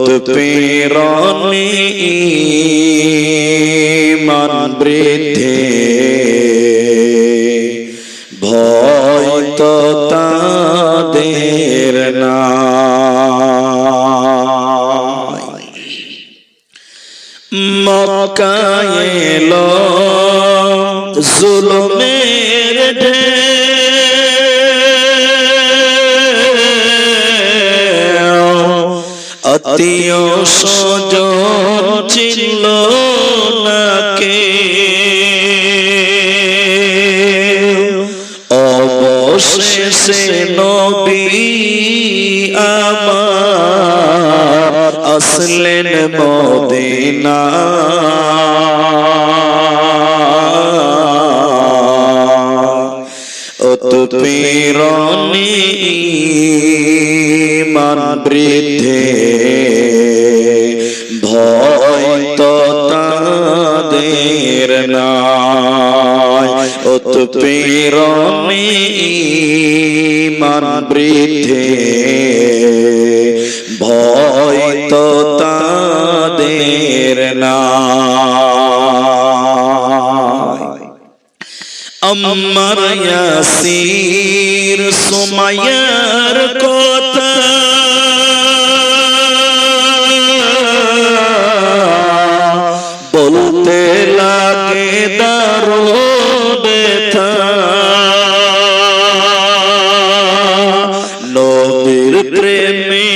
উৎপীড়নে ঈমান বৃদ্ধি ভয় তো তাদের নাই। মক্কায় এলো জুলুমের আত্মীয় স্বজন ছিল না কে, অবশেষে নবী আমার আসলেন মদিনায়। উৎপীড়নে ঈমান বৃদ্ধি ভয় তো তাদের নাই। উৎপীড়নে ঈমান বৃদ্ধি ভয় তো তাদের নাই। আম্মার ইয়াসির সুমাইয়ার কথা বলতে লাগে দারুণ ব্যথা, নবীর প্রেমে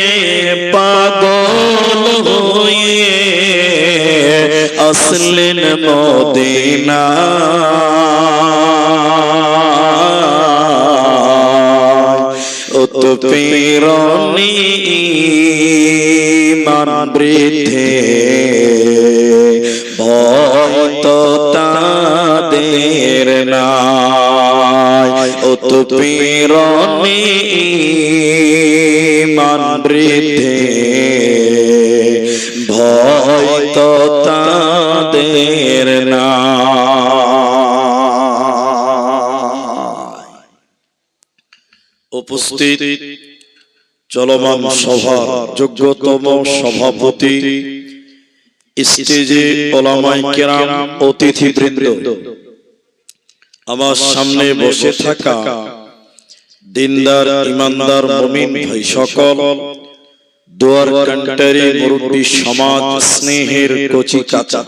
পাগল হয়ে আসলেন মদিনায়। উৎপীড়নে ঈমান বৃদ্ধি ভয় তো তাদের নাই। উৎপীড়নে ঈমান বৃদ্ধি ভয় তো তাদের নাই। উপস্থিত চলমান সভার যোগ্যতম সভাপতি, স্টেজে ওলামায়ে কেরাম, অতিথিবৃন্দ, আমার সামনে বসে থাকা দিনদার ইমানদার মুমিন ভাই সকল, দুয়ার কান্টারি মুরব্বী সমাজ, স্নেহের কচি কাঁচা,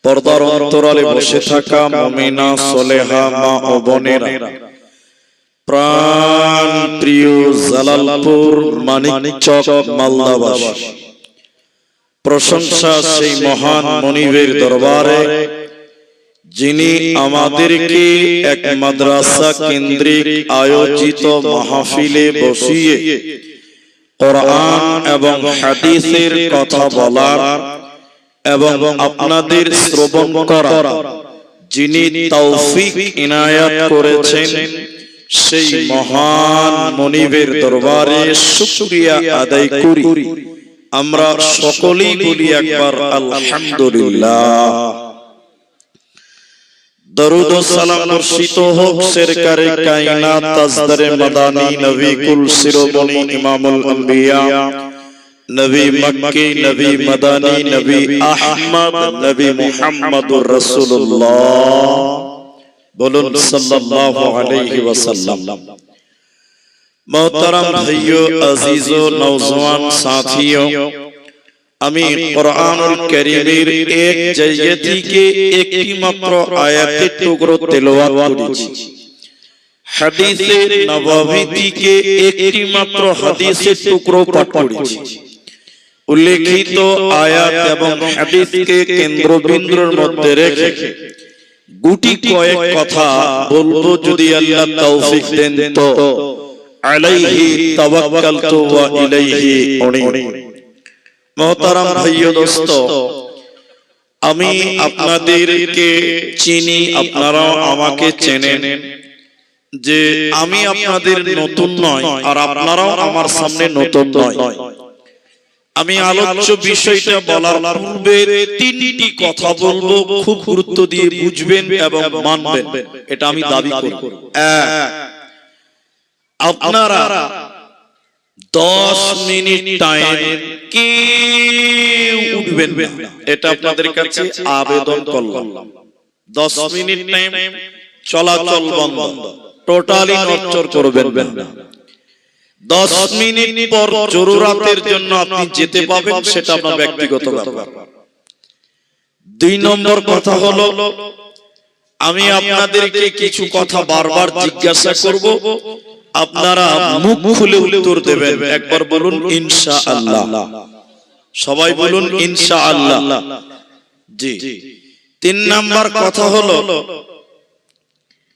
পর্দার অন্তরালে বসে থাকা মুমিনা সলেহা মা ও বোনেরা, প্রাণ প্রিয় জালালপুর মানিকচক মালদাবাসী, প্রশংসা সেই মহান মনিবের দরবারে যিনি আমাদেরকে এক মাদ্রাসা কেন্দ্রিক আয়োজিত মাহফিলে বসিয়ে কোরআন এবং হাদিসের কথা বলার এবং আপনাদের শ্রবণ করার যিনি তৌফিক ইনায়াত করেছেন, সেই মহান মনিবের দরবারে শুকরিয়া আদায় করি। আমরা সকলেই বলি একবার আলহামদুলিল্লাহ। দরুদ ও সালাম বর্ষিত হোক সরকারে কায়নাত তাজদারে মাদানী নবী কুল শিরোমণি ইমামুল আম্বিয়া নবী মক্কি নবী মাদানী নবী আহমদ নবী মুহাম্মদুর রাসূলুল্লাহ, বলুন সাল্লাল্লাহু আলাইহি ওয়াসাল্লাম। मोहतरम भाइयों, अजीजों, नौजवान साथियों, আমি কুরআনুল কারীমের এক জায়গা থেকে একটি মাত্র আয়াতের টুকরো তেলাওয়াত করেছি। হাদিসে নববী থেকে একটি মাত্র হাদিসের টুকরো পাঠ করেছি। উল্লেখিত আয়াত এবং হাদিসকে কেন্দ্রবিন্দুর মধ্যে রেখে গুটি কয়েক কথা বলবো, যদি আল্লাহ তৌফিক দেন তো। আলাইহি তাওয়াক্কালতু ওয়া ইলাইহি উনীব। মোহতারাম ভাইও দোস্ত, আমি আপনাদেরকে চিনি, আপনারাও আমাকে চেনেন, যে আমি আপনাদের নতুন নয় আর আপনারাও আমার সামনে নতুন নয়। আমি আলোচ্য বিষয়টা বলার পূর্বে তিনটি কথা বলবো, খুব গুরুত্ব দিয়ে বুঝবেন এবং মানবেন, এটা আমি দাবি করব। আপনারা 10 মিনিট টাইম কেউ উঠবেন না, এটা আপনাদের কাছে আবেদন করলাম। 10 মিনিট টাইম চলাচল বন্ধ, টোটালি নড়চড় করবেন না। 10 মিনিট পর জরুরাতের জন্য আপনি যেতে পাবেন, সেটা আপনার ব্যক্তিগত ব্যাপার। 2 নম্বর কথা হলো, আমি আপনাদেরকে কিছু কথা বারবার জিজ্ঞাসা করব, আপনারা মুখ খুলে উত্তর দেবেন। একবার বলুন ইনশাআল্লাহ, সবাই বলুন ইনশাআল্লাহ। জি। 3 নাম্বার কথা হলো,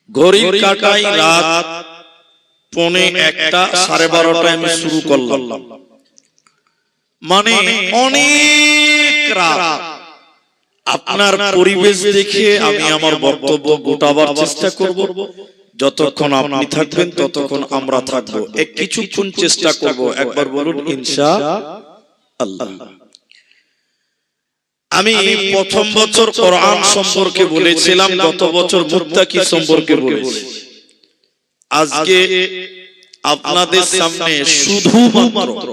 ঘড়ির কাঁটায় রাত 11:30 12:30 আমি শুরু করলাম, মানে অনেক রাত। আপনার পরিবেশ দেখে আমি আমার বক্তব্য গোটাবার চেষ্টা করব। যতক্ষণ আপনি থাকবেন ততক্ষণ আমরা থাকবো, কিছুক্ষণ চেষ্টা করব। একবার বলুন ইনশাআল্লাহ। আমি প্রথম বছর কোরআন সম্পর্কে বলেছিলাম, গত বছর মুত্তাকি সম্পর্কে বলেছি। আজকে আপনাদের সামনে শুধুমাত্র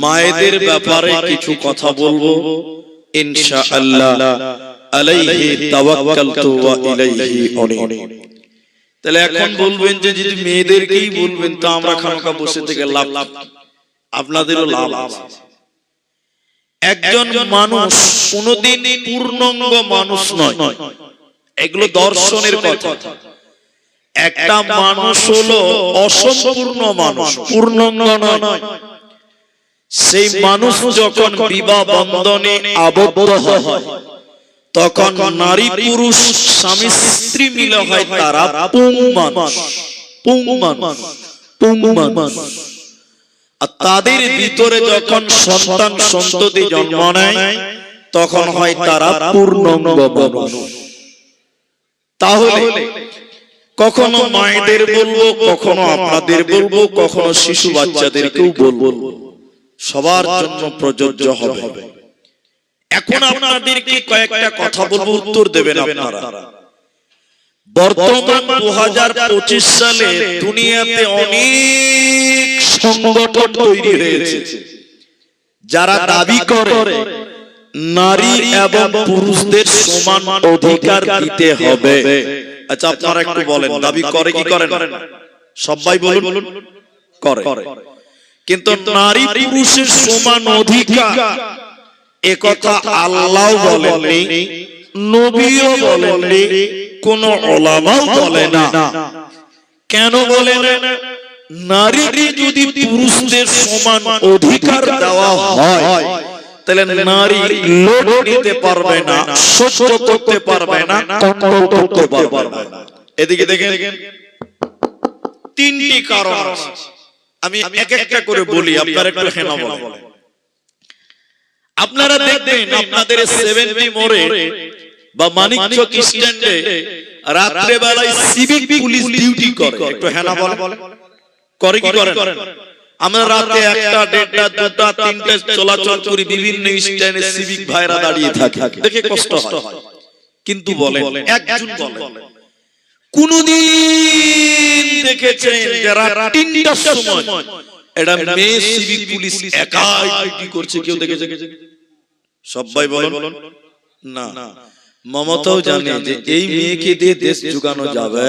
মায়েদের ব্যাপারে কিছু কথা বলবো ইনশাআল্লাহ। আলাইহি তাওয়াক্কালতু ওয়া ইলাইহি উনীব। তাহলে এখন বলবেন যে যদি মেয়েদেরকেই বলবেন তো আমরা খামখা বসে থেকে লাভ, আপনাদেরও লাভ আছে। একজন মানুষ কোনদিন পূর্ণাঙ্গ মানুষ নয়, এগুলো দর্শনের কথা। একটা মানুষ হলো অসম্পূর্ণ মানুষ, পূর্ণাঙ্গ নয়। সেই মানুষ যখন বিবাহ বন্ধনে আবদ্ধ হয়, তখন নারী পুরুষ স্বামী স্ত্রী মিলে হয় তারা পুংমান। আর তাদের ভিতরে যখন সন্তান সন্ততি জন্ম নেয়, তখন হয় তারা পূর্ণাঙ্গ মানুষ। তাহলে কখনো মায়েদের বলবো, কখনো আপনাদের বলবো, কখনো শিশু বাচ্চাদেরকেও বলবো, সবার জন্য প্রযোজ্য হবে। এখন আপনাদেরকে কয়েকটা কথা বলবো, উত্তর দেবেন আপনারা। বর্তমান 2025 সালে দুনিয়াতে অনেক সংগঠন তৈরি হয়েছে যারা দাবি করে নারী এবং পুরুষদের সমান অধিকার দিতে হবে। আচ্ছা, আপনারা একটু বলেন, দাবি করে কি করেন? সবাই বলুন করে। কিন্তু নারী পুরুষের সমান অধিকার একথা আল্লাহ বলেননি, নবীও বলেননি, কোন উলামাও বলে না। কেন বলে না? নারীকে যদি পুরুষদের সমান অধিকার দেওয়া হয়, তাহলে নারী লোভ নিতে পারবে না, সহ্য করতে পারবে না, কন্ট্রোল করতে পারবে না। এদিকে দেখেন, 3টি কারণ আছে। আমি এক একটা করে বলি, আপনারা একটু হেনা বলেন। আপনারা দেখবেন আপনাদের 70 মোড়ে বা মানিকচক স্ট্যান্ডে রাত্রে বেলায় সিভিক পুলিশ ডিউটি করে। একটু হেনা বলেন, করে কি করেন? আমরা রাতে 1টা 1:30 2টা 3টা চলাচল করি, বিভিন্ন স্ট্যান্ডে সিভিক ভাইরা দাঁড়িয়ে থাকে, দেখে কষ্ট হয়। কিন্তু বলেন, একজন বলেন কোনদিন দেখেছেন যারা 3টার সময় এটা মেয়ে সিভিক পুলিশ একাই ডিউটি করছে? কেউ দেখেছে? সবাই বলেন না। মমতাও জানে যে এই মেয়েকে দিয়ে দেশ জুগানো যাবে।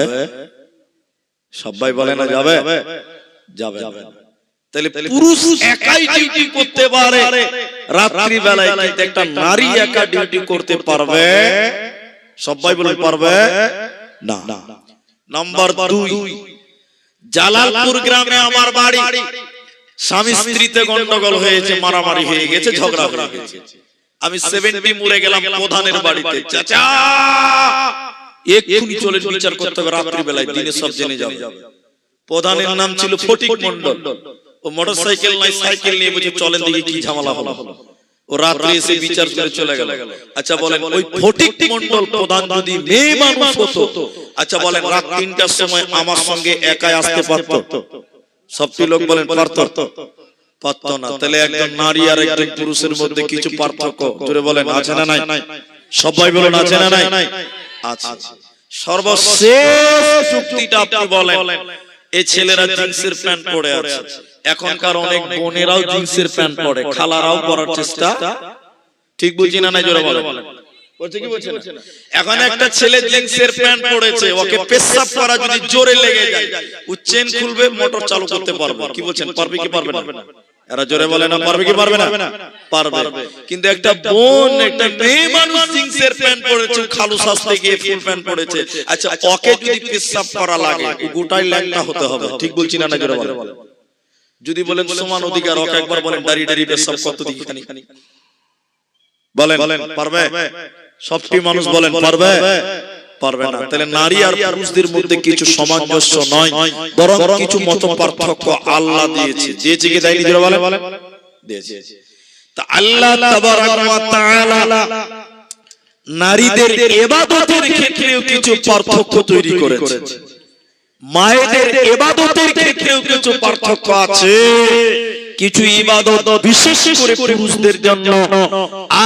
সবাই বলে না যাবে? যাবে। তাহলে পুরুষ একাই ডিউটি করতে পারে রাত্রি বেলায়, কিন্তু একটা নারী একা ডিউটি করতে পারবে? সবাই বলে পারবে না। নাম্বার 2, জালালপুর গ্রামে আমার বাড়ি। স্বামী স্ত্রীতে গন্ডগোল হয়েছে, মারামারি হয়ে গেছে, ঝগড়া হয়ে গেছে। আমি 70 মোড়ে গেলাম প্রধানের বাড়িতে। চাচা এক্ষুনি চলে বিচার করতে হবে রাত্রি বেলায়, দিনে সব জেনে যাবে। প্রধানের নাম ছিল ফটিক মন্ডল। ও মোটরসাইকেল নাই, সাইকেল নিয়ে বুঝে চলেন, দিকে কি ঝামেলা হলো। ও রাত্রে এসে বিচার করে চলে গেল। আচ্ছা বলেন, ওই ফটিক মন্ডল প্রধান যদি মেয়ে মানুষ হতো, আচ্ছা বলেন রাত 3টার সময় আমার সঙ্গে একাই আসতে পারতো? সবটি লোক বলেন পারতো না। তাহলে একজন নারী আর একজন পুরুষের মধ্যে কিছু পার্থক্য জোরে বলেন আছে না নাই? সবাই বলেন আছে না নাই? আছে। সর্বশেষ যুক্তিটা আপনি বলেন, এই ছেলেরা জিন্সের প্যান্ট পরে আছে, এখনকার অনেক বোনেরাও জিন্সের প্যান্ট পরে, খালারাও পরার চেষ্টা, ঠিক বুঝি না? নাই জোরে বলে বলছে কি বলছে না? এখন একটা ছেলে জিন্সের প্যান্ট পরেছে, ওকে পেশাব করা যদি জোরে লেগে যায়, ও চেন খুলবে, মোটর চালু করতে পারবে। কি বলছেন, পারবে কি পারবে না? এরা জোরে বলে না, পারবে কি পারবে না? পারবে। কিন্তু একটা বোন, একটা মেয়ে মানুষ জিন্সের প্যান্ট পরেছে, খালু শাস্তে গিয়ে ফুল প্যান্ট পরেছে, আচ্ছা ওকে যদি পেশাব করা লাগে, গোটাই ল্যাংটা হতে হবে। ঠিক বলছি না? না জোরে বলে। যদি বলেন সমান অধিকার, ওকে একবার বলেন দাঁড়িয়ে পেশাব কত দিখানি বলেন, পারবে? সবটি মানুষ বলেন পারবে? পারবে না। তাহলে নারী আর পুরুষদের মধ্যে কিছু সামঞ্জস্য নয়, বরং কিছু মত পার্থক্য আল্লাহ দিয়েছে। দিয়েছে কি দেয়নি? জোরে বলেন। দিয়েছে। তা আল্লাহ তাবারাক ওয়া তাআলা নারীদের ইবাদতের ক্ষেত্রেও কিছু পার্থক্য তৈরি করেছে, মায়েদের ইবাদতের ক্ষেত্রেও কিছু পার্থক্য আছে। কিছু ইবাদত বিশেষ করে পুরুষদের জন্য,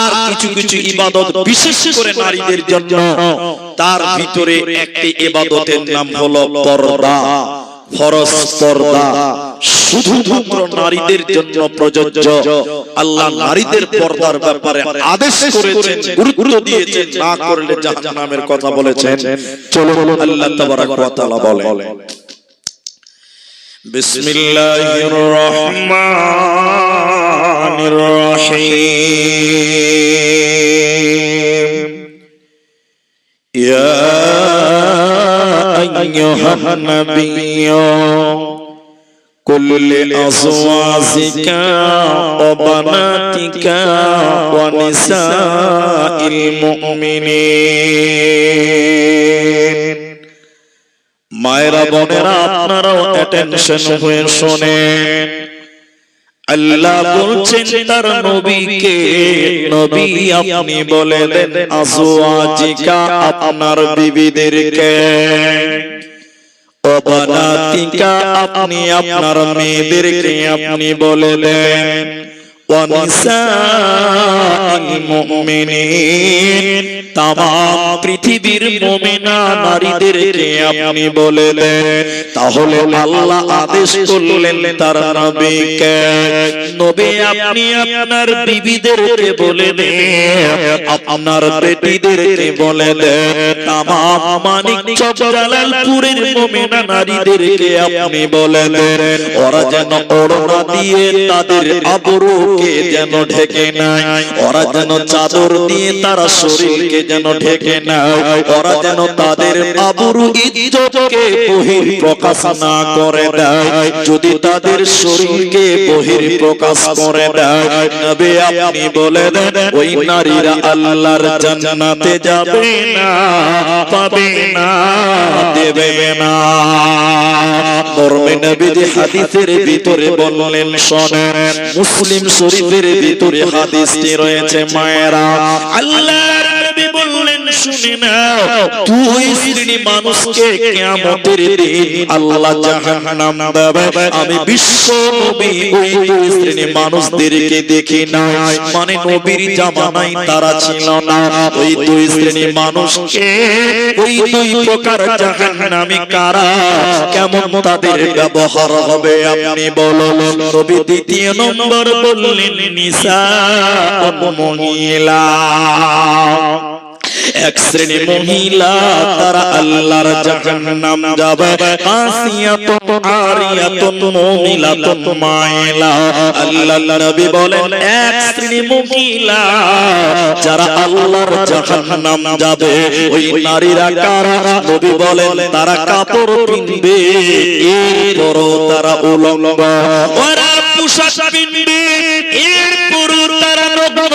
আর কিছু কিছু ইবাদত বিশেষ করে নারীদের জন্য। তার ভিতরে একটি ইবাদতের নাম হলো পর্দা, ফরজ পর্দা, শুধুমাত্র নারীদের জন্য প্রযোজ্য। আল্লাহ নারীদের পর্দার ব্যাপারে আদেশ করেছেন, গুরুত্ব দিয়েছেন, না করলে জাহান্নামের কথা বলেছেন। চলো আল্লাহ তাবারাক ওয়া তাআলা বলেন, বিসমিল্লাহির রহমানির রহিম। ইয়া আইয়ুহান নাবিয়্যু কুল লিআজওয়াজিকা ওয়া বানাতিকা ওয়া নিসাইল মুমিনিন। মায়েরা, বোনেরা, আপনারাও অ্যাটেনশন হয়ে শোনেন। আল্লাহ বলছেন তার নবীকে, নবী আপনি বলে দেন আজওয়াজিকা, আপনার বিবিদেরকে, ও বানাতিকা, আপনি আপনার মেয়েদেরকে আপনি বলে দেন, ওয়া নিসাইল মুমিনিন, তামাম পৃথিবীর মুমিনা নারীদেরকে আপনি বলে দেন। তাহলে আল্লাহ আদেশ করলেন তার নবীকে, নবী আপনি আপনার বিবিদেরকে বলে দেন, আপনার বেটিদেরকে বলে দেন, তামাম মানিকচক জালালপুরের মুমিনা নারীদেরকে আপনি বলে দেন, ওরা যেন ওড়না দিয়ে তাদের আবরুকে যেন ঢেকে নেয়, ওরা যেন চাদর দিয়ে তারা শরীরকে যেন ঢেকে নেয়, ওরা যেন তাদের আবরু ইজ্জতকে বহির প্রকাশ না করে দেয়। যদি তাদের শরীরকে বহির প্রকাশ করে দেয়, নবী আপনি বলে দেন ওই নারীরা আল্লাহর জান্নাতে যাবে না, পাবে না, দেবে না। মরমে নবীজি হাদিসের ভিতরে বললেন, শোনেন, মুসলিম শরীফের ভিতরে হাদিসটি রয়েছে। মায়েরা, আল্লাহর নবী বললেন, শুনে নাও, দুই শ্রেণী মানুষকে কিয়ামতের দিন আল্লাহ জাহান্নাম দেবে। আমি বিশ্ব নবী ওই দুই শ্রেণী মানুষদেরকে দেখি নাই, মানে নবীর জামানায় তারা ছিল না। ওই দুই শ্রেণী মানুষকে, ওই দুই প্রকার জাহান্নামী কারা, কেমন তাদের ব্যবহার হবে আপনি বলুন। নবী দ্বিতীয় নম্বর বললেন নিসা, মহিলা। এক শ্রেণী মহিলা, তারা আল্লাহর জাহান্নাম যাবে। কাসিয়াতুন আরিয়াতুন মুমিলাতুন মাইলা। আল্লাহর নবী বলেন, এক শ্রেণী মহিলা যারা আল্লাহর জাহান্নাম যাবে, ওই নারীরা কারা? নবী বলেন, তারা কাপড় পিনবে, এরপরও তারা উলঙ্গ। ওরা পোশাক পিনবে, এরপরও তারা নগ্ন,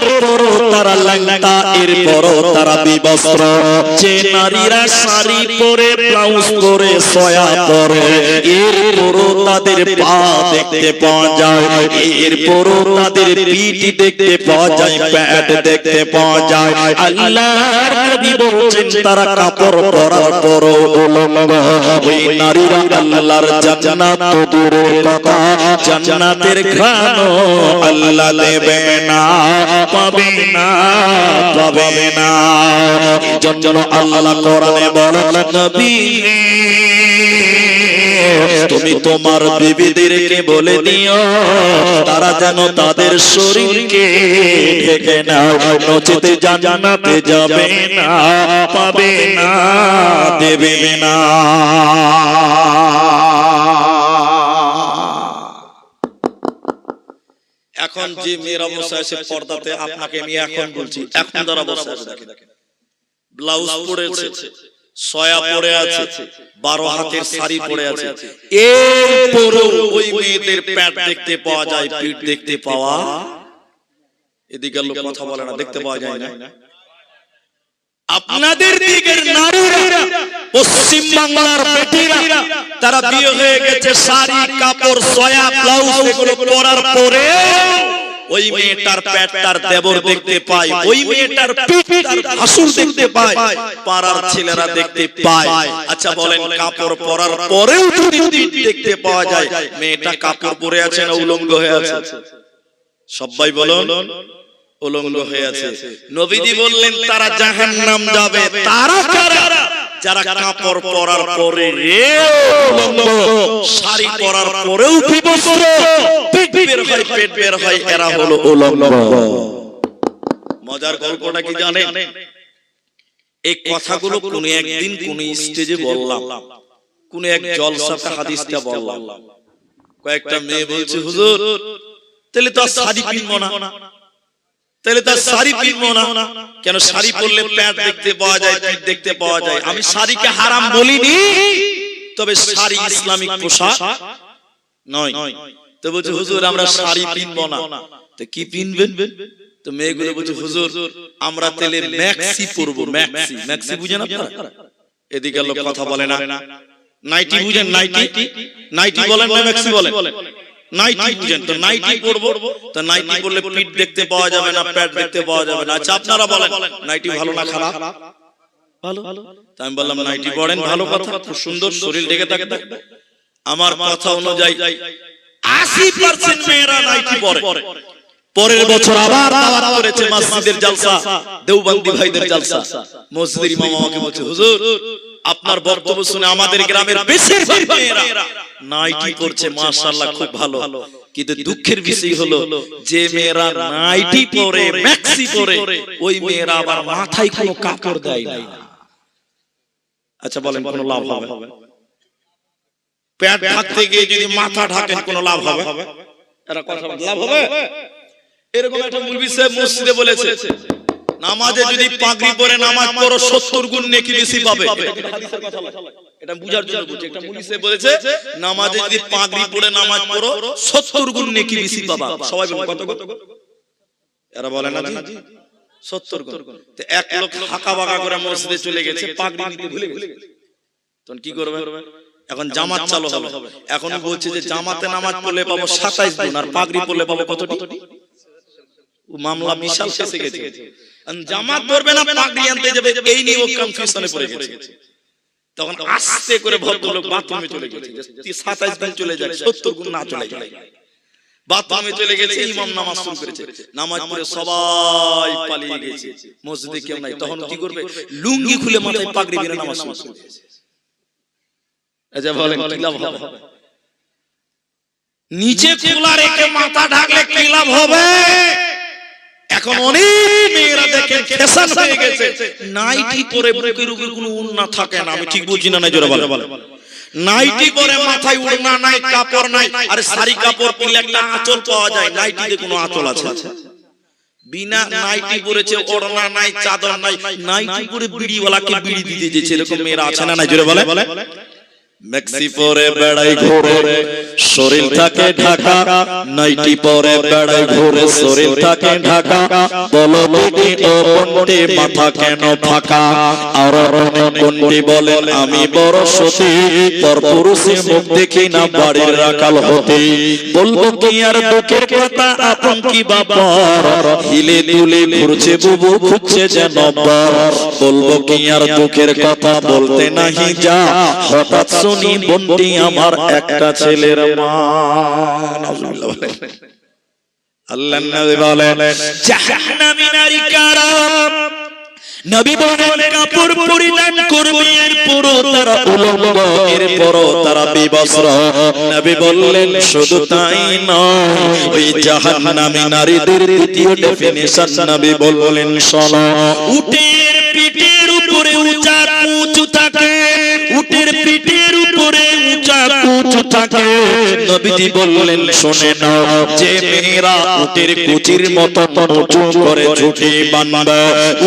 এরপরও তারা ল্যাংটা, এরপরও তারা বিবস্ত্র। যে নারীরা শাড়ি পরে, ব্লাউজ পরে, সয়া পরে, এরপরও তাদের পা দেখতে পাওয়া যায়, এরপরও তাদের পিঠ দেখতে পাওয়া যায়, প্যাট দেখতে পাওয়া যায়। আল্লাহর নবী বলেন, তারা কাপড় পরার পরও উলঙ্গ। ওই নারীরা আল্লাহর জান্নাত তো দূরের কথা, জান্নাতের ঘ্রাণও আল্লাহ দেবে না, পাবে না, পাবে না। এজন্য আল্লাহ কোরআনে বলেন, নবী তুমি তোমার বিবিদেরকে বলে দিও তারা যেন তাদের শরীরকে ঢেকে নাও, নচেত জান্নাতে যাবে না, পাবে না, দেবে না। এখন যে মেয়েরা বসে আছে পর্দাতে, আপনাকে আমি এখন বলছি, এখন যারা বসে আছে দেখেন, ব্লাউজ পরেছে, সয়া পরে আছে, 12 হাতের শাড়ি পরে আছে, এরপরও ওই মেয়েদের পেট দেখতে পাওয়া যায়, পিঠ দেখতে পাওয়া, এদিকে লোক কথা বলে না, দেখতে পাওয়া যায় না। আপনাদের দিকের নারীরা, পশ্চিম বাংলার বেটিরা, তারা বিয়ে হয়ে গেছে, শাড়ি কাপড় সয়া ব্লাউজ এগুলো পরার পরে ওই মেয়েটার পেট তার দেবর দেখতে পায়, ওই মেয়েটার পিঠ তার ভাসুর দেখতে পায়, পাড়ার ছেলেরা দেখতে পায়। আচ্ছা বলেন, কাপড় পরার পরেও যদি পিঠ দেখতে পাওয়া যায়, মেয়েটা কাপড় পরে আছে না উলঙ্গ হয়ে আছে? সবাই বলুন, উলঙ্গ হয়ে আছে। নবীজি বললেন তারা জাহান্নাম যাবে। তারা কারা? যারা কাপড় পরার পরে উলঙ্গ, শাড়ি পরার পরেও বিবস্ত্র, পিঠ বের হয়, পেট বের হয়, এরা হলো উলঙ্গ। মজার গল্পটা কি জানেন? এই কথাগুলো কোন একদিন কোন স্টেজে বললাম, কোন এক জলসাতে হাদিসটা বললাম। কয়েকটা মেয়ে বলছে, হুজুর তাহলে তো শাড়ি কিনবো না, তাহলে তার শাড়ি কিনবো না কেন? শাড়ি পরলে পেট দেখতে পাওয়া যায়, পিঠ দেখতে পাওয়া যায়। আমি শাড়িকে হারাম বলিনি, তবে শাড়ি ইসলামিক পোশাক নয়। তো বলছে হুজুর আমরা শাড়ি কিনবো না, তো কি কিনবেন? তো মেয়েগুলো বলছে হুজুর আমরা তাহলে ম্যাক্সি পরবো। ম্যাক্সি, ম্যাক্সি বুঝেন আপনারা? এদিকে লোক কথা বলে না। নাইটি বুঝেন? নাইটি, নাইটি বলেন না ম্যাক্সি বলেন? নাইটি বুঝেন তো? নাইটি পরবো, তো নাইটি পরলে পিঠ দেখতে পাওয়া যাবে না, পেট দেখতে পাওয়া যাবে না। আচ্ছা আপনারা বলেন নাইটি ভালো না খারাপ? ভালো। তাই আমি বললাম নাইটি পরেন, ভালো কথা, খুব সুন্দর, শরীর ঢেকে থাকবে। আমার কথা অনুযায়ী 80% মেয়েরা নাইটি পরে। পরের বছর আবার দাওয়াত করেছে মসজিদের জলসা, দেওবন্দি ভাইদের জলসা। মসজিদের ইমাম আমাকে বলছে হুজুর আপনার বক্তব্য শুনে আমাদের গ্রামের বেশিরভাগ মেয়েরা নাইটি পরছে, মাশাআল্লাহ খুব ভালো। কিন্তু দুঃখের বিষয় হলো যে মেয়েরা নাইটি পরে, ম্যাক্সি পরে, ওই মেয়েরা আবার মাথায় কোনো কাপড় দেয় না। আচ্ছা বলেন কোনো লাভ হবে? পেট ঢাকতে গিয়ে যদি মাথা ঢাকেন কোনো লাভ হবে? এরা কথা বলে লাভ হবে? এরকম একটা মুলবি সাহেব মসজিদে বলেছে নামাজে যদি পাগড়ি পরে নামাজ পড়ো 70 গুণ নেকি বেশি পাবে। এটা বুঝার জন্য বলছি, একটা মুলবি সাহেব বলেছে নামাজে যদি পাগড়ি পরে নামাজ পড়ো 70 গুণ নেকি বেশি পাবা। সবাই বলে কত কত? এরা বলে না জি 70 গুণ। তো এক লোক হাঁকা বাঁকা করে মসজিদে চলে গেছে, পাগড়ি নিতে ভুলে গেছে, তখন কি করবে? এখন জামাত চালু হবে। এখন বলছে যে জামাতে নামাজ পড়লে পাবো 27 গুণ, আর পাগড়ি পড়লে পাবো কতটি? মামলা বিশাল ফেসে গেছে। জামাত ধরবে না, পাগড়ি আনতে যাবে, এই নিয়ে ও কনফিউশনে পড়ে গেছে। তখন আস্তে করে ভদ্রলোক বাথরুমে চলে গেছে, 27 গুণ চলে যায়, 70 গুণ না চলে যায়। বাথরুমে চলে গেছে, ইমাম নামাজ শুরু করেছে, নামাজ পড়ে সবাই পালিয়ে গেছে, মসজিদে কেউ নাই। তখন কি করবে? লুঙ্গি খুলে মাথায় পাগড়ি দিয়ে নামাজ শুরু করেছে। আচ্ছা বলেন কি লাভ হবে? নিচে খোলা রেখে মাথা ঢাকলে কি লাভ হবে? এখন অনেক মেয়েরা দেখেন ফ্যাশন হয়ে গেছে, নাইটি পরে বুকের উপর কোনো ওড়না থাকে না। আমি ঠিক বলছি না? না জোরে বলেন। নাইটি পরে মাথায় ওড়না নাই, কাপড় নাই। আর শাড়ি কাপড় পরলে একটা আঁচল পাওয়া যায়, নাইটিতে কোনো আঁচল আছে? বিনা নাইটি পরেছে, ওড়না নাই, চাদর নাই, নাইটি পরে বিড়িওয়ালাকে বিড়ি দিতে যেছে, এরকম মেয়েরা আছে না? না জোরে বলে। ম্যাক্সি পরে বেড়াই ঘোরে, শরীর থাকে ঢাকা, নাইটি পরে বেড়াই ঘোরে, শরীর থাকে ঢাকা। বলো দেখি ও কোনটি মাথা কেন ফাঁকা? আর কোনটি বলেন আমি বড় সতী, পর পুরুষে মুখ দেখি না বাড়ির রাখাল হতে। বলবো কি আর দুঃখের কথা, আপন কি বাবার, হিলে দুলে ঘুরছে বুবু, খুঁজছে যেন বর। বলবো কি আর দুঃখের কথা, বলতে নাহি যা, হঠাৎ শুনি বন্টি আমার একটা ছেলের মা। আল্লাহ নবী বলেন জাহান্নামী নারী কারা? নবী বলেন কাপড় পরিধান করবে এরপর তারা উলঙ্গ এরপর তারা বিবস্ত্র নবী বললেন শুধু তাই নয় ওই জাহান্নামী নারীদের দ্বিতীয় ডেফিনিশন নবী বললেন শোনো উটের পিঠের উপরে উঁচা কুচু থাকে উটের পিঠের উপরে উঁচা কুচু থাকে নবীজি বললেন শুনে নাও যে মেয়েরা উটের কুচির মতো উঁচু করে ঝুঁটি বাঁধবে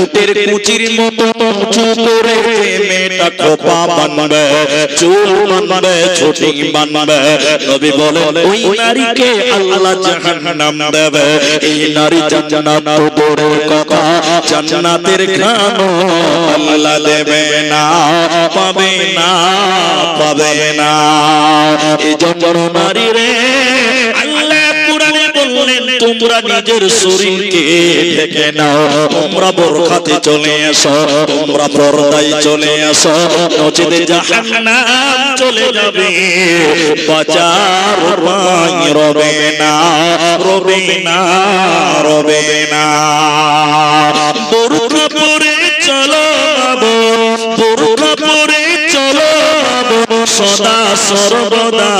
উটের কুচির মতো উঁচু করে মেয়েটা খোপা বাঁধবে চুল বাঁধবে ঝুঁটি বাঁধবে নবী বলেন ওই নারীকে আল্লাহ জাহান্নাম দেবে এই নারী জান্নাত দূরের কথা জান্নাতের ঘ্রাণও আল্লাহ দেবে না পাবে না পাবে না এই জন্য নারী রে আল্লাহ কুরআনে বললেন তোমরা নিজের শরীরকে ঢেকে নাও তোমরা বোরখাতে চলে আসো তোমরা পর্দায় চলে আসো নচেতে জাহান্নাম চলে যাবে বাঁচার উপায় রবে না রবে না রবে না বোরখা পরে চলো বোরখা পরে চলো সদা সর্বদা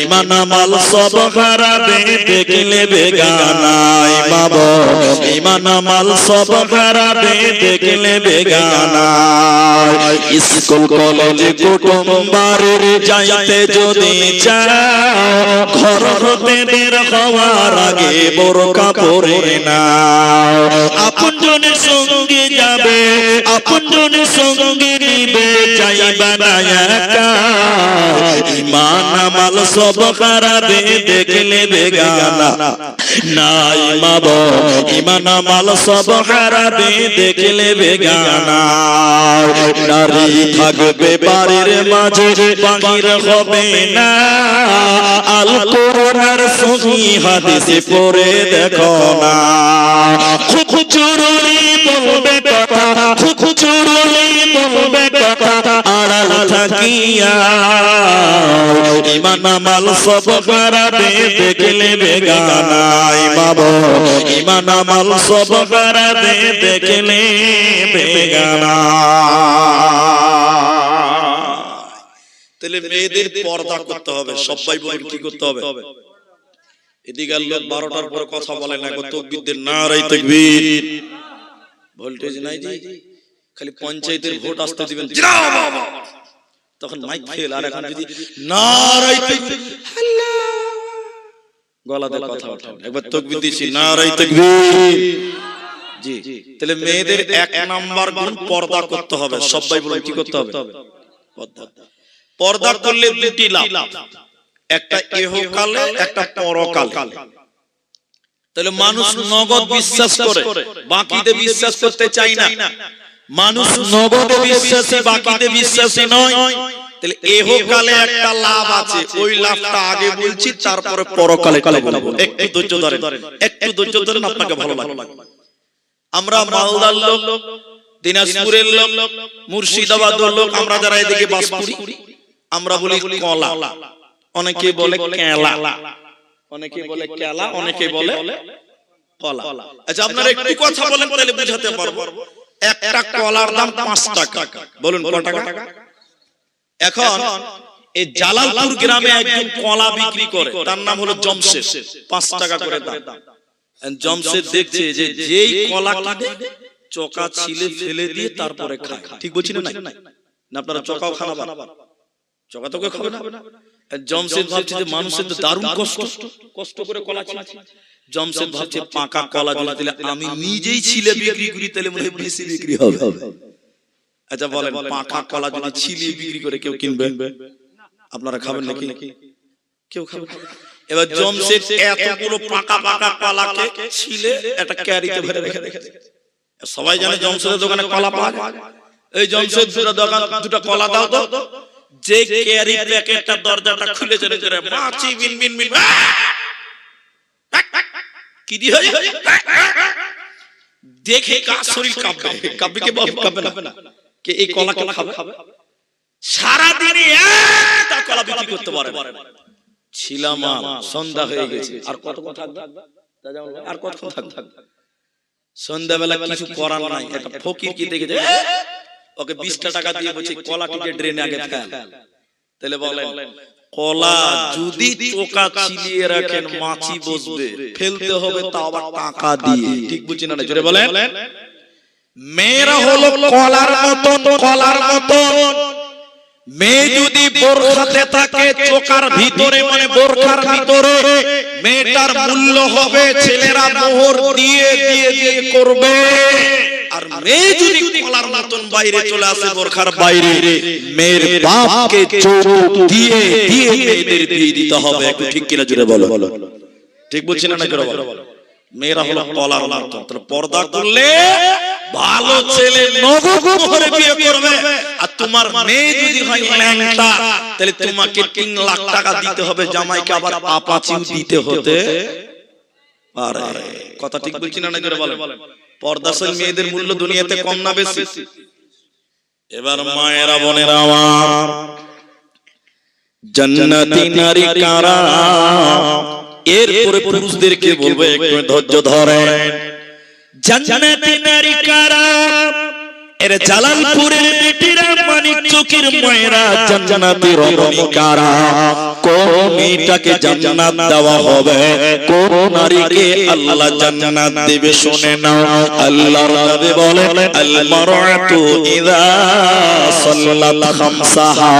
ঈমান আমল সব হারাবে দেখলে বেগানায় বাবা ঈমান আমল সব হারাবে দেখলে বেগানায় স্কুল কলেজ কুটুম বাড়ির যাইতে যদি চাও ঘর হতে বের হওয়ার আগে বোরকা পরে নাও আপনজনের সঙ্গে যাবে আপনজনের সঙ্গে নিবে যাইবা না একা ঈমান আমল সব হারাবে দেখলে বেগানা নাই মাবো ঈমান আমল সব হারাবে দেখলে বেগানা নারী থাকবে বাড়ির মাঝে বাহির হবে না আল কোরআনের সহি হাদিসে পড়ে দেখো না খুব জরুরি বলবে কথা খুব জরুরি বলবে কথা আড়াল থাকিয়া ঈমান আমল সব হারাবে দেখলে বেগানা বাবা ঈমান আমল সব হারাবে দেখলে বেগানা তাহলে মেয়েদের পর্দা করতে হবে সবাই বলেন কি করতে হবে এদিকে লোক 12টার পর কথা বলে না গো তাকবীরদের নারায়ে তাকবীর ভোল্টেজ নাই জি খালি পঞ্চায়েতের ভোট আসতে দিবেন তখন মাইক ফেল আর এখন যদি নারায়ে তাকবীর আল্লাহ গলাতে কথা ওঠান একবার তাকবীর দিছি নারায়ে তাকবীর জি তাহলে মেয়েদের এক নাম্বার গুণ পর্দা করতে হবে সবাই বলেন কি করতে হবে পর্দা পর্দা করলে দুটি লাভ একটা ইহকালে একটা পরকালে তাহলে মানুষ নগদ বিশ্বাস করে বাকিতে বিশ্বাস করতে চায় না মানুষ নগদে বিশ্বাসী বাকিতে বিশ্বাসী নয় তাহলে ইহকালে একটা লাভ আছে ওই লাভটা আগে বলছি তারপরে পরকালে বলবো একটু ধৈর্য ধরেন একটু ধৈর্য ধরেন আপনাকে ভালো লাগবে আমরা মালদার লোক দিনাজপুরের লোক মুর্শিদাবাদের লোক আমরা যারা এদিকে বাস করি আমরা বলি কলা অনেকে বলে কেলা অনেকে বলে কেলা অনেকে বলে কলা আচ্ছা আপনারা একটু কথা বলেন তাহলে বুঝাতে পারবো একটা কলার দাম 5 টাকা বলুন কত টাকা এখন এই জালালপুর গ্রামে একজন কলা বিক্রি করে তার নাম হলো জমশেদ 5 টাকা করে দাম জমশেদ দেখছে যে যেই কলা কিনে চোকা ছিলে ফেলে দিয়ে তারপরে খায় ঠিক বলছি না না আপনারা চোকাও খানা বানাবেন চোকা তো খাবে না জমশেদ ভাবছে যে মানুষের তো দারুণ কষ্ট করে কলা ছিলছে জমশেদ ভাবছে পাকা কলা যদি দিলে আমি নিজেই ছিলে বিক্রি করি তাহলে মনে হয় বেশি বিক্রি হবে আচ্ছা বলেন পাকা কলা যদি ছিলে বিক্রি করে কেউ কিনবে আপনারা খাবেন নাকি কেউ খাবে এবার জমশেদ এতগুলো পাকা কলাকে ছিলে একটা ক্যারিতে ভরে রেখে সবাই জানে জমশেদের দোকানে কলা পাওয়া যায় এই জমশেদ দুটো কলা দাও তো যে ক্যারি প্যাকেটটা দরজাটা খুলে চলে করে মাছি বিন বিন বিন কি দি হয় দেখে কার শরীর কাঁপবে কাঁপবে কি কাঁপবে না কে এই কলা কে খাবে সারা দিনে একটা কলা বিক্রি করতে পারে ছিলাম সন্ধ্যা হয়ে গেছে আর কত থাকবে আর কত থাকবে সন্ধ্যাবেলা কিছু করার নাই, একটা ফকির কি দেখেছে, ওকে 20টা টাকা দিয়ে বলছে কলাটিকে ড্রেনে আগে ফেল। তাহলে বলেন কলা যদি চোকা ছিলিয়ে রাখেন মাছি বসবে, ফেলতে হবে তাও আবার টাকা দিয়ে। ঠিক বুঝছেন না? জোরে বলেন। মেয়েরা হলো কলার মতন, কলার মতন। মেয়ে যদি বোরখাতে থাকে চোকার ভিতরে, মানে বোরখার ভিতরে, মেয়েটার মূল্য হবে ছেলেরা মোহর দিয়ে দিয়ে দিয়ে করবে। আর মেয়ে যদি কলার মতন বাইরে চলে আসে, বোরখার বাইরে, মেয়ের বাপকে চোখ দিয়ে দিয়ে মেয়েদের দিয়ে দিতে হবে। একটু ঠিক কিনা জোরে বলো। ঠিক বলছি না? জোরে বলো। মেয়েরা হলো কলার মতন। তাহলে পর্দা করলে ভালো ছেলে নগদ মোহরে বিয়ে করবে। আর তোমার মেয়ে যদি হয় ল্যাংটা, তাহলে তোমাকে 3 লাখ টাকা দিতে হবে, জামাইকে আবার আপাচিও দিতে হতে পারে। কথা ঠিক বলছি না? জোরে বলো। পর্দাশীল মেয়েদের মূল্য দুনিয়াতে কম না বেশি? এবার মায়েরা বোনেরা আমার, জান্নাতি নারী কারা? এরপরে পুরুষদেরকে বলবো একটু ধৈর্য ধরেন। জান্নাতি নারী কারা? এর জালালপুরের বেটিরা, মানিক চকের মায়েরা জান্নাতি রমণী কারা? কোন মেয়েটাকে জান্নাত দেওয়া হবে, কোন নারীকে আল্লাহ জান্নাত দেবে শুনে নাও। আল্লাহর নবী বলেন আল মারআতু ইযা সাল্লাত খামসাহা,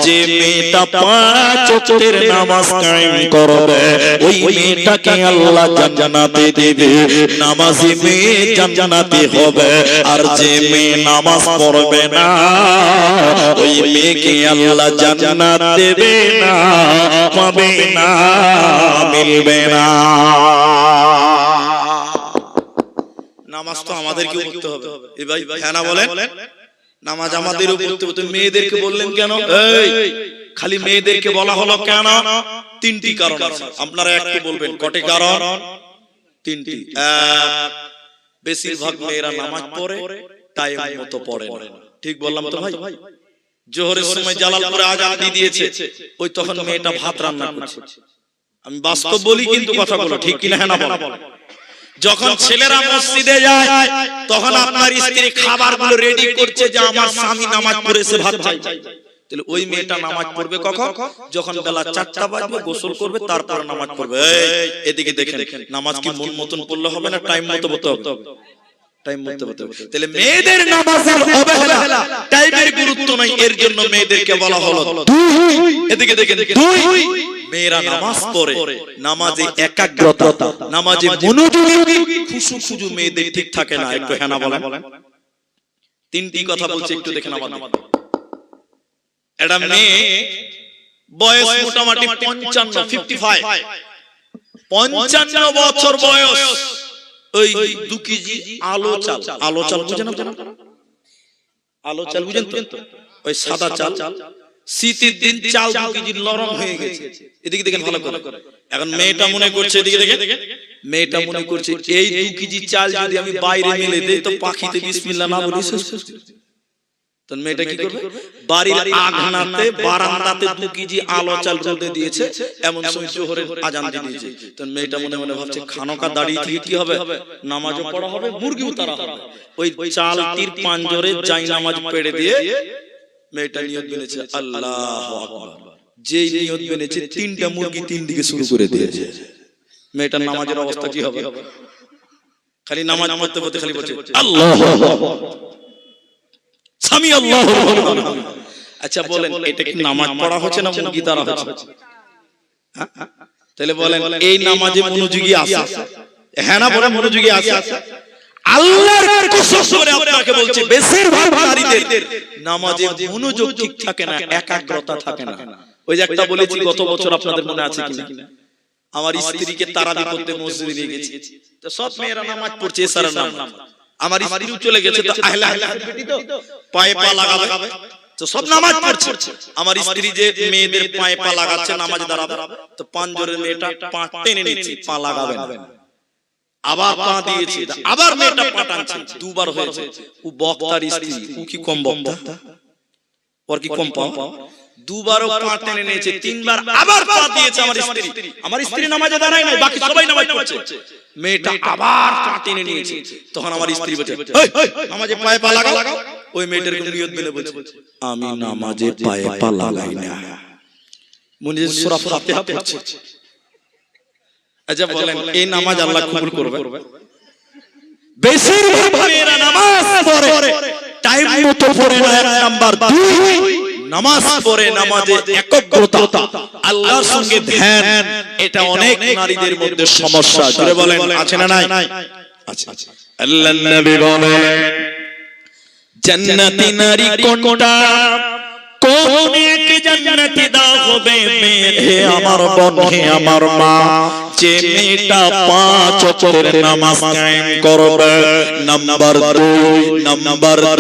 যে মেয়েটা 5 ওয়াক্তের নামাজ কায়েম করবে ওই মেয়েটাকে আল্লাহ জান্নাতে দেবে। নামাজি মেয়ে জান্নাতি হবে। আর যে মেয়ে নামাজ পড়বে না ওই মেয়েকে আল্লাহ জান্নাত দেবে না, পাবে না, মিলবে না। নামাজ তো আমাদেরকে পড়তে হবে। এই ভাই হ্যাঁ না বলেন? নামাজ আমাদেরও পড়তে হবে। মেয়েদেরকে বললেন কেন? এই খালি মেয়েদেরকে বলা হলো কেন? 3টি কারণ আছে। আপনারা একটু বলবেন কটি কারণ? 3টি। বেশিরভাগ মেয়েরা নামাজ পড়ে, টাইম মতো পড়ে না। ঠিক বললাম তো ভাই? জোহরের সময় জালালপুরে আজান দিয়ে দিয়েছে, ওই তখন মেয়েটা ভাত রান্না করছে। আমি বাস্তব বলি কিন্তু কথাগুলো ঠিক কিনা হ্যাঁ না বলো। যখন ছেলেরা মসজিদে যায় তখন আপনার স্ত্রী খাবারগুলো রেডি করছে যে আমার স্বামী নামাজ পড়েছে, ভাত চাই। তাহলে ওই মেয়েটা নামাজ পড়বে কখন? যখন বেলা 4টা বাজবে, গোসল করবে, তারপর নামাজ পড়বে। এদিকে দেখেন, নামাজ কি মন মতন পড়লে হবে না টাইম মতো পড়তে হবে? টাইম মতো পড়তে হবে। তাহলে মেয়েদের নামাজের অবহেলা, টাইমের গুরুত্ব নাই, এর জন্য মেয়েদেরকে বলা হলো দুই। এদিকে দেখেন, দুই মেয়েরা নামাজ পড়ে, নামাজে একাগ্রতা, নামাজে মনোযোগী, খুশু মেয়েদের ঠিক থাকে না। একটু হ্যাঁ না বলেন। 3টি কথা বলছে, একটু দেখেন আমাদের। এটা মেয়ে বয়স মোটামুটি 55 বছর বয়স, ওই 2 কেজি আলো চাল বুঝেন? আলো চাল বুঝেন তো? ওই সাদা চাল, শীতের দিন চাল 2 কেজি নরম হয়ে গেছে। এদিকে দেখেন ভালো করে। এখন মেয়েটা মনে করছে, এদিকে দেখেন, মেয়েটা মনে করছে এই 2 কেজি চাল যদি আমি বাইরে মেলে দেই তো পাখিতে বিসমিল্লাহ না বলি শেষ। তখন মেয়েটা কি করবে? বাড়ির আঙনাতে বারান্দাতে 2 কেজি আলো চাল রোদে দিয়েছে, এমন সময় জোহরের আজান দিয়ে দিয়েছে। তখন মেয়েটা মনে মনে ভাবছে খানকা দাঁড়িয়ে থেকে কি হবে? নামাজও পড়া হবে, মুরগিও তারা হবে। ওই চালটির পাঞ্জরে যাই নামাজ পড়ে দিয়ে মেয়েটা নিয়ত বেনেছে আল্লাহু আকবার। যেই নিয়ত বেনেছে 3টা মুরগি 3 দিকে শুরু করে দিয়েছে। মেয়েটার নামাজের অবস্থা কি হবে? খালি নামাজ পড়তে পড়তে খালি বলছে আল্লাহু আকবার, স্বামী আল্লাহু আকবার। আচ্ছা বলেন, এটা কি নামাজ পড়া হচ্ছে না মুরগি তারা হচ্ছে? তাহলে বলেন এই নামাজে মনোযোগী আছে? হ্যাঁ না বলেন, মনোযোগী আছে। আল্লাহর কসম করে আপনাকে বলছি, বেশিরভাগ নারীদের নামাজে মনোযোগ ঠিক থাকে না, একাগ্রতা থাকে না। ওই যে একটা বলেছি গত বছর, আপনাদের মনে আছে কিনা? আমার স্ত্রীকে তারাবি করতে মসজিদে নিয়ে গেছি, তো সব মেয়েরা নামাজ পড়ছে এশারের নামাজ। আমার স্ত্রীও চলে গেছে, তো আহলে হাদিসের বেটি তো পায়ে পা লাগাবে, তো সব নামাজ পড়ছে। আমার স্ত্রী যে মেয়েদের পায়ে পা লাগাচ্ছে নামাজে দাঁড়াবে, তো পাঁজরের মেয়েটা পা টেনে নিচ্ছে, পা লাগাবে না। আবার পা দিয়েছে, আবার মেয়েটা পা টানছে, 2 বার হয়েছে। ও বক্তার স্ত্রী, ও কি কম বক্তা? ওর কি কম পাও? দুবারও পা টেনে নিয়েছে, তিনবার আবার পা দিয়েছে আমার স্ত্রী নামাজে দাঁড়ায় নাই, বাকি সবাই নামাজ পড়ছে, মেয়েটা আবার পা টেনে নিয়েছে। তখন আমার স্ত্রী বলছে, নামাজে পায়ে পা লাগাও। ওই মেয়েটার নিয়ত বেলে বলছে, আমি নামাজে পায়ে পা লাগাই না, মনে সূরা ফাতিহা পড়ছে। আচ্ছা বলেন, এই নামাজ আল্লাহ কবুল করবে? বেশিরভাগ মেয়েরা নামাজ পড়ে, টাইম মতো পড়ে না। এক নাম্বার। দুই, নামাজ পড়ে, নামাজে একগ্রতা, আল্লাহর সঙ্গে ধ্যান, এটা অনেক নারীদের মধ্যে সমস্যা। জোরে বলেন, আছে না নাই? আচ্ছা, আল্লাহর নবী বলেন, জান্নাতি নারী কোনটা? কোন এক জান্নাতি দাও হবে মেয়ে আমার বোন, হে আমার মা, যে মেয়েটা 5 ওয়াক্তের নামাজ কায়েম করবে। নাম্বার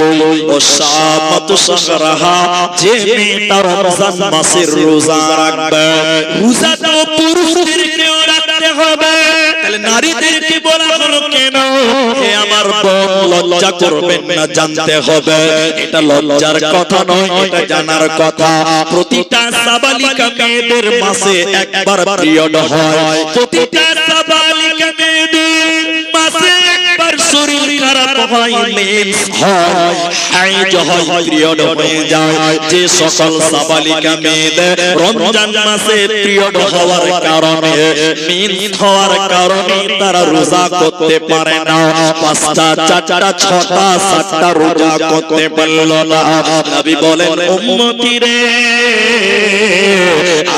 2 ও শামাতু সাহরাহা, যে মেয়েটা রমজান মাসের রোজা রাখবে। রোজা তো পুরুষদেরকেও রাখতে হবে, তাহলে নারীদেরকে বলা হলো কেন? হে আমার বোন, লজ্জা করবেন না, জানতে হবে এটা লজ্জার কথা নয়, এটা জানার কথা। প্রতিটা সাবালিকা মেয়েদের মাসে একবার পিরিয়ড হয়, প্রতিটা সাবালিকা মেয়েদের মাসে একবার শরীর খারাপ হয়, মেন্স হয়, হাইজ হয়, পিরিয়ড হয়ে যায়। যে সকল সাবালিকা মেয়েদের রমজান মাসে পিরিয়ড হওয়ার কারণে, মেন্স হওয়ার কারণে তারা রোজা করতে পারে না, 5টা 4টা 6টা 7টা রোজা করতে পারল না। নবী বলেন, উম্মতি রে,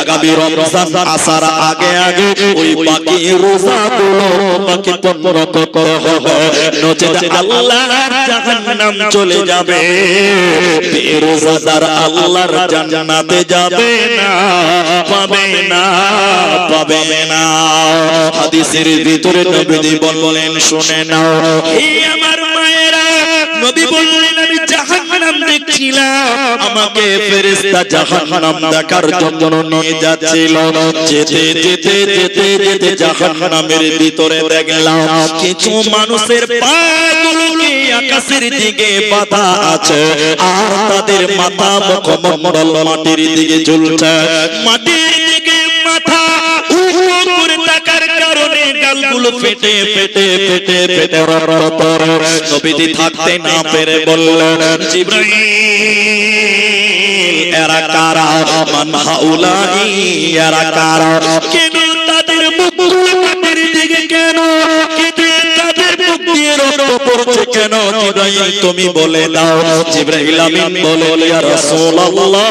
আগামী রমজান আসার আগে আগে ওই বাকি রোজাগুলো তোমাকে পূর্ণ করতে হবে, নচেত আল্লাহর জাহান্নাম চলে যাবে, বেরোজাদার আল্লাহর জান্নাতে যাবে না, পাবে না, পাবে না। হাদিসের ভিতরে নবী বললেন, শুনে নাও হে আমার মায়েরা, নবী বললেন, আমি জাহান্নাম দেখছিলাম, আমাকে ফেরেশতা জাহান্নাম দেখার জন্য নিয়ে যাচ্ছিল। যেতে যেতে যেতে যেতে জাহান্নামের ভিতরে দেখলাম কিছু মানুষের পাগুলোকে আকাশের দিকে বাঁধা আছে, আর তাদের মাথা মুখমণ্ডল মাটির দিকে ঝুলছে। মাটির দিকে মাথা উঁচু করে থাকার কারণে গালগুলো ফেটে ফেটে ফেটে ফেটে রক্ত পড়ে। নবীজি থাকতে না পেরে বললেন, জিবরাইল, এরা কারা? মান হাউলাই, এরা কারা? কেন তাদের মুখগুলো মাটির দিকে কেন? তাদের মুখ দিয়ে রক্ত পড়ছে কেন? জিবরাইল, তুমি বলে দাও। জিবরাইল আমিন বলেন, ইয়া রাসূলুল্লাহ,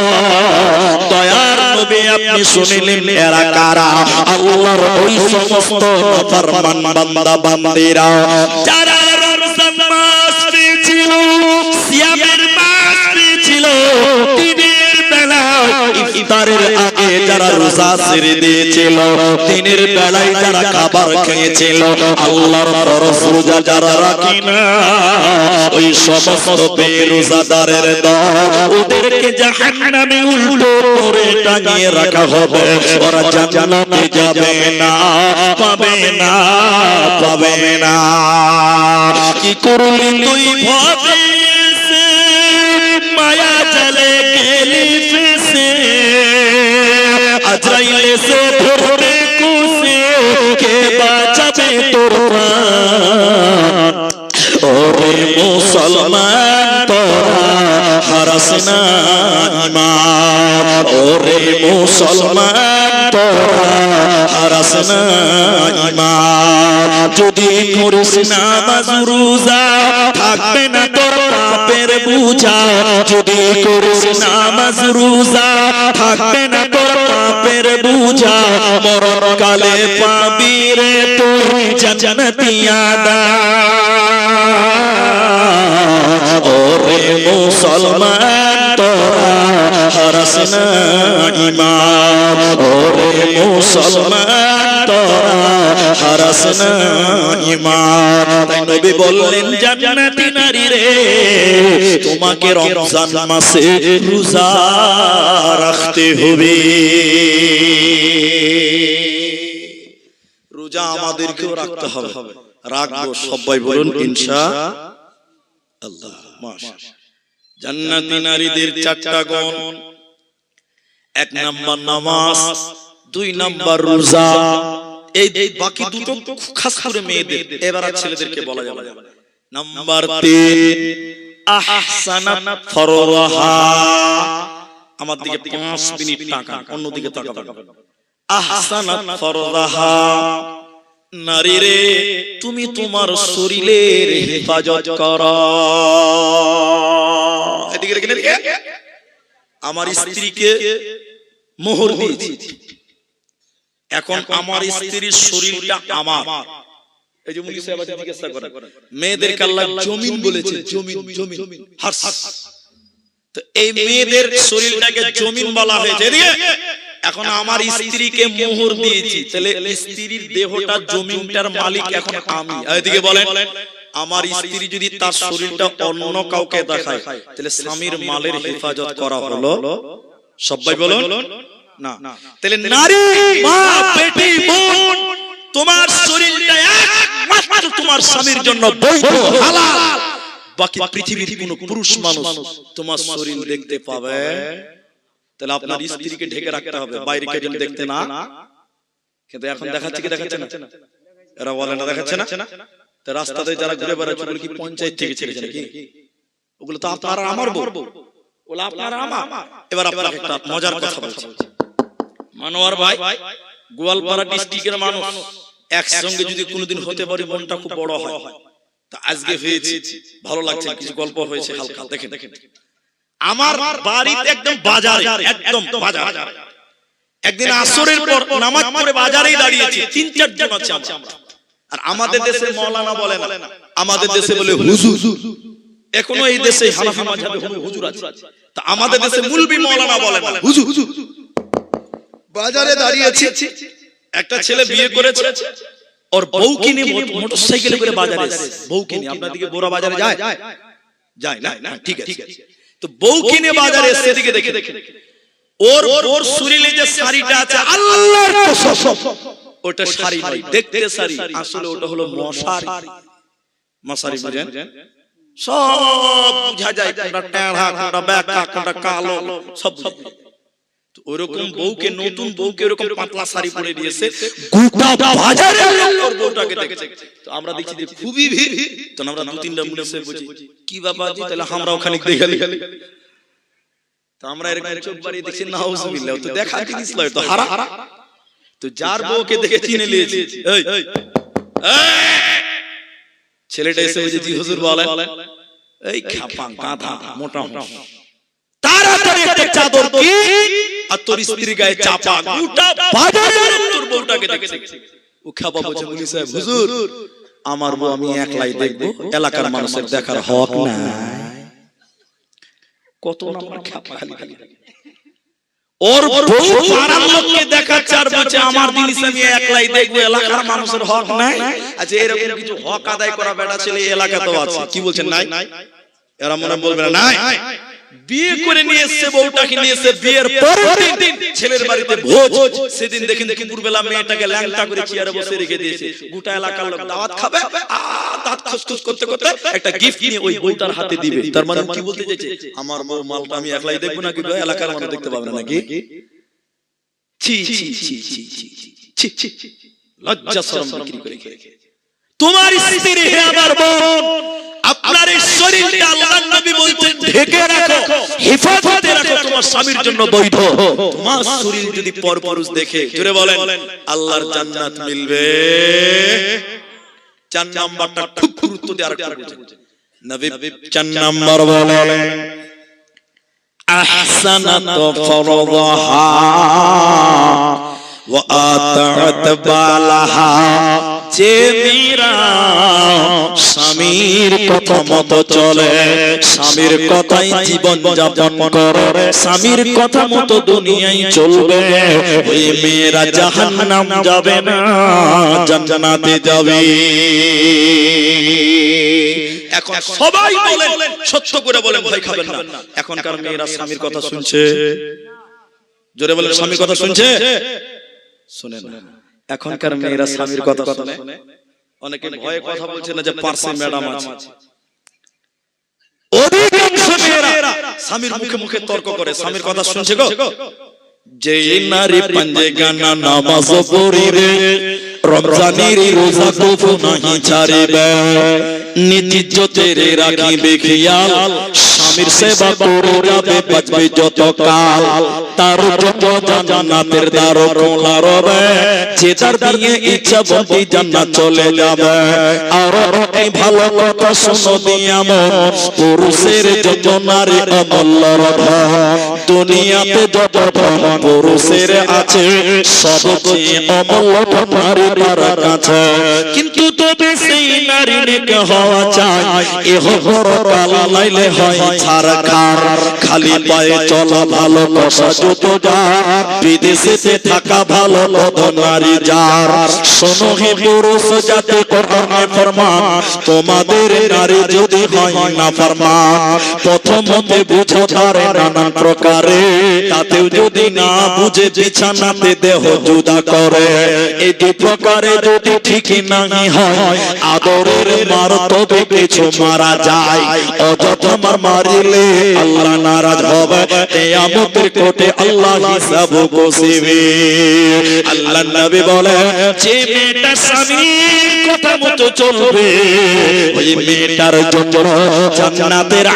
দয়ার নবী আপনি শুনিলেন, এরা কারা? আল্লাহর ওই সমস্ত নাফরমান বান্দা বান্দিরা যারা রমজান মাস পেয়েছিল, সিয়ামের মাস পেয়েছিল, দিনের বেলা ইফতারের আগে যারা রোজা ছেড়ে দিয়েছিল, দিনের বেলায় যারা খাবার খেয়েছিল, আল্লাহর ফরজ রোজা যারা রাখে না, ওই সমস্ত বেরোজাদারের দল, ওদেরকে জাহান্নামে উল্টো করে টাঙিয়ে রাখা হবে। ওরা জান্নাতে যাবে না, পাবে না, পাবে না। কি করলি তুই ভাবে মায়া চলে গেলি ফেসে, আজরাইল এসে ধরবে কুসে, কে বাঁচাবে তোর প্রাণ? ওরে মুসলমান তোরা হারাস না ঈমান, ওরে মুসলমান তোরা হারাস না ঈমান। যদি করিস নামাজ রোজা থাকবে না তোর পাপের বোঝা, যদি করিস নামাজ রোজা থাকবে না তোর পাপের বোঝা, মরণকালে পাবি রে তুই জান্নাতি আদাব। ওরে মুসলমান তোরা হারাস না ঈমান, ওরে মুসলমান তোরা হারাস না ঈমান। তাই নবী বললেন, জান্নাতি নারী রে, তোমাকে রমজান মাসে রোজা রাখতে হবে। রোজা আমাদেরকেও রাখতে হবে, রাখবো সবাই বলুন ইনশাআল্লাহ। আল্লাহ। মাশাআল্লাহ। জান্নাতি নারীদের চারটা গুণ, এক নাম্বার নামাজ, দুই নাম্বার রোজা। এই বাকি দুটো খাস করে মেয়েদের, এবার ছেলেদেরকে বলা যাবে না। নাম্বার 3 আহসানাত ফরহা। আমার দিকে 5 মিনিট তাকান, অন্যদিকে তাকাবেন। আহসানাত ফরহা, নারী রে তুমি তোমার শরীরের হেফাজত করো। এদিকে রেখে এদিকে। আমার স্ত্রীকে মোহর দিয়েছি, এখন আমার স্ত্রীর শরীরটা আমার। এই যে মুনি সাহেব জিজ্ঞাসা করে, মেয়েদেরকে আল্লাহ জমিন বলেছে, জমিন জমিন হাস। তো এই মেয়েদের শরীরটাকে জমিন বলা হয়েছে। এখন আমার স্ত্রীকে মোহর দিয়েছি, তাহলে স্ত্রীর দেহটা জমিনটার মালিক এখন আমি। এদিকে বলেন, আমার স্ত্রী যদি তার শরীরটা অন্য কাউকে দেখায়, তাহলে স্বামীর মালের হেফাজত করা হলো? সবাই বলুন না। তাহলে নারী, মা, বেটি, বোন, তোমার শরীরটা একমাত্র তোমার স্বামীর জন্য বৈধ, হালাল। বাকি পৃথিবীর কোন পুরুষ মানুষ তোমার শরীর দেখতে পাবে? তাহলে আপনার স্ত্রীকে ঢেকে রাখতে হবে, বাইরে কেউ যেন দেখতে না। কিন্তু এখন দেখাচ্ছে কি দেখাচ্ছে না? এরা বলে না দেখাচ্ছে না। তো রাস্তাতে যারা ঘুরে বেড়াচ্ছে ওগুলো কি পঞ্চায়েত থেকে ছেড়েছে নাকি? ওগুলো তো আপনারা আমার বউ, ওগুলো আপনারা আমার। এবার আপনাকে একটা মজার কথা বলছি। মানোয়ার ভাই গোয়ালপাড়া ডিস্ট্রিক্টের মানুষ, একসঙ্গে যদি কোনোদিন হতে পারি মনটা খুব বড় হয়। তা আজকে হয়েছে, ভালো লাগছে, কিছু গল্প হয়েছে হালকা। দেখেন আমার বাড়িতে একদম বাজারে, একদম বাজার। একদিন আসরের পর নামাজ পড়ে বাজারেই দাঁড়িয়েছি, 3-4 জন আছে আমরা। আর আমাদের দেশে মাওলানা বলে না, আমাদের দেশে বলে হুজুর। এখনো এই দেশে হানাফি মাযহাবে হুজুর আছে। তা আমাদের দেশে মুলবি মাওলানা বলে না, হুজুর। বাজারে দাঁড়িয়েছি, একটা ছেলে বিয়ে করেছে, ওর বউকে নিয়ে মোটরসাইকেলে করে বাজারে এসেছে। বউকে নিয়ে আপনার দিকে বোরা বাজারে যায়? যায় না, ঠিক আছে। তো বউকে নিয়ে বাজারে এসে দিকে দেখে ওর শরীরে যে শাড়িটা আছে, আল্লাহর কসম ওটা শাড়ি নয়, দেখতে শাড়ি, আসলে ওটা হলো মশারি। মশারি বুঝেন? সব বুঝা যায়, কোনটা টেঁড়া, কোনটা বেঁকা, কোনটা কালো, সব। তো ওরকম বউকে, নতুন বউকে এরকম পাতলা শাড়ি পরে দিয়েছে, গোটা বাজারে ওর বউটাকে দেখেছে। তো আমরা দেখছি যে খুবই ভিড়। তো আমরা 2-3টা মুনিশে বুঝি কি বাবাজি, তাহলে আমরা ওখানে দেখে। তো আমরা এরকম চোখ বাড়িয়ে দেখছি, নাউজুবিল্লাহ। তো দেখা জিনিস লয়, তো হারা। তো যার বউকে দেখে চিনে নিয়েছি, এই ছেলেটা এসে বলছে, জি হুজুর বলেন। এই খাপা গাধা মোটা তাড়াতাড়ি একটা চাদর কি আর তোর স্ত্রী গায়ে চাপা, গোটা বাজারে তোর বউটাকে দেখেছে। ও খাপা বলছে, মুনি সাহেব হুজুর আমার বউ আমি একলাই দেখবো, এলাকার মানুষের দেখার হক নাই। কত নাম্বার খাপা খালি। ওর বউ পাড়ার লোককে দেখাচ্ছে আর বলছে আমার জিনিস আমি একলাই দেখবো, এলাকার মানুষের হক নাই। আচ্ছা এরকম কিছু হক আদায় করা বেটা ছেলে এলাকাতেও আছে, কি বলছেন নাই? এরা মনে বলবে না নাই? বিয়ে করে নিয়ে এসে বউটাকে নিয়ে এসে বিয়ের পরের দিন ছেলের বাড়িতে ভোজ। সেদিন দেখেন দুপুরবেলা মেয়েটাকে ল্যাংটা করে চেয়ারে বসে রেখে দিয়েছে, গোটা এলাকার লোক দাওয়াত খাবে। দাঁত খুসখুস করতে করতে একটা গিফট নিয়ে ওই বউটার হাতে দিবে। তার মানে কি বলতে চাইছে, আমার বউ মালটা আমি একলাই দেখবো নাকি এলাকার মানুষ দেখতে পাবে না নাকি? ছি ছি ছি ছি ছি ছি, লজ্জা শরম বিক্রি করে খেয়ে। তোমার স্ত্রী হে আমার বোন, আপনার এই শরীরটা আল্লাহর নবী বলছেন ঢেকে রাখো, হেফাজতে রাখো, তোমার স্বামীর জন্য বৈধ। তোমার শরীর যদি পরপুরুষ দেখে, জোরে বলেন আল্লাহর জান্নাত মিলবে। 4 নাম্বারটা খুব গুরুত্ব দিয়ে আরেকটা বলছেন নবী। 4 নাম্বার বলেন আহসানাত ফরদাহা ওয়া আতাআত বালাহা। যে মেয়েরা স্বামীর কথা মতো চলে, স্বামীর কথাই জীবন যাপন করে, স্বামীর কথা মতো দুনিয়ায় চলবে, ওই মেয়েরা জাহান্নাম যাবে না, জান্নাতে যাবে। এখন সবাই বলেন, সত্য করে বলেন, ভয় খাবেন না। এখনকার মেয়েরা স্বামীর কথা শুনছে? জোরে বলেন, স্বামীর কথা শুনছে? শুনে না। এখনকার মেয়েরা স্বামীর কথা শুনে? অনেকে ভয়ে কথা বলছে না যে পার্সি ম্যাডাম আছে। অধিকাংশ মেয়েরা স্বামীর মুখে মুখে তর্ক করে, স্বামীর কথা শুনছে গো? যে নারী পাঞ্জে গানা নামাজ পড়িবে রমজানের রোজা কবু নাহি ছাড়িবে নিজ ইজ্জতের রাখিবে খেয়াল স্বামীর সেবা করে যাবে বাঁচবে যত কাল তার যত জান্নাতের দ্বার খোলা রবে যে তার দিয়ে ইচ্ছা বন্দি জান্নাত চলে যাবে আর এই ভালো কথা শোনো দিয়া মন পুরুষের যত নারী অমূল্য রতন দুনিয়াতে যত পুরুষের আছে সবচেয়ে অমূল্য নারী তার কাছে কিন্তু তবে সেই নারী নেকে হওয়া চাই এহ পরকাল লাইলে হয় ছারখার খালি পায়ে চলা ভালো কষা যত যার বিদেশে থাকা ভালো কত নারী যার শোনো হে পুরুষ জাতি কোরআনে ফরমান তোমাদের নারী যদি হয় না ফরমান প্রথমতে বুঝো ধারে নানান প্রকারে তাতেও যদি না বুঝে বিছানাতে দেহ জুদা করে এই দুই প্রকারে যদি ঠিক নাই হয় আদরের মার তবে কিছু মারা যায় অযথা মারিলে আল্লাহ নারাজ হবে কিয়ামতের কোটে আল্লাহ হিসাব বসিবে আল্লাহ নবী বলে যে মেয়েটা স্বামীর কথা মতো চলবে ওই মেয়েটার জন্য জান্নাতের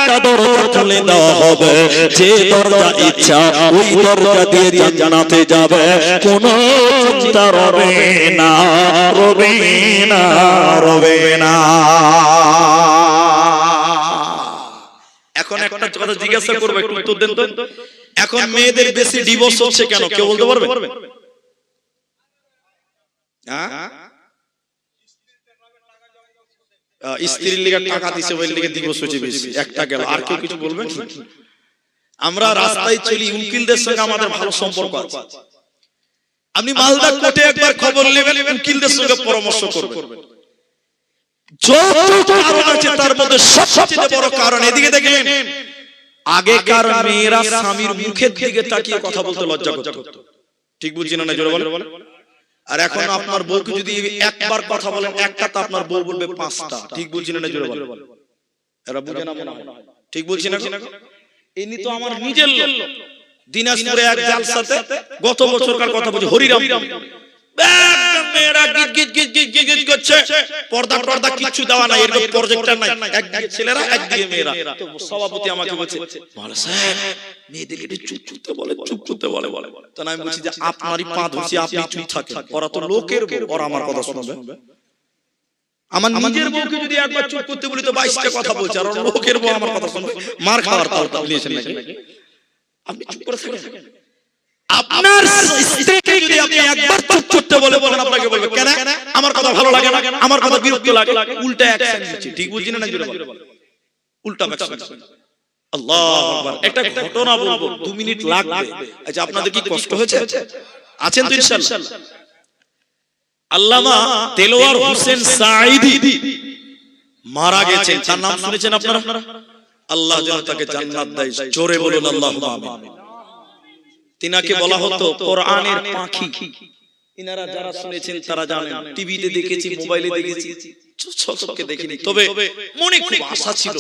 একটা দরজা খুলে দেওয়া হবে যে দরজা ইচ্ছা ওই দরজা দিয়ে জান্নাতে যাবে কোনো চিন্তা রবে না রবে না রবে না এখন একটা কথা জিজ্ঞাসা করব একটু উত্তর দেন তো এখন মেয়েদের বেশি ডিভোর্স হচ্ছে কেন কেউ বলতে পারবে হ্যাঁ স্ত্রীর লিগে টাকা দিছে ওই লিগে ডিভোর্স হচ্ছে বেশি একটা গেল আর কেউ কিছু বলবেন আমরা রাস্তায় চলি উকিলদের সঙ্গে আমাদের ভালো সম্পর্ক আছে আপনি মালদা কোর্টে একবার খবর নেবেন উকিলদের সঙ্গে পরামর্শ করবেন যত কারণ আছে তার মধ্যে সবচেয়ে বড় কারণ এদিকে দেখেন আগেকার মেয়েরা স্বামীর মুখের দিকে তাকিয়ে কথা বলতে লজ্জা করত ঠিক বুঝছেন না জোরে বলেন আর এখন আপনার বউকে যদি একবার কথা বলেন একটা তো আপনার বউ বলবে পাঁচটা ঠিক বুঝছেন না জোরে বলেন এরা বুঝে না মনে হয় ঠিক বলছি না ইনি তো আমার নিজের লোক দিনাজপুরে এক জালসাতে গত বছরকার কথা বলছি হরিরাম মেয়েরা গিট গিট গিট গিট গিট করছে পর্দা টর্দা কিছু দেওয়া নাই এরকম প্রজেক্টর নাই একদিকে ছেলেরা একদিকে মেয়েরা তো সভাপতি আমাকে বলছে বলে স্যার মেয়েদেরকে একটু চুপ করতে বলে তো আমি বলছি যে আপনারই পা ধুছি আপনি চুপ থাকেন ওরা তো লোকের বউ ওরা আমার কথা শুনবে আমার নিজের বউকে যদি একবার চুপ করতে বলি তো 22টা কথা বলছে আর লোকের বউ আমার কথা শুনবে মার খাওয়ার তাল নিয়েছেন নাকি আপনি চুপ করে থাকেন আপনার স্ত্রীকে যদি আপনি একবার চুপ করতে বলেন আপনাকে বলবে কেন আমার কথা ভালো লাগে না আমার কথা বিরক্ত লাগে উল্টা অ্যাকশন নিচ্ছে ঠিক বুঝছেন না জোরে বলেন উল্টা অ্যাকশন আল্লাহু আকবার একটা ঘটনা বলবো 2 মিনিট লাগবে আচ্ছা আপনাদের কি কষ্ট হয়েছে আছেন তো ইনশাআল্লাহ আল্লামা দেলোয়ার হোসেন সাঈদী মারা গেছেন তার নাম শুনেছেন আপনারা আল্লাহ যেন তাকে জান্নাত দেয় জোরে বলুন আল্লাহুম্মা আমিন তিনাকে বলা হতো কোরআনের পাখি ইনারা যারা শুনেছেন তারা জানেন টিভিতে দেখেছি মোবাইলে দেখেছি চোখে দেখিনি তবে মনে খুব আশা ছিল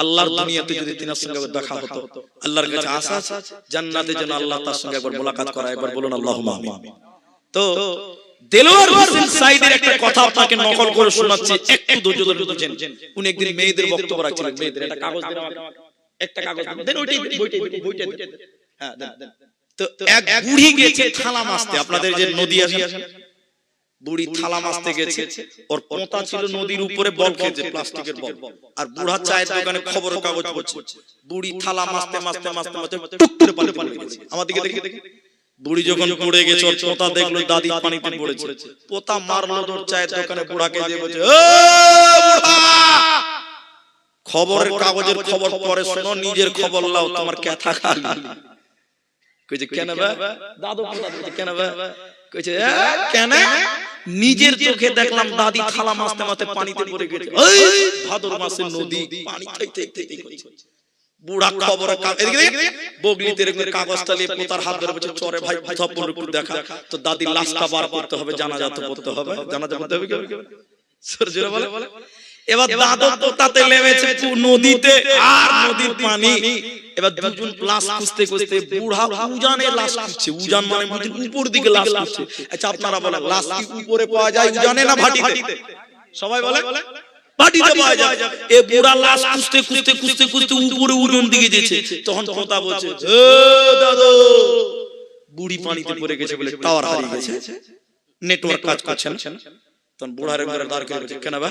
আল্লাহর দুনিয়াতে যদি তিনার সঙ্গে দেখা হতো আল্লাহর কাছে আশা আছে জান্নাতে যেন আল্লাহ তার সঙ্গে একবার মোলাকাত করায় একবার বলুন আল্লাহুম্মা আমিন তো দেলোয়ার হোসেন সাঈদীর একটা কথা আপনাকে নকল করে শোনাচ্ছি একটু ধৈর্য ধরে বুঝেন উনি একদিন মেয়েদের বক্তব্য রাখছিলেন মেয়েদের একটা কাগজ দেন আমাকে একটা কাগজ দেন ওইটাই বইটা হ্যাঁ দেন তো এক বুড়ি গেছে থালা মাছতে আপনাদের যে নদী আছে বুড়ি থালা মাছতে গেছে ওর পোঁতা ছিল নদীর উপরে বল খেয়েছে প্লাস্টিকের বল আর বুড়া চায়ের দোকানে খবরের কাগজ পড়ছে বুড়ি থালা মাছতে টুক করে পানি পড়ে গেছে আমার দিকে দেখে বুড়ি যখন পড়ে গেছে ওর পোঁতা দেখলো দাদি পানিতে পড়েছে পোঁতা মারলো ওর চায়ের দোকানে বুড়াকে দিয়ে বলছে ও বুড়া খবরের কাগজের খবর পরে শোনো নিজের খবর লাও তোমার কথা খালি কইছে কেন বা দাদু বলতে কেন বা কইছে কেন নিজের চোখে দেখলাম দাদি থালা মাছতে পানিতে পড়ে গেছে ওই ভাদর মাসের নদী পানি খাইতে কইছে বুড়া খবর এদিকে বগলিতে এরকম কাগজটা নিয়ে পোতার হাত ধরে বলছে চরে ভাই মুজাফফর উপর দেখা তো দাদি লাশটা বার করতে হবে জানাজা তো পড়তে হবে জানাজা পড়তে হবে কি সরজরে বলে এবার দাদু পোতাতে নেমেছে নদীতে, আর নদীর পানি, এবার দুজন লাশ খুঁজতে খুঁজতে বুড়া উজানে লাশ খুঁজছে। উজান মানে উপর দিকে লাশ খুঁজছে। আচ্ছা আপনারা বলেন লাশ কি উপরে পাওয়া যায় উজানে না ভাটিতে? সবাই বলে ভাটিতে পাওয়া যায়। এই বুড়া লাশ খুঁজতে খুঁজতে খুঁজতে খুঁজতে উপরে উজান দিকে যেছে, তখন পোতা বলছে ও দাদু, বুড়ি পানিতে পড়ে গেছে বলে টাওয়ার হারিয়ে গেছে, নেটওয়ার্ক কাজ করছে না। তখন বুড়ার ঘরে দাঁড় করে বলছে কেন বা?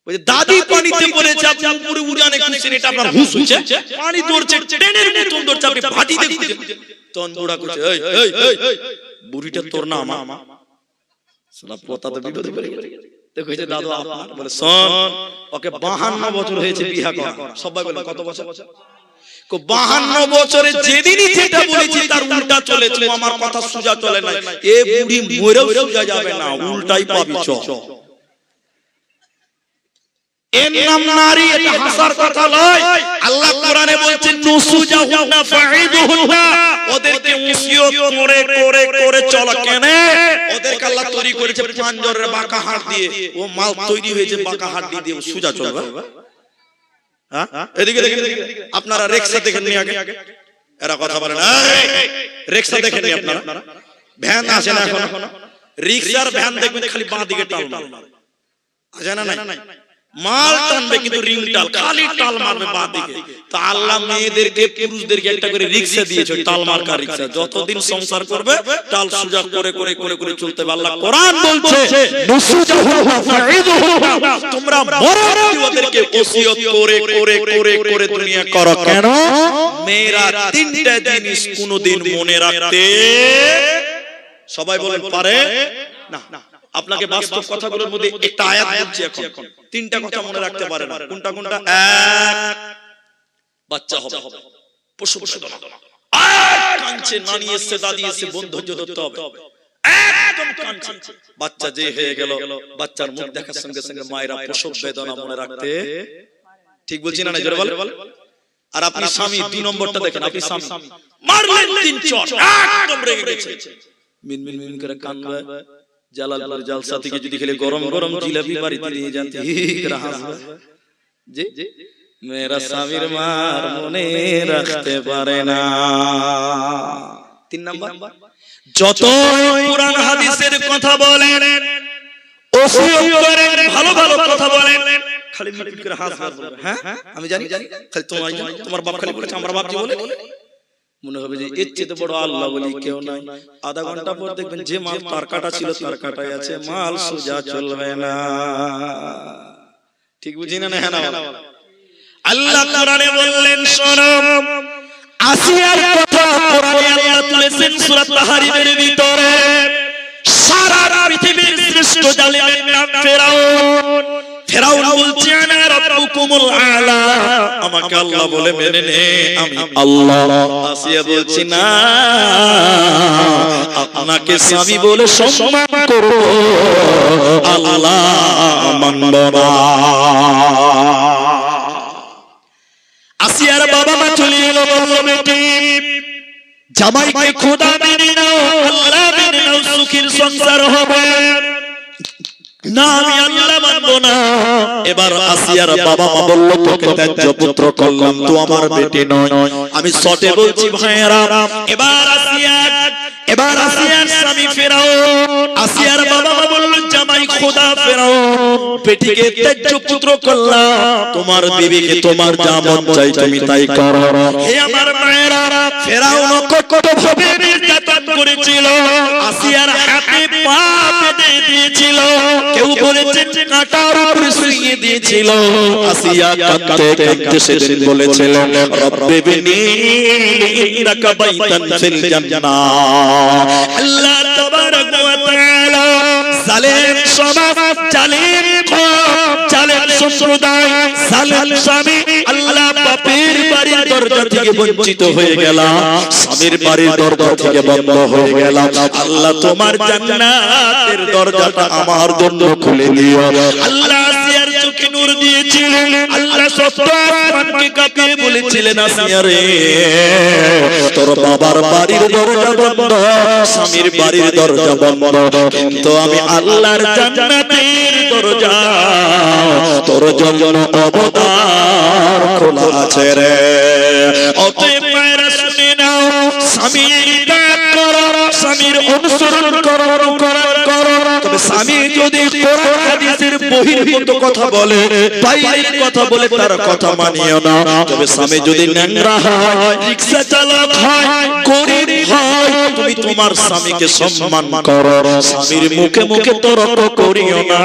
ওই দাদি পানিতে পড়েছে, আপনি উপরে উজানে খুঁজছেন, এটা আপনার হুঁশ হচ্ছে? পানি দৌড়ছে, ট্রেনের মতন দৌড়ছে, আপনি ভাটিতে খুঁজছেন। তখন বুড়া কইছে এই এই এই বুড়িটা তোর না আমার? শালা পোতা তো বিপদে পড়ে গেছে। তো কইছে দাদু আপনার? বলে শোন, ওকে 52 বছর হয়েছে বিয়ে করা। সবাই বলে কত বছর? 52 বছরে যেদিনই যেটা বলেছি তার উল্টা চলেছে। আমার কথা সোজা চলে না, এ বুড়ি মরেও সোজা যাবে না, উল্টাই পাবি। চ এর নাম নারী, এটা হাসার কথা নয়। আল্লাহ কোরআনে বলছেন নুসুজাহুন্না ফাইদুহুন্না, ওদেরকে ওসিয়ত করে করে করে চলা। কেন? ওদেরকে আল্লাহ তৈরি করেছে পাঁজরের বাঁকা হাড় দিয়ে, ও মাল তৈরি হয়েছে বাঁকা হাড় দিয়ে, ও সোজা চলবে। হ্যাঁ এদিকে দেখেন, আপনারা রিকশা দেখেন নি আগে? এরা কথা বলে না, রিকশা দেখেন নি আপনারা? ভ্যান আসে না এখন? রিকশার ভ্যান দেখবেন খালি বাঁ দিকে টাল মারবে, আছে না নাই? মাল টানবে কিন্তু রিং টাল, খালি টাল মারবে বাঁ দিকে। তো আল্লাহ মেয়েদেরকে পুরুষদেরকে একটা করে রিকশা দিয়েছে, টাল মার্কা রিকশা। যতদিন সংসার করবে টাল সোজা করে করে করে করে চলতে হবে। আল্লাহ কোরআন বলছে তোমরা মরো, ওদেরকে ওসিয়ত করে করে করে করে দুনিয়া করো। কেন? মেয়েরা তিনটা জিনিস কোনদিন মনে রাখতে, সবাই বলেন পারে না। আপনাকে বাস্তব কথাগুলোর মধ্যে একটা আয়াত বলছি এখন, তিনটা কথা মনে রাখতে পারে না। কোনটা কোনটা? এক, বাচ্চা হবে, প্রসব বেদনা, আর কাঁদছে, নানি এসে দাদি এসে বন্ধু ধরতে হবে, একদম কাঁদছে। বাচ্চা যে হয়ে গেল, বাচ্চার মুখ দেখার সঙ্গে সঙ্গে মায়েরা প্রসব বেদনা মনে রাখতে, ঠিক বলছি না? জোরে বল। আর আপনি স্বামী 2 নম্বরটা দেখেন, আপনি স্বামী মারলেন 3 চড়, একদম রেগে গেছে, মিন মিন মিন করে কাঁদবে। জালালপুর জালসা থেকে যদি খেলে গরম গরম জিলাপি বাড়িতে নিয়ে যান, জি মেরা স্বামীর মার মনে রাখতে পারে না। 3 নাম্বার, যত কুরআন হাদিসের কথা বলেন, ওসিয়ত করেন, ভালো ভালো কথা বলেন, খালি মিট করে হাসবেন। হ্যাঁ আমি জানি, খালি তোমার বাপ খালি বলেছে, আমার বাপ কি বলে, মনে হবে যে এর চেয়ে বড় আল্লাহ বলি কেউ নাই। আধা ঘন্টা পর দেখবেন যে মাল তার কাটা ছিল তার কাটাই আছে, মাল সোজা চলবে না। ঠিক বুঝি না? হ্যাঁ না? আল্লাহ কোরআনে বললেন শোনো, আসিয়ার কথা কোরআনে আল্লাহ তুলেছেন সূরা তাহরিমের ভিতরে। সারা পৃথিবীর শ্রেষ্ঠ জালিমের নাম ফেরাউন। ফেরাউন বলছে আনা রাব্বুকুমুল আলা, আমাকে আল্লাহ বলে মেনে নে, আমি আল্লাহ। আসিয়া বলছি না, আপনাকে স্বামী বলে সম্মান করব, আল্লাহ মানব না। আসিয়ার বাবা মা চলে এলো, বলল বেটি জামাইকে খোদা মেনে নাও, আল্লাহ মেনে নাও, সুখের সংসার হবে না, আমি আল্লাহ মানবো না। এবার আসিয়ার বাবা মা বলল তোকে ত্যায্য পুত্র করলাম, তো আমার বেটি নয়। আমি শর্টে বলছি ভাইয়েরা, এবার আসিয়ার স্বামী ফেরাউন, আসিয়ার বাবা মা বলল জামাই খোদা ফেরাউন, বেটিকে ত্যায্য পুত্র করলাম, তোমার বিবিকে তোমার যা মন চাই তুমি তাই করো। হে আমার মায়েরা, ফেরাউন কত ভাবে নির্যাতন করেছিল, আসিয়ার হাতে পা বেঁধে দিয়েছিল, কেউ বলেছে কাঁটার উপরে শুইয়ে দিয়েছিল। আসিয়া কাঁদতে কাঁদতে সেদিন বলেছিলেন রব্বি বিনি লাকা বাইতান ফিল জান্নাহ। আল্লাহ তাবারাক ওয়া তাআলা জালেম সমাজ, জালেম কওম, জালেম সম্প্রদায়, জালেম স্বামী, আল্লাহ বাপের বাড়ির দরজা থেকে বঞ্চিত হয়ে গেলাম, স্বামীর বাড়ির দরজা থেকে বন্ধ হয়ে গেলাম। আল্লাহ তোমার জান্নাতের দরজাটা আমার জন্য খুলে দিও। আল্লাহ আসিয়ার চোখে নূর দিয়েছিলেন, আল্লাহ সত্য আসমানকে কাঁপিয়ে বলেছিলেন আসিয়া রে, তোর বাবার বাড়ির দরজা বন্ধ, স্বামীর বাড়ির দরজা বন্ধ, কিন্তু আমি আল্লাহর জান্নাতের দরজা তোর জন্য অবতার খোলা আছে রে। অতএব মায়েরা শুনে নাও, স্বামীর ত্যাগ করো, স্বামীর অনুসরণ করো। তবে স্বামী যদি কোরআন হাদিসের বহির্ভূত কথা বলে, বাইরের কথা বলে, তার কথা মানিও না। তবে স্বামী যদি ন্যাংরা হয়, রিকশা চালক হয়, গরিব হয়, তুমি তোমার স্বামীকে সম্মান করো, স্বামীর মুখে মুখে তর্ক করিও না।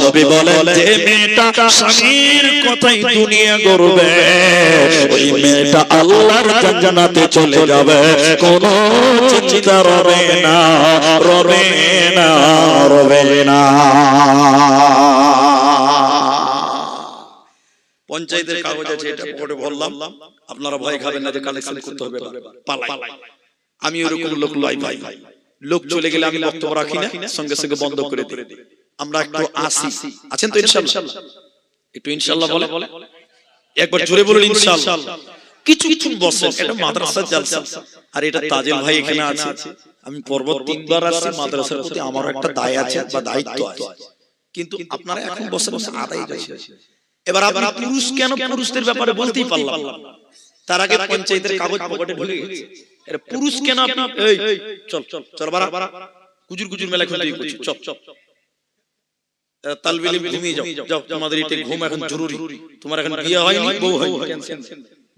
নবী বলেন, যে মেয়েটা স্বামীর কথাই দুনিয়া গড়বে, ওই মেয়েটা আল্লাহর জান্নাতে চলে যাবে, কোনো চিন্তা রবে না, রবে না, রবে না। পঞ্চায়েতের কাগজ আছে, এটা পড়ে বললাম, আপনারা ভয় খাবেন না যে কালেকশন করতে হবে, পালাই। আমি ওরকম লোক লাই ভাই, লোক চলে গেলে আমি বক্তব্য রাখি না, সঙ্গে সঙ্গে বন্ধ করে দিই। আমরা একটু আসি, আছেন তো ইনশাআল্লাহ? একটু ইনশাআল্লাহ বলে, একবার জোরে বলুন ইনশাআল্লাহ। কিছুক্ষণ বসেন, এটা মাদ্রাসা জালসা, আর এটা তাজেল ভাই এখানে আছে। আমি পর্বত 3 বার আসছি, মাদ্রাসার প্রতি আমার একটা দায় আছে বা দায়িত্ব আছে, কিন্তু আপনারা এখন বসে বসে আদায় যাচ্ছে। এবার আপনি পুরুষ কেন, পুরুষদের ব্যাপারে বলতেই পারলাম না, তার আগে পঞ্চায়েতের কাগজ পকেটে ঢুকে গেছে। এর পুরুষ কেন আপনি, এই চল চল চল বাড়া, গুজুর গুজুর মেলা খুলে দিই, চল চল তালবিলি ঘুমিয়ে যাও, যাও, তোমাদের এটা ঘুম এখন জরুরি, তোমার এখন বিয়ে হয়নি, বউ হয়নি,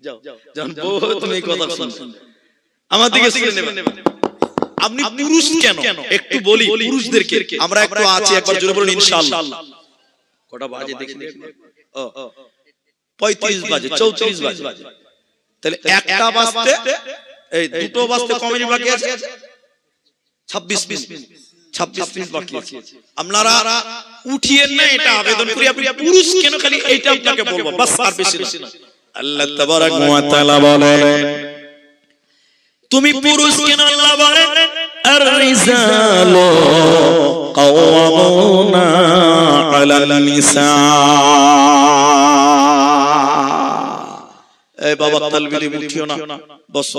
যাও, যখন বউ হবে তুমি এই কথা শুনো, আমার দিকে শুনে নেবেন। আপনি পুরুষ কেন একটু বলি, পুরুষদেরকে আমরা একটু আছি, একবার জোরে বলুন ইনশাআল্লাহ। কটা বাজে দেখি, 35 বাজে, 34 বাজে, তাহলে একটা বাজতে, এই দুটো বাজতে কমেরই বাকি আছে, 26 মিনিট বাকি আছে। আপনারা উঠিয়েন না, এটা আবেদন করি। আপনি পুরুষ কেন, খালি এইটা আপনাকে বলবো, বাস, আর বেশি না। আল্লাহ তাবারাক ওয়া তাআলা বলেন, তুমি পুরুষ কেন, আল্লাহ বলেন, আর-রিজালু কাওয়ামুনা আলান নিসা। এই বাবা তালবিলি উঠিও না, বস,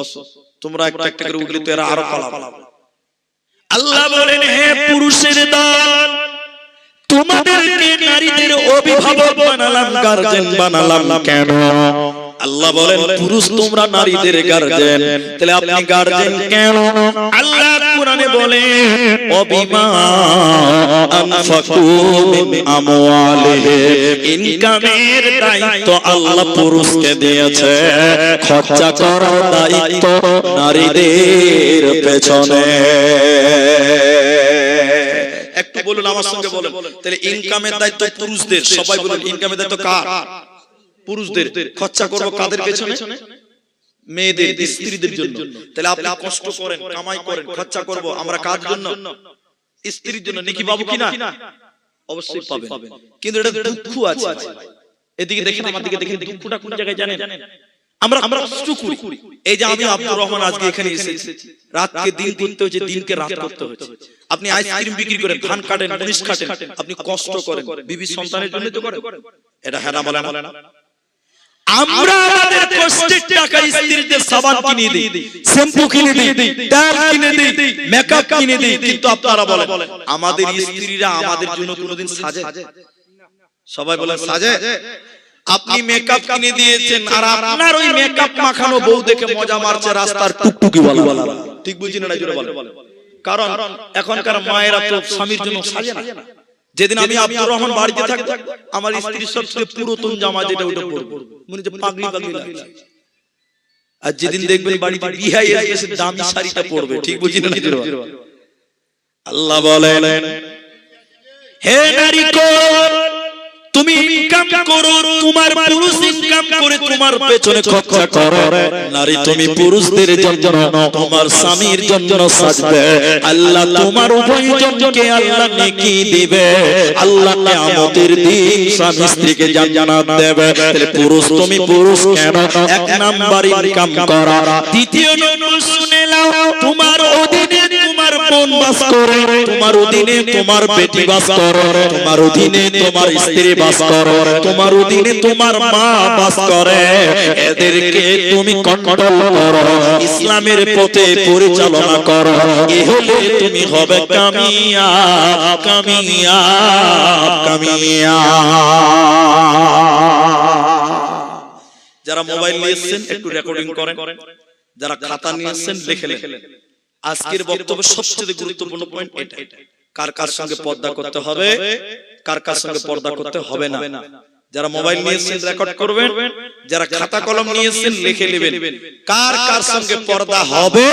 তোমরা একটা একটা করে উঠলে তো এরা আরো পালাবে। আল্লাহ বলেন, হে পুরুষের দল, তোমাদেরকে নারীদের অভিভাবক বানালাম, গার্জেন বানালাম কেন? আল্লাহ বলেন, পুরুষ তোমরা নারীদের গার্জেন, তাহলে আপনি গার্জেন কেন? আল্লাহ কোরআনে বলে, অবিমা আনফাকু মিন আমওয়ালিহিম, ইনকামের দায়িত্ব আল্লাহ পুরুষকে দিয়েছে, খরচা করার দায়িত্ব নারীদের পেছনে। একটু বলুন আমার সঙ্গে বলেন, তাহলে ইনকামের দায়িত্ব পুরুষদের, সবাই বলুন ইনকামের দায়িত্ব কার? পুরুষদের। খরচা করব কাদের পেছনে? মেয়েদের, স্ত্রীদের জন্য। তাহলে আপনি কষ্ট করেন, কামাই করেন, খরচা করব আমরা কার জন্য? স্ত্রীর জন্য। নাকি বাবু কিনা? অবশ্যই পাবেন, কিন্তু এটা দুঃখ আছে। এদিকে দেখেন, আমার দিকে দেখেন, দুঃখটা কোন জায়গায় জানেন? আমরা কষ্ট করি। এই যে আমি আব্দুর রহমান আজকে এখানে এসেছি, রাতকে দিন করতে হয়েছে, দিনকে রাত করতে হয়েছে। আপনি আইসক্রিম বিক্রি করেন, ধান কাটেন, মরিচ কাটেন, আপনি কষ্ট করেন, বিবি সন্তানের জন্য তো করেন। এটা হ্যাঁ না বলে না? আমরা আমাদের কষ্টের টাকা স্ত্রীদের সাবান কিনে দিই, শ্যাম্পু কিনে দিই, তেল কিনে দিই, মেকআপ কিনে দিই, কিন্তু আপনারা বলেন আমাদের স্ত্রীরা আমাদের জন্য কোনোদিন সাজে? সবাই বলেন সাজে? আপনি মেকআপ কিনে দিয়েছেন, আর আপনার ওই মেকআপ মাখানো বউ দেখে মজা মারছে রাস্তার টুকটুকি ওয়ালা। ঠিক বুঝছেন না? জোরে বলেন। কারণ এখনকার মায়েরা তো স্বামীর জন্য সাজে না। যেদিন আমি আব্দুর রহমান বাড়িতে থাকবো, আমার স্ত্রী সবচেয়ে পুরাতন জামা যেটা ওটা পরবো, মনে হচ্ছে পাগড়ি পাগড়ি লাগছে। আর যেদিন দেখবেন বাড়িতে বিহাই এসে দামি শাড়িটা পরবে। ঠিক বুঝছেন না? জোরে বলেন। আল্লাহ বলেন, হে নারী তুমি ইনকাম করো, তোমার পুরুষ ইনকাম করে তোমার পেছনে খরচা করো। নারী তুমি পুরুষদের জন্য, তোমার স্বামীর জন্য সাজবে। আল্লাহ তোমার উভয়জনকে আল্লাহ নেকি দিবে। আল্লাহ কিয়ামতের দিন স্বামী স্ত্রীকে জান্নাত দেবে। তাহলে পুরুষ তুমি পুরুষ কেন? এক নাম্বার ইনকাম করা। দ্বিতীয় নম্বর শুনে নাও, তোমার অধীনে তোমার বোন বাস করে, তোমার অধীনে তোমার বেটি বাস করে, তোমার অধীনে তোমার স্ত্রী বাস করে, তোমার অধীনে তোমার মা বাস করে। এদেরকে তুমি কন্ট্রোল করো, ইসলামের পথে পরিচালনা করো। এই হলে তুমি হবে কামিয়াব, কামিয়াব, কামিয়াব। কামিয়া। যারা মোবাইল নিয়েছেন একটু রেকর্ডিং করেন, যারা খাতা নিয়েছেন লিখে লেখেন। আজকের বক্তব্যের সবচেয়ে গুরুত্বপূর্ণ পয়েন্ট এটা, কার কার সঙ্গে পর্দা করতে হবে, কার কার সঙ্গে পর্দা করতে হবে না। যারা মোবাইল নিয়েছেন রেকর্ড করবেন, যারা খাতা কলম নিয়েছেন লিখে নেবেন কার কার সঙ্গে পর্দা হবে,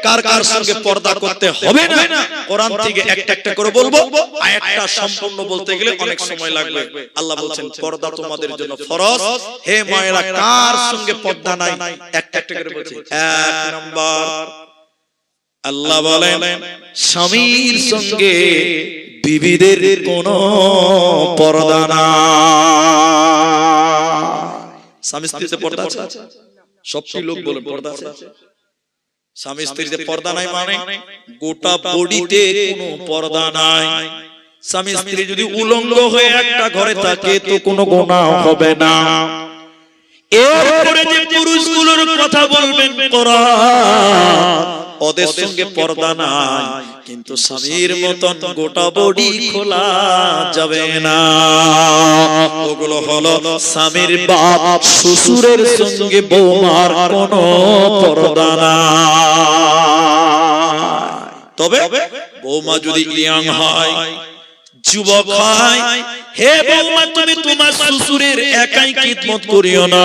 কার কার সঙ্গে পর্দা করতে হবে না। কোরআন থেকে একটা একটা করে বলবো, আয়াতটা সম্পূর্ণ বলতে গেলে অনেক সময় লাগবে। আল্লাহ বলছেন পর্দা তোমাদের জন্য ফরজ। হে মায়েরা, কার সঙ্গে পর্দা নাই একটা একটা করে বলছি। এক নাম্বার, আল্লাহ বলেন স্বামীর সঙ্গে বিবিদের কোনো পর্দা নাই। স্বামী স্ত্রীতে পর্দা আছে? সবটি লোক বলেন পর্দা আছে। স্বামী স্ত্রীতে পর্দা নাই মানে গোটা বডিতে কোনো পর্দা নাই। স্বামী স্ত্রী যদি উলঙ্গ হয়ে একটা ঘরে থাকে তো কোনো গুনাহ হবে না। এরপরে যে পুরুষগুলোর কথা বলবেন কোরআন, ওদের সঙ্গে পর্দা নাই, কিন্তু স্বামীর মতন গোটা বডি খোলা যাবে না। ওগুলো হলো স্বামীর বাপ, শ্বশুরের সঙ্গে বৌমার কোনো পর্দা নাই। তবে বৌমা যদি ইয়াং হয়, যুবক হয়, হে বৌমা তুমি তোমার শ্বশুরের একাই খিদমত করিও না,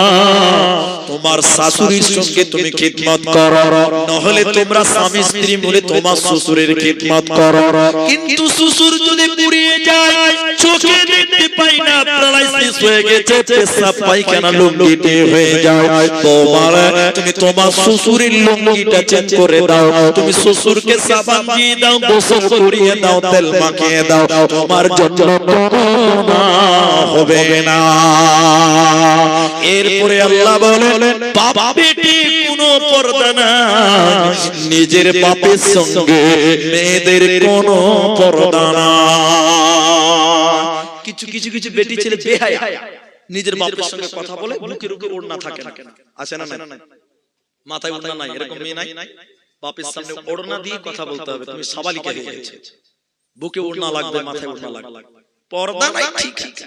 তোমার শাশুড়ির সঙ্গে তুমি খিদমত করো, নহলে তোমরা স্বামী স্ত্রী মিলে তোমার শ্বশুরের খিদমত করো। কিন্তু শ্বশুর যদি পুড়িয়ে যায়, চোখে দেখতে পাই না, প্যারালাইসিস হয়ে গেছে, পেশাব পায়খানা লুঙ্গিতে হয়ে যায়, তোমার তুমি তোমার শ্বশুরের লুঙ্গিটা চেঞ্জ করে দাও, তুমি শ্বশুরকে সাবান দিয়ে দাও, গোসল করিয়ে দাও, তেল মাখিয়ে দাও, তোমার জন্য হবে না। এরপরে আল্লাহ বলেন বাপ বেটি কোনো পর্দা নাই, নিজের বাপের সঙ্গে মেয়েদের কোনো পর্দা নাই। কিছু কিছু কিছু বেটি ছেলে বেহায়া, নিজের বাপের সঙ্গে কথা বলে, বুকের উপরে ওড়না থাকে না, আছে না? নাই, মাথায় ওড়না নাই, এরকম মেয়ে নাই। বাপের সামনে ওড়না দিয়ে কথা বলতে হবে, তুমি সাবালিকা হয়ে গেছে, বুকে ওড়না লাগবে, মাথায় ওড়না লাগবে, পর্দা নাই। ঠিক আছে,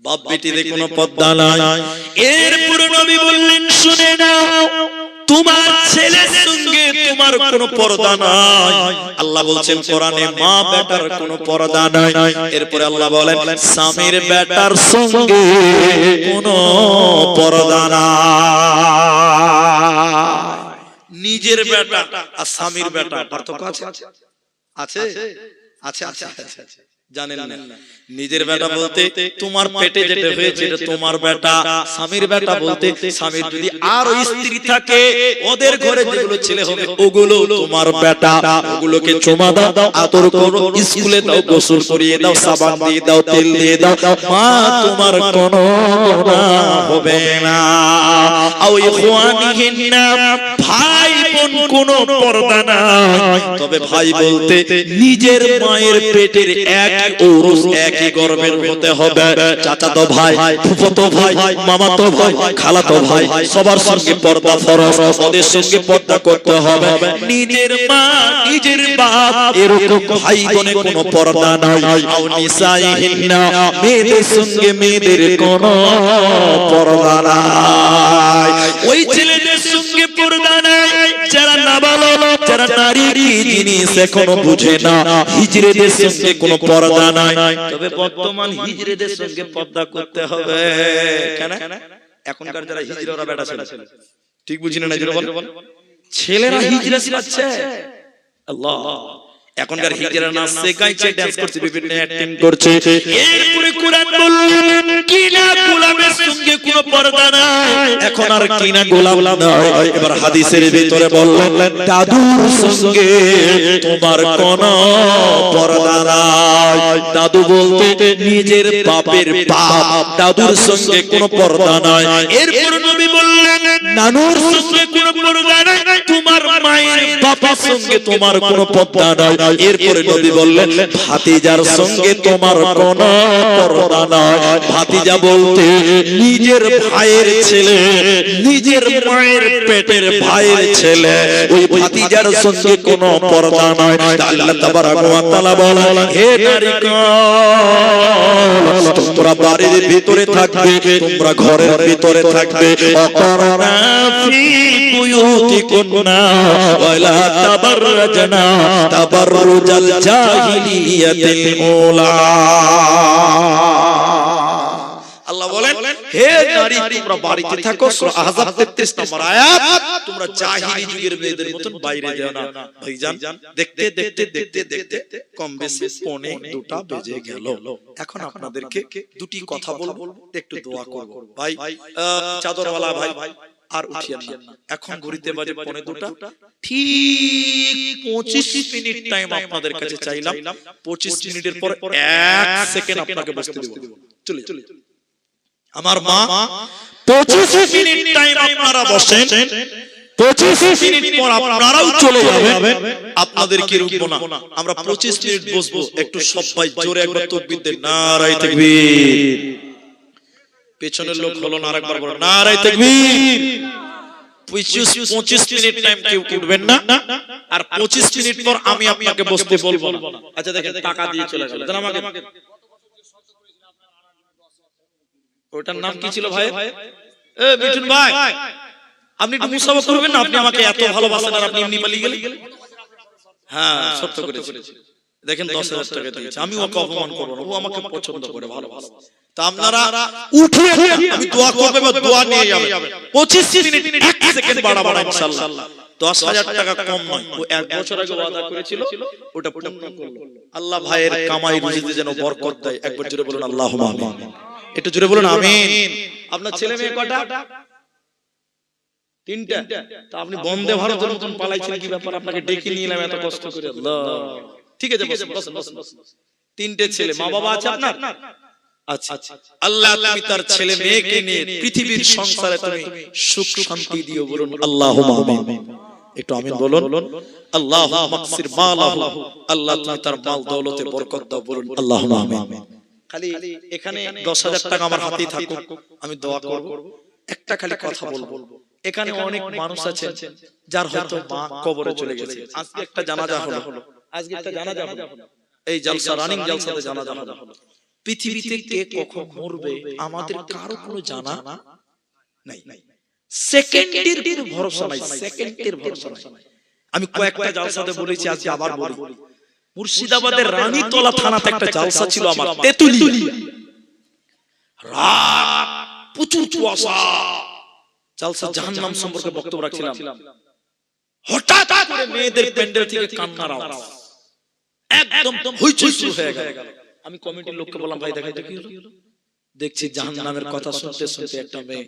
বাপ বেটিদের কোনো পর্দা নাই। এরপর নবী বললেন শুনে নাও, তোমার ছেলের সঙ্গে তোমার কোনো পর্দা নাই। আল্লাহ বলছেন কোরআনে মা বেটার কোনো পর্দা নাই। এরপরে আল্লাহ বলেন স্বামীর বেটার সঙ্গে কোনো পর্দা নাই। নিজের বেটা আর স্বামীর বেটা পার্থক্য আছে? আছে আছে আছে আছে, জানেন না? নিজের বেটা বলতে তোমার পেটে যেটা হয়েছে এটা তোমার বেটা। স্বামীর বেটা বলতে স্বামীর যদি আরো স্ত্রী থাকে, ওদের ঘরে যেগুলো ছেলে হবে ওগুলো তোমার বেটা। ওগুলোকে চুমা দাও, আদর করো, স্কুলে দাও, গোসল করিয়ে দাও, সাবান দিয়ে দাও, তেল দিয়ে দাও, মা তোমার কোনো গুনাহ হবে না। আও ইখওয়ানিহিন্না, ভাই বোন কোনো পর্দা নাই। তবে ভাই বলতে নিজের মায়ের পেটের এক ঔরস, একই গর্ভের হতে হবে। চাচাতো ভাই, ফুফাতো ভাই, মামাতো ভাই, খালাতো ভাই, সবার সঙ্গে পর্দা ফরজ, ওদের সঙ্গে পর্দা করতে হবে। নিজের মা, নিজের বাপ, এরকম ভাই বোনে কোনো পর্দা নাই। আও নিসাইহিন্না, মেয়েদের সঙ্গে মেয়েদের কোনো পর্দা নাই। ওই ছেলেদের সঙ্গে পর্দা নাই যারা নাবালক, যারা নারী জিনিস এখনো বুঝে না, হিজড়েদের সঙ্গে কোনো পর্দা নাই। তবে বর্তমান হিজড়েদের সঙ্গে পর্দা করতে হবে। কেন? এখনকার যারা হিজড়া বেটা ছেলে, ঠিক বুঝি না? ছেলেরা হিজড়া শিখাচ্ছে। আল্লাহ, এখনকার হিজড়া নাচছে, গাইছে, ডান্স করছে, বিভিন্ন অ্যাক্টিং করছে। এরপরে কোরআন বললেন কিনা গোলামের সঙ্গে কোনো পর্দা নাই। এখন আর কিনা গোলাম নয়, এবার হাদিসের ভিতরে বললেন দাদুর সঙ্গে তোমার কোনো পর্দা নাই। দাদু বলতে নিজের বাপের বাপ, দাদুর সঙ্গে কোনো পর্দা নাই। এরপর নবী বললেন নানুর সঙ্গে কোনো পর্দা নাই, তোমার মায়ের বাবার সঙ্গে তোমার কোনো পর্দা নাই। এরপরে নবী বললেন ভাতিজার সঙ্গে তোমার কোনো পর্দা নাই। ভাতিজা বলতে নিজের ভাইয়ের ছেলে, নিজের মায়ের পেটের ভাইয়ের ছেলে, ওই ভাতিজার সঙ্গে কোনো পর্দা নাই। আল্লাহ তাবারক ওয়া তাআলা বলেন হে নারীগণ, তোমরা বাড়ির ভিতরে থাকবে, তোমরা ঘরের ভিতরে থাকবে। অকরনা ফি বুয়ুতিকুন্না ওয়ালা তাবাররাজনা তাবাররুজাল জাহিলিয়াতিল উলা। আল্লাহ বলেন, হে নারী তোমরা বাড়িতে থাকো। সূরা আহজাব 33 নম্বর আয়াত। তোমরা জাহিলি যুগের মেয়েদের মতন বাইরে যেও না। ভাইজান, দেখতে দেখতে দেখতে দেখতে কম বেশি পৌনে 2টা বেজে গেল। এখন আপনাদেরকে দুটি কথা বলবো, একটু দোয়া করব। ভাই চাদরওয়ালা ভাই আর উঠিয়েন না, এখন ঘড়িতে বাজে পৌনে 2টা। ঠিক 25 মিনিট টাইম আপনাদের কাছে চাইলাম। 25 মিনিটের পর 1 সেকেন্ড আপনাকে বসতে দেব। চলে চলে আমার মা 25 মিনিট টাইম আপনারা বসেন, 25 মিনিট পর আপনারাও চলে যাবেন। আপনাদের কি রুকবো না, আমরা 25 মিনিট বসবো। একটু সবাই জোরে একবার তাকবীর দেন, নারায়ে তাকবীর। পেছনের লোক হলো না, আরেকবার বলো নারায়ে তাকবীর। 25 মিনিট টাইম কেউ উঠবেন না, আর 25 মিনিট পর আমি আপনাকে বসতে বলবো না। আচ্ছা দেখেন, টাকা দিয়ে চলে গেল। জান আমাকে ওটার নাম কি ছিল ভাই? এ মিঠুন ভাই, আপনি একটু মুসাফা করবেন না? আপনি আমাকে এত ভালোবাসেন আর আপনি এমনি পালিয়ে গেলেন। হ্যাঁ, সত্য করেছি। দেখেন 10,000 টাকা দিয়েছে, আমি ওকে অপমান করব না, ও আমাকে পছন্দ করে, ভালোবাসে। তা আপনারা উঠে আমি দোয়া করব বা দোয়া নিয়ে যাবেন। 25 মিনিট 1 সেকেন্ড বাড়াবো ইনশাআল্লাহ। 10,000 টাকা কম নয়, ও 1 বছর আগে ওয়াদা করেছিল, ওটা পূর্ণ করলো। আল্লাহ ভাইয়ের কামাই রুজিতে যেন বরকত দেয়। একবার জোরে বলুন আল্লাহুম্মা আমিন। একটু জোরে বলুন আমিন। আপনার ছেলে মেয়ে কয়টা? 3টা। তা আপনি বন্দে ভারতের মতন পালাইছেন, কি ব্যাপার? আপনাকে ডেকে নিয়ে এলাম এত কষ্ট করে। আল্লাহ, ঠিক আছে, বসেন বসেন বসেন। 3টে ছেলে, মা বাবা আছে আপনার? আচ্ছা, আল্লাহ তুমি তার ছেলে মেয়েকে নিয়ে পৃথিবীর সংসারে তুমি সুখ শান্তি দিও। বলুন আল্লাহুম্মা আমিন। একটু আমিন বলুন। আল্লাহুম্মা মাকসির মালাহু, আল্লাহ তুমি তার মাল দৌলতে বরকত দাও। বলুন আল্লাহুম্মা আমিন। খালি এখানে 10,000 টাকা আমার হাতেই থাকুক, আমি দোয়া করব। একটা খালি কথা বলবো, এখানে অনেক মানুষ আছে যার হয়তো মা কবরে চলে গেছে। আজকে একটা জানাজা হলো, আজকে একটা জানাজা হলো, এই জলসা রানিং জলসাতে জানাজা হলো। পৃথিবীতে কে কখন মরবে আমাদের কারো কোনো জানা নাই। সেকেন্ডের কোনো ভরসা নাই, সেকেন্ডের ভরসা নাই। আমি কয়েকটা জলসাতে বলেছি, আজকে আবার বলি। মুর্শিদাবাদের রানীতলা থানাতে একটা জলসা ছিল আমার, তেতুলিয়া। রাত, প্রচুর কুয়াশা। জলসা জাহান্নাম সম্পর্কে বক্তব্য রাখছিলাম। হঠাৎ করে মেয়েদের প্যান্ডেল থেকে কান্নার আওয়াজ, একদম হইচই শুরু হয়ে গেল। আমি কমিটির লোককে বললাম, ভাই দেখাই তো কি হলো। দেখছি জাহান্নামের কথা শুনতে শুনতে একটা মেয়ে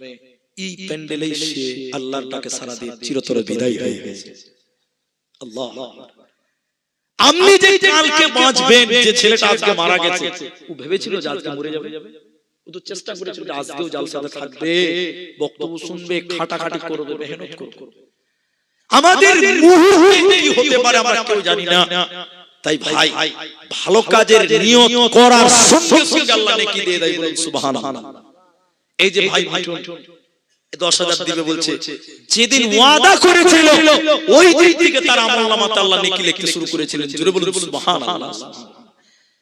এই প্যান্ডেলেই সে আল্লাহর ডাকে সাড়া দিয়ে চিরতরে বিদায় হয়ে গেছে। আল্লাহ, আপনি যে কালকে বাঁচবেন, যে ছেলেটা আজকে মারা গেছে, ও ভেবেছিল যে আজকে মরে যাবে। ও তো চেষ্টা করেছিল যে আজকেও জালসাতে থাকবে, বক্তব্য শুনবে, খাটাখাটি করবে, মেহনত করবে। আমাদের মুহূর্তে কি হতে পারে আমরা কেউ জানি না। তাই ভাই, ভালো কাজের নিয়ত করার সঙ্গে সঙ্গে আল্লাহ নেকি দিয়ে দেয়। বলুন সুবহানাল্লাহ। এই যে ভাই মিঠুন 10,000 দিবে বলছে, যেদিন ওয়াদা করেছিল ওই দিন থেকে তার আমলনামাতে আল্লাহ নেকি লিখতে শুরু করেছিলেন। জোরে বলুন সুবহানাল্লাহ।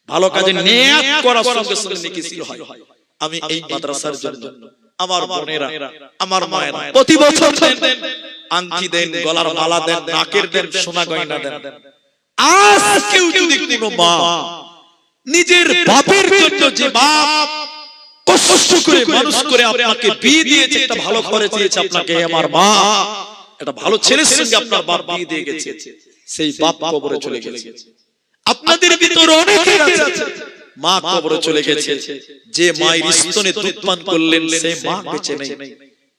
ভালো কাজের নিয়ত করার সঙ্গে সঙ্গে নেকি শুরু হয়। আমি এই মাদ্রাসার জন্য আমার বোনেরা, আমার মায়েরা প্রতি বছর দেন, আংটি দেন, গলার মালা দেন, নাকের দেন, সোনা গয়না দেন। আজকেও যদি কোনো মা নিজের বাপের জন্য, যে বাপ কষ্ট করে মানুষ করে আপনাকে বিয়ে দিয়েছে, একটা ভালো ঘরে চেয়েছে আপনাকে, আমার মা একটা ভালো ছেলের সঙ্গে আপনার বাপ বিয়ে দিয়ে গেছে, সেই বাপ কবরে চলে গেছে। আপনাদের ভিতরে অনেকে আছে মা কবরে চলে গেছে, যে মায়ের স্তনে দুধ পান করলেন সেই মা বেঁচে নেই।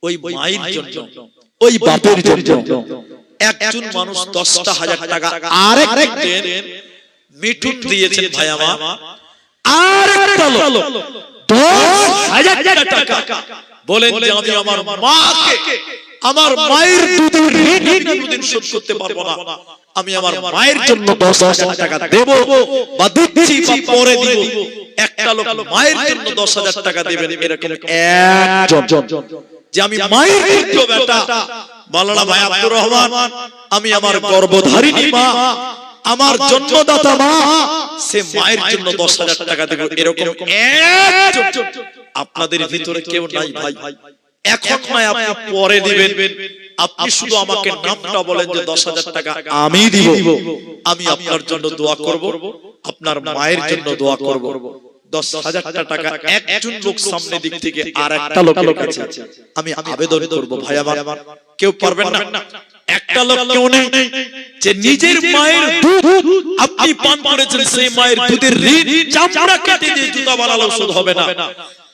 ওই মায়ের জন্য, ওই বাপের জন্য একজন মানুষ 10,000 টাকা আরেকদিন মিঠুন দিয়েছেন ভাই আমার। আরেকটা লোক 10,000 টাকা বলেন যে আমি আমার মাকে, আমার মায়ের দুধের ঋণ কোনদিন শোধ করতে পারবো না, আমি আমার মায়ের জন্য 10,000 টাকা দেব বা দিচ্ছি বা পরে দিব। একটা লোক মায়ের জন্য 10,000 টাকা দেবেন, এরকম একজন যে আমি মায়ের পুত্র বেটা মাওলানা ভাই আব্দুর রহমান, আমি আমার গর্ভধারিণী মা আমার জন্মদাতা মা, সে মায়ের জন্য 10,000 টাকা দেব, এরকম একজন আপনাদের ভিতরে কেউ নাই ভাই? এখন নয়, আপনি পরে দিবেন। আপনি শুধু আমাকে নামটা বলেন যে 10,000 টাকা আমি দিব, আমি আপনার জন্য দোয়া করব, আপনার মায়ের জন্য দোয়া করব। 10,000 টাকা একজন লোক সামনে দিক থেকে আর একটা লোকের কাছে আমি আবেদন করব, ভাই আমার কেউ পারবেন না? একটা লোক কেউ নেই যে নিজের মায়ের দুধ আপনি পান করেছেন, সেই মায়ের দুধের ঋণ চামড়া কেটে দিয়ে জুতা বানালেও শোধ হবে না,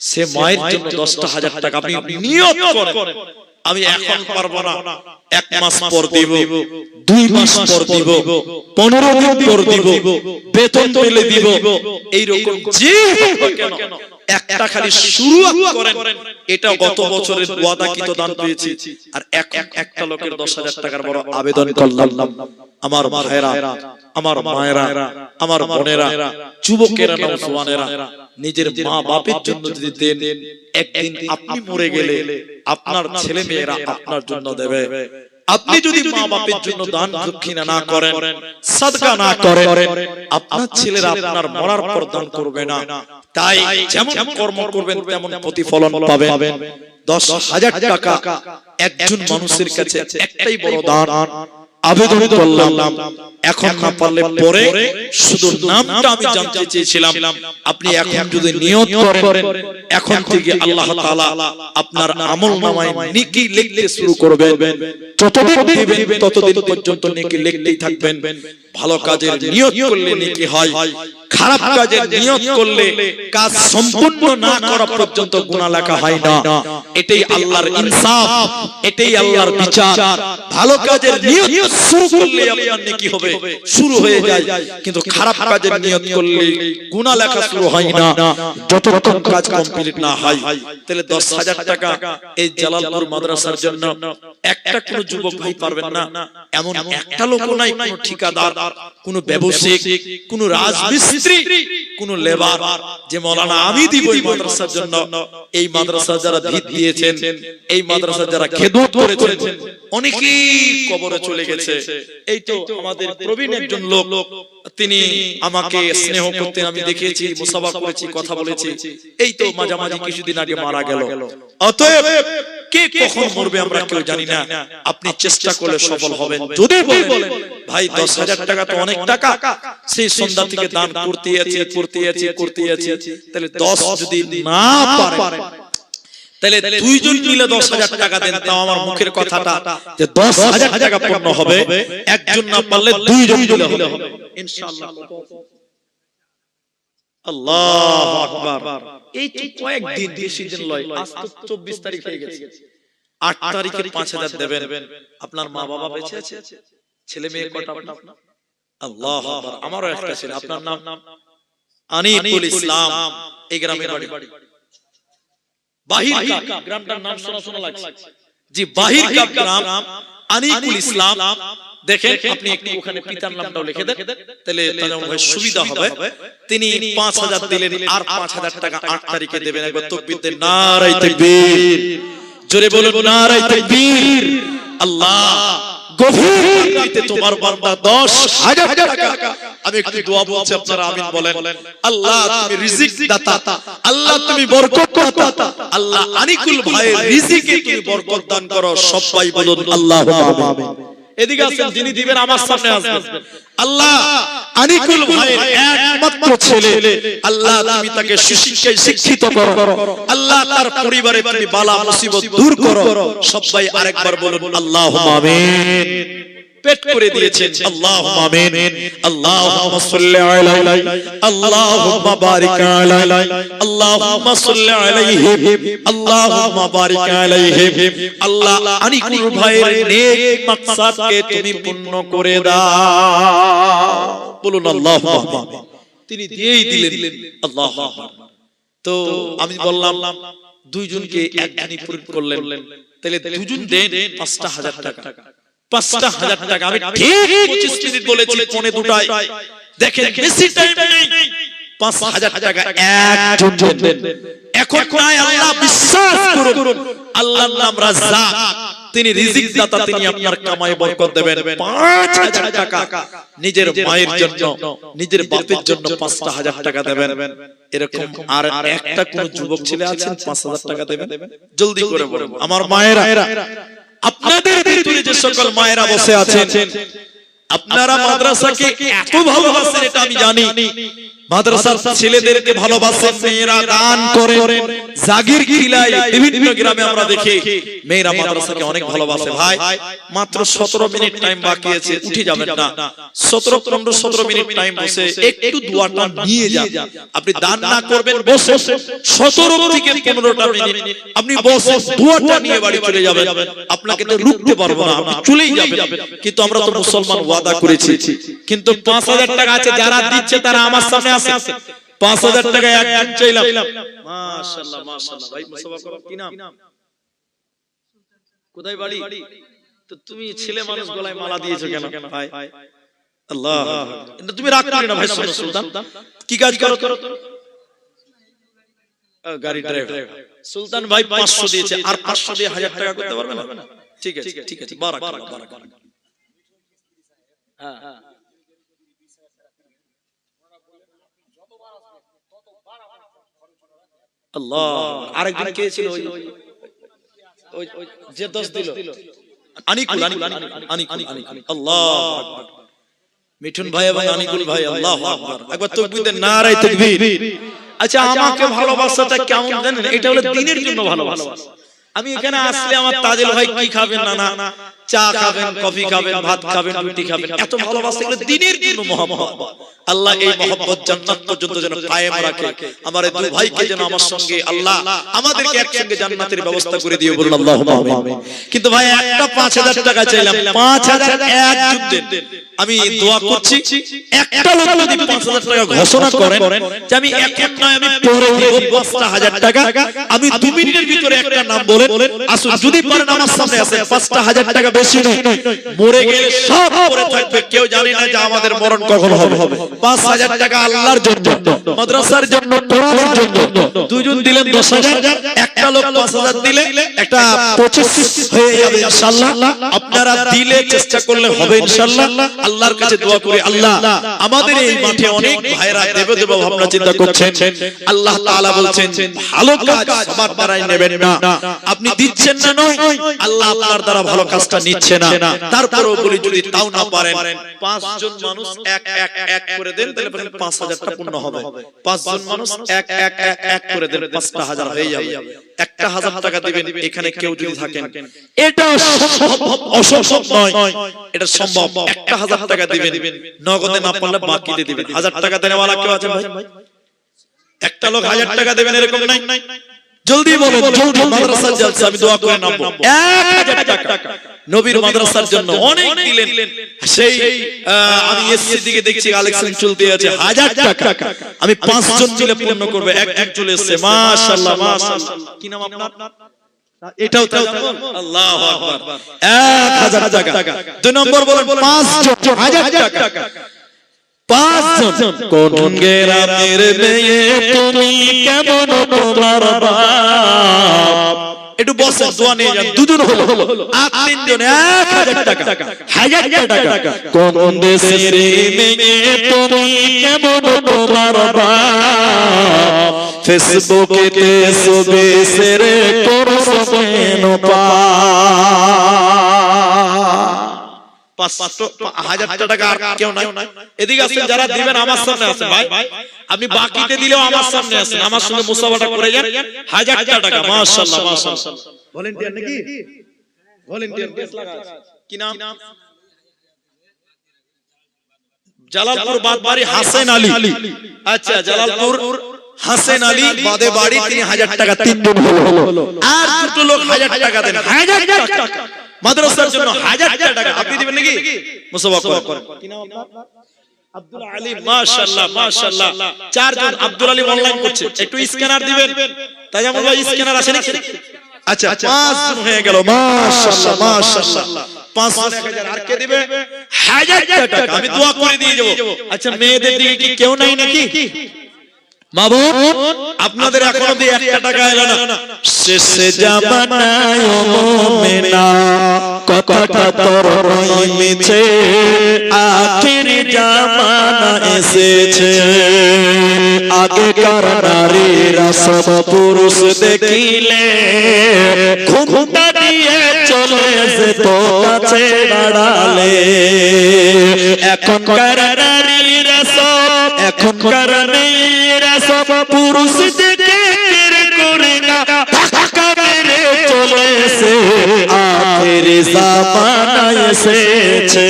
সে মায়ের জন্য 10,000 টাকা আপনি নিয়ত করেন, আমি এখন পারবো না, 1 মাস পর দিব, 2 মাস পর দিব, 15 দিন পর দিব, বেতন পেলে দিব, এইরকম যে কেন একটা খালি শুরুয়াত করেন। এটা গত বছরের ওয়াদাকৃত দান পেয়েছি, আর এখন একটা লোকের 10,000 টাকার বড় আবেদন করলাম। আমার ভাইরা, আমার মায়েরা, আমার বোনেরা, যুবকেরা, নওজওয়ানেরা, নিজের মা বাপের জন্য যদি দেন, একদিন আপনি মরে গেলে আপনার ছেলে মেয়েরা আপনার জন্য দেবে। আপনি যদি মা বাপের জন্য দান দক্ষিণা না করেন, সাদকা না করেন, আপনার ছেলেরা আপনার মরার পর দান করবে না। তাই যেমন কর্ম করবেন তেমন প্রতিফলন পাবেন। 10,000 টাকা একজন মানুষের কাছে একটাই বড় দান। আবেদন করলাম, এখন না পারলে পরে, শুধু নামটা আমি জানতে চেয়েছিলাম। আপনি এখন যদি নিয়ত করেন, এখন থেকে আল্লাহ তাআলা আপনার আমলনামায় নেকি লিখতে শুরু করবেন। যতদিন দিবেন ততদিন পর্যন্ত নেকি লিখতেই থাকবেন। ভালো কাজের নিয়ত করলে নেকি হয়, খারাপ কাজের নিয়ত করলে কাজ সম্পূর্ণ না করা পর্যন্ত গুনাহ লেখা হয় না। এটাই আল্লাহর ইনসাফ, এটাই আল্লাহর বিচার। ভালো কাজের নিয়ত শুরু করলে আপনার নেকি হবে, শুরু হয়ে যায়, কিন্তু খারাপ কাজের নিয়ত করলে গুনাহ লেখা শুরু হয় না যতক্ষণ কাজ কমপ্লিট না হয়। তাহলে 10,000 টাকা এই জালালপুর মাদ্রাসার জন্য একটা কোন যুবক ভাই পারবেন না? এমন একটা লোকও নাই, কোন ঠিকাদার, কোন ব্যবসায়িক, কোন রাজমিস্ত্রি, কোন লেবার যে মাওলানা আমি দিব এই মাদ্রাসার জন্য। এই মাদ্রাসা যারা ভিত দিয়েছেন, এই মাদ্রাসা যারা খেদমত করেছেন, অনেকেই কবরে চলে গেছে। এই তো আমাদের প্রবীণ একজন লোক, তিনি আমাকে স্নেহ করতেন, আমি দেখেছি, মুসাফা করেছি, কথা বলেছি। এই তো মাঝামাঝি কিছুদিন আগে মারা গেল। অতএব কে কখন মরবে আমরা কেউ জানি না। আপনি চেষ্টা করলে সফল হবেন। যদি বলেন ভাই 10,000 টাকা তো অনেক টাকা, সেই সন্ধ্যা থেকে দান করতে আছি, তাহলে 10 যদি না পারে, তাহলে দুইজন মিলে 10,000 টাকা দেন। তাও আমার মুখের কথাটা যে 10,000 টাকা পূর্ণ হবে, একজন না পারলে দুইজন মিলে হবে ইনশাআল্লাহ। আল্লাহু আকবার। এই তো কয়েকদিন, বেশি দিন লয়, আজ তো 24 তারিখ হয়ে গেছে। 8 তারিখে 5,000 দেবেন। আপনার মা বাবা বেঁচে আছে? ছেলে মেয়ে কয়টা আপনার? আল্লাহু আকবার। আমারও একটা ছেলে। আপনার নাম? আনিকুল ইসলাম। এই গ্রামের বাড়ি বাহির কাপ, গ্রামটার নাম শোনা লাগছে জি, বাহির কাপ গ্রাম, আনিকুল ইসলাম। দেখেন আপনি একটু ওখানে পিতার নামটাও লিখে দেন, তাহলে সুবিধা হবে। তিনি 5,000 দিলেন, আর 5,000 টাকা 8 তারিখে দেবেন। একবার তাকবীর দেন, নারায়ে তাকবীর, জোরে বলুন নারায়ে তাকবীর। আল্লাহ গভীর রাতে তোমার বান্দা 10,000 টাকা, আমি একটু দোয়া বলছি, আপনারা আমিন বলেন। আল্লাহ তুমি রিজিক দাতা, আল্লাহ তুমি বরকত দাতা, আল্লাহ আনিকুল ভাইয়ের রিজিকে তুমি বরকত দান করো। সবাই বলুন আল্লাহুম্মা আমিন। এদিকে আসেন, যিনি দিবেন আমার সামনে আসবেন। আল্লাহ আনিকুল ভাইয়ের একমাত্র ছেলে, আল্লাহ তুমি তাকে সুশিক্ষায় শিক্ষিত করো, আল্লাহ তার পরিবারে তুমি বালা মুসিবত দূর করো। সবাই আরেকবার বলুন আল্লাহুম্মা আমিন। পেট করে দিয়েছেন, আল্লাহুম্মা আমিন। আল্লাহুম্মা সাল্লি আলাইহি, আল্লাহুম্মা বারিক আলাইহি, আল্লাহুম্মা সাল্লি আলাইহি, আল্লাহুম্মা বারিক আলাইহি। আল্লাহ আনিকুল ভাইয়ের নেক মাকসাদকে তুমি পূর্ণ করে দাও। বলুন আল্লাহুম্মা আমিন। তিনি দিয়েই দিলেন। আল্লাহু আকবার। তো আমি বললাম দুইজনকে একজনই পূরণ করলেন, তাহলে দুজন দেন 5,000 টাকা। 5,000 টাকা আমি ঠিক 25 মিনিট বলেছি, পৌনে 2টায়। দেখেন বেশি টাইম নেই, 5,000 টাকা একজন দেন। এখন নাই, আল্লাহ বিশ্বাস করুন, আল্লাহর নাম রাজ্জাক। তিনি রিজিক দাতা, তিনি আপনার কামাই বরকত দেবেন। 5000 টাকা নিজের মায়ের জন্য, নিজের বাপের জন্য 5000 টাকা দেবেন। এরকম আর একটা কোন যুবক ছেলে আছেন 5000 টাকা দেবেন? জলদি করে বলুন আমার মায়েরা। আপনাদের ভিতরে যে সকল মায়েরা বসে আছেন, আপনারা মাদ্রাসাকে এত ভালোবাসেন এটা আমি জানি। মাদ্রাসার ছেলেদেরকে ভালোবাসেন, মেয়েরা দান করেন, জাগির খিলায়। বিভিন্ন গ্রামে আমরা দেখি মেয়েরা মাদ্রাসাকে অনেক ভালোবাসে। ভাই মাত্র 17 মিনিট টাইম বাকি আছে, উঠে যাবেন না। 17 মিনিট টাইম বসে একটু দোয়াটা নিয়ে যান। আপনি দান না করবেন, বসে 17 থেকে 15টা মিনিট আপনি বসে দোয়াটা নিয়ে বাড়ি চলে যাবেন। আপনাকে তো রুখতে পারবো না, আপনি চলেই যাবেন। কিন্তু আমরা তো মুসলমান, ওয়াদা করেছি। কিন্তু 5000 টাকা আছে, যারা দিচ্ছে তারা আমার সামনে আসে। 5000 টাকা একজন চাইলাম। মাশাআল্লাহ মাশাআল্লাহ। ভাই মুসাফা করো, কি নাম? কোথায় বাড়ি? তো তুমি ছেলে মানুষ গলায় মালা দিয়েছো কেন ভাই? আল্লাহ, তুমি রাগ করো না ভাই। শোনো সুলতান, কি কাজ করো? গাড়ি ড্রাইভার। সুলতান ভাই 500 দিয়েছে, আর 500 দিয়ে 1000 টাকা করতে পারবে না? ঠিক আছে ঠিক আছে, বারাকাল্লাহ বারাকাল্লাহ। হ্যাঁ হ্যাঁ, আল্লাহ। আরেকদিন কে ছিল ওই যে 10 দিল? আনিকুল। আল্লাহু আকবার। মিঠুন ভাই এবং আনিকুল ভাই, আল্লাহু আকবার। একবার তাকবীর দেন, নারায়ে তাকবীর। আচ্ছা, আমাকে ভালোবাসাটা কেমন জানেন? এটা হলো দ্বীনের জন্য ভালোবাসা। আমি এখানে আসলে আমার তাজেল ভাই কি খাবেন না, চা খাবেন, কফি খাবেন, ভাত খাবেন, রুটি খাবেন, এত ভালোবাসা এগুলো দ্বীনের জন্য মহব্বত। আল্লাহ এই মহব্বত জান্নাত পর্যন্ত যেন কায়েম রাখে। আমার এই দুই ভাইকে যেন আমার সঙ্গে আল্লাহ আমাদেরকে একসঙ্গে জান্নাতের ব্যবস্থা করে দিও, বলুন আল্লাহুম্মা আমিন। কিন্তু ভাই একটা 5000 টাকা চাইলাম, 5000 এক যুগ দেন। আমি দোয়া করছি, একটা লোক যদি 5000 টাকা ঘোষণা করেন যে আমি এখন নয়, আমি পরে দেব 5000 টাকা, আমি 2 মিনিটের ভিতরে একটা নাম বলেন, আসুন যদি পারেন আমার সামনে আসেন। 5000 টাকা বেশি নয়, মরে গেলে সব পড়ে থাকবে, কেউ জানে না যে আমাদের মরণ কখন হবে। 5000 টাকা আল্লাহর জন্য, মাদ্রাসার জন্য, তোমাদের জন্য। দুজন দিলেন 10000, একটা লোক 5000 দিলে একটা 25 হয়ে যাবে ইনশাআল্লাহ। আপনারা দিলে চেষ্টা করলে হবে ইনশাআল্লাহ। আল্লাহর কাছে দোয়া করি, আল্লাহ আমাদের এই মাঠে অনেক ভাইরা দেবে ভাবনা চিন্তা করছেন। আল্লাহ তাআলা বলছেন ভালো কাজ সবার দ্বারাই নেবেন না। আপনি দিচ্ছেন না নয়, আল্লাহ আপনার দ্বারা ভালো কাজটা নিচ্ছে না। তারপরেও বলি যদি তাও না পারেন, 5 জন মানুষ এক করে দেন, তাহলে 5000 টা পূর্ণ হবে। 5 জন মানুষ এক করে দেন, 5000 হয়ে যাবে। 1000 টাকা দিবেন এখানে কেউ যদি থাকেন, এটা সম্ভব অসম্ভব নয়, এটা সম্ভব। 1000 টাকা দিবেন, নগদে না পারলে বাকিতে দিবেন। 1000 টাকা দেনেওয়ালা কেউ আছে ভাই? একটা লোক 1000 টাকা দেবেন এরকম নাই? জলদি বলেন, জলদি। মাদ্রাসার জলসা আমি দোয়া করে নামবো। 1000 টাকা নবীর মাদ্রাসার জন্য অনেক দিলেন। সেই আমি এসসি দিকে দেখছি কালেকশন চলতে আছে 1000 টাকা। আমি 5 জন মিলে পূর্ণ করব। এক চলে এসেছে, মাশাআল্লাহ মাশাআল্লাহ। কি নাম আপনার? এটাও তো আল্লাহু আকবার। 1000 টাকা। 2 নম্বর বলেন 5 জন 1000 টাকা। 5 জন। কোন গ্রামের মেয়ে তুমি, কেমন তোমার বাপ? একটু বসে দোয়া নিয়ে যান। 2 জন হলো, আর 3 জন 1000 টাকা। 1000 টাকা। কোন দেশের মেয়ে তুমি, কেমন তোমার বাপ? ফেসবুকে ছবি শেয়ার করছো কেন পা? 500 টাকা আর কেউ নাই? এদিকে আসেন, যারা দিবেন আমার সামনে আসেন ভাই। আপনি বাকিতে দিলেও আমার সামনে আসেন, আমার সঙ্গে মুসাফাটা করে যান। 1000 টাকা। মাশাআল্লাহ মাশাআল্লাহ। ভলান্টিয়ার নাকি? ভলান্টিয়ার কেস লাগা আছে। কি নাম? জালালপুর বাদবাড়ি হাসেন আলী। আচ্ছা, জালালপুর হাসেন আলী বাদে বাড়ি, 3000 টাকা। 3 জন হলো, আর 2 লোক 1000 টাকা দেন। 1000 টাকা মাদ্রাসার জন্য। 1000 টাকা আপনি দিবেন নাকি? মুসাফা করেন। কি নাম আপনার? আব্দুল আলী। মাশাআল্লাহ মাশাআল্লাহ। 4 জন। আব্দুল আলী অনলাইন করছে, একটু স্ক্যানার দিবেন। তাজামুল ভাই স্ক্যানার আছে নাকি? আচ্ছা 5 জন হয়ে গেল। মাশাআল্লাহ মাশাআল্লাহ। 5 জন 1000। আর কে দিবে? 1000 টাকা। আমি দোয়া করে দিয়ে যাব। আচ্ছা, মেয়েদের দিকে কি কেউ নাই নাকি? মা বোন, আপনাদের এখনো দিয়ে 1 টাকা এলো না। শেষে জামানায় ও মুমিনা কথাটা তোর নয় মিছে, আখির জামানা এসেছে। আগেকার নারীরা সব পুরুষ দেখিলে ঘুমটা দিয়ে চলে যেত কাছে দাঁড়ালে। এখনকার নারীরা সব, এখনকার মেয়েরা সব পুরুষ দেখে করে না ধাক্কা মেরে চলেছে। আখির জামানা এসেছে,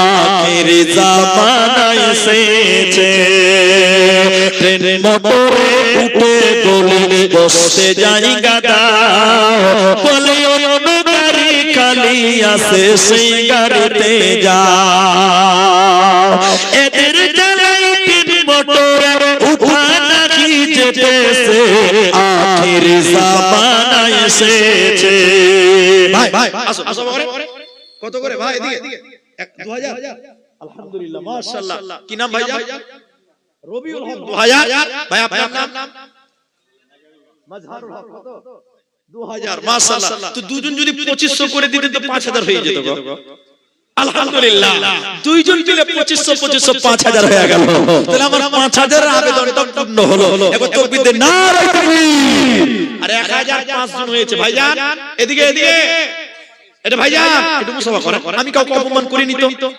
আখির জামানা এসেছে। ট্রেন মোটরে উঠে গলি বসতে যাই গাদা, বলে অন্য গাড়ি খালি আছে সেই গাড়িতে যা। এদের জ্বালাই ট্রেন মোটরে উঠা নাকি যেতেছে, আখির জামানা এসেছে। ভাই ভাই আসো আসো করে কত করে ভাই এদিকে 2000 আলহামদুলিল্লাহ মাশাআল্লাহ। কি নাম ভাইজান? রবিউল হক 2000। ভাই আপনার নাম? মাজহারুল হক। কত? 2000 মাশাআল্লাহ। তো দুজন যদি 2500 করে দিতেন তো 5000 হয়ে যেত গো। আলহামদুলিল্লাহ দুইজন মিলে 2500 5000 হয়ে গেল। তাহলে আমার 5000 এর আবেদনটা পূর্ণ হলো। একবার তাকবীর দেন, নারে তাকবীর। আর 1005 জন হয়েছে ভাইজান। এদিকে এদিকে এটা ভাইজান একটু মুসাফা করেন। আমি কাউকে অপমান করিনি তো,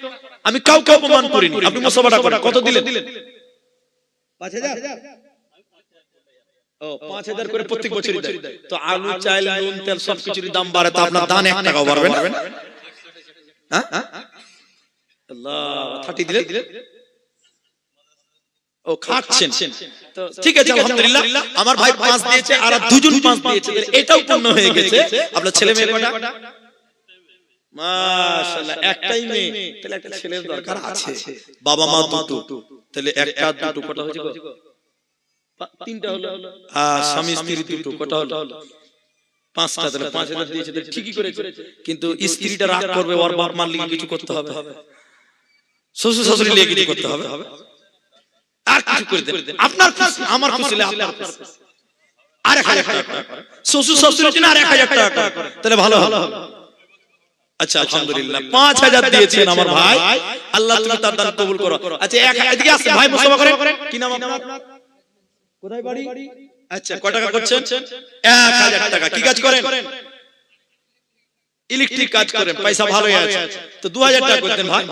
আমি কাউকে অপমান করিনি। আপনি মুসাফাটা করেন। কত দিলেন? 5000। ও 5000 করে প্রত্যেক বছরই দেয়। তো আলু চাল নুন তেল সবকিছুর দাম বাড়ে, তো আপনার দান 1 টাকাও বাড়বে না? হ্যাঁ আল্লাহ 30 দিলেন। ও খাচ্ছেন তো ঠিক আছে আলহামদুলিল্লাহ। আমার ভাই 5 দিয়েছে আর দুজন 5 দিয়েছে, এটাও পূর্ণ হয়ে গেছে। আপনার ছেলে মেয়ে কয়টা? মাশাআল্লাহ একটাই মেয়ে। তাহলে একটা ছেলের দরকার আছে। বাবা মা দুটো, তাহলে একটা দুটো কত হয়েছে গো? 3টা হলো। আর স্বামী স্ত্রী দুটো কত হলো? 5টা। তাহলে 5000 দিয়েছে, ঠিকই করেছে। কিন্তু স্ত্রীটা রাগ করবে, ওর বাপ মার লিগে কিছু করতে হবে, শ্বশুর শাশুড়ি লিগে কিছু করতে হবে, আর কিছু করে দেন। আপনার খুশি আমার খুশি, আপনার খুশি। আর 1000 টাকা শ্বশুর শাশুড়ির জন্য, আর 1000 টাকা, তাহলে ভালো হলো। আচ্ছা আলহামদুলিল্লাহ 5000 দিয়েছেন আমার ভাই। আল্লাহ তুমি তার দান কবুল করো। আচ্ছা এদিকে আসেন ভাই, মুসাফা করেন। কি নাম আপনার? কোথায় বাড়ি? আচ্ছা কয় টাকা করছেন? 1000 টাকা। কি কাজ করেন? ইলেকট্রিক কাজ করেন, পয়সা ভালোই আছে। তো 2000 টাকা করতেন ভাই।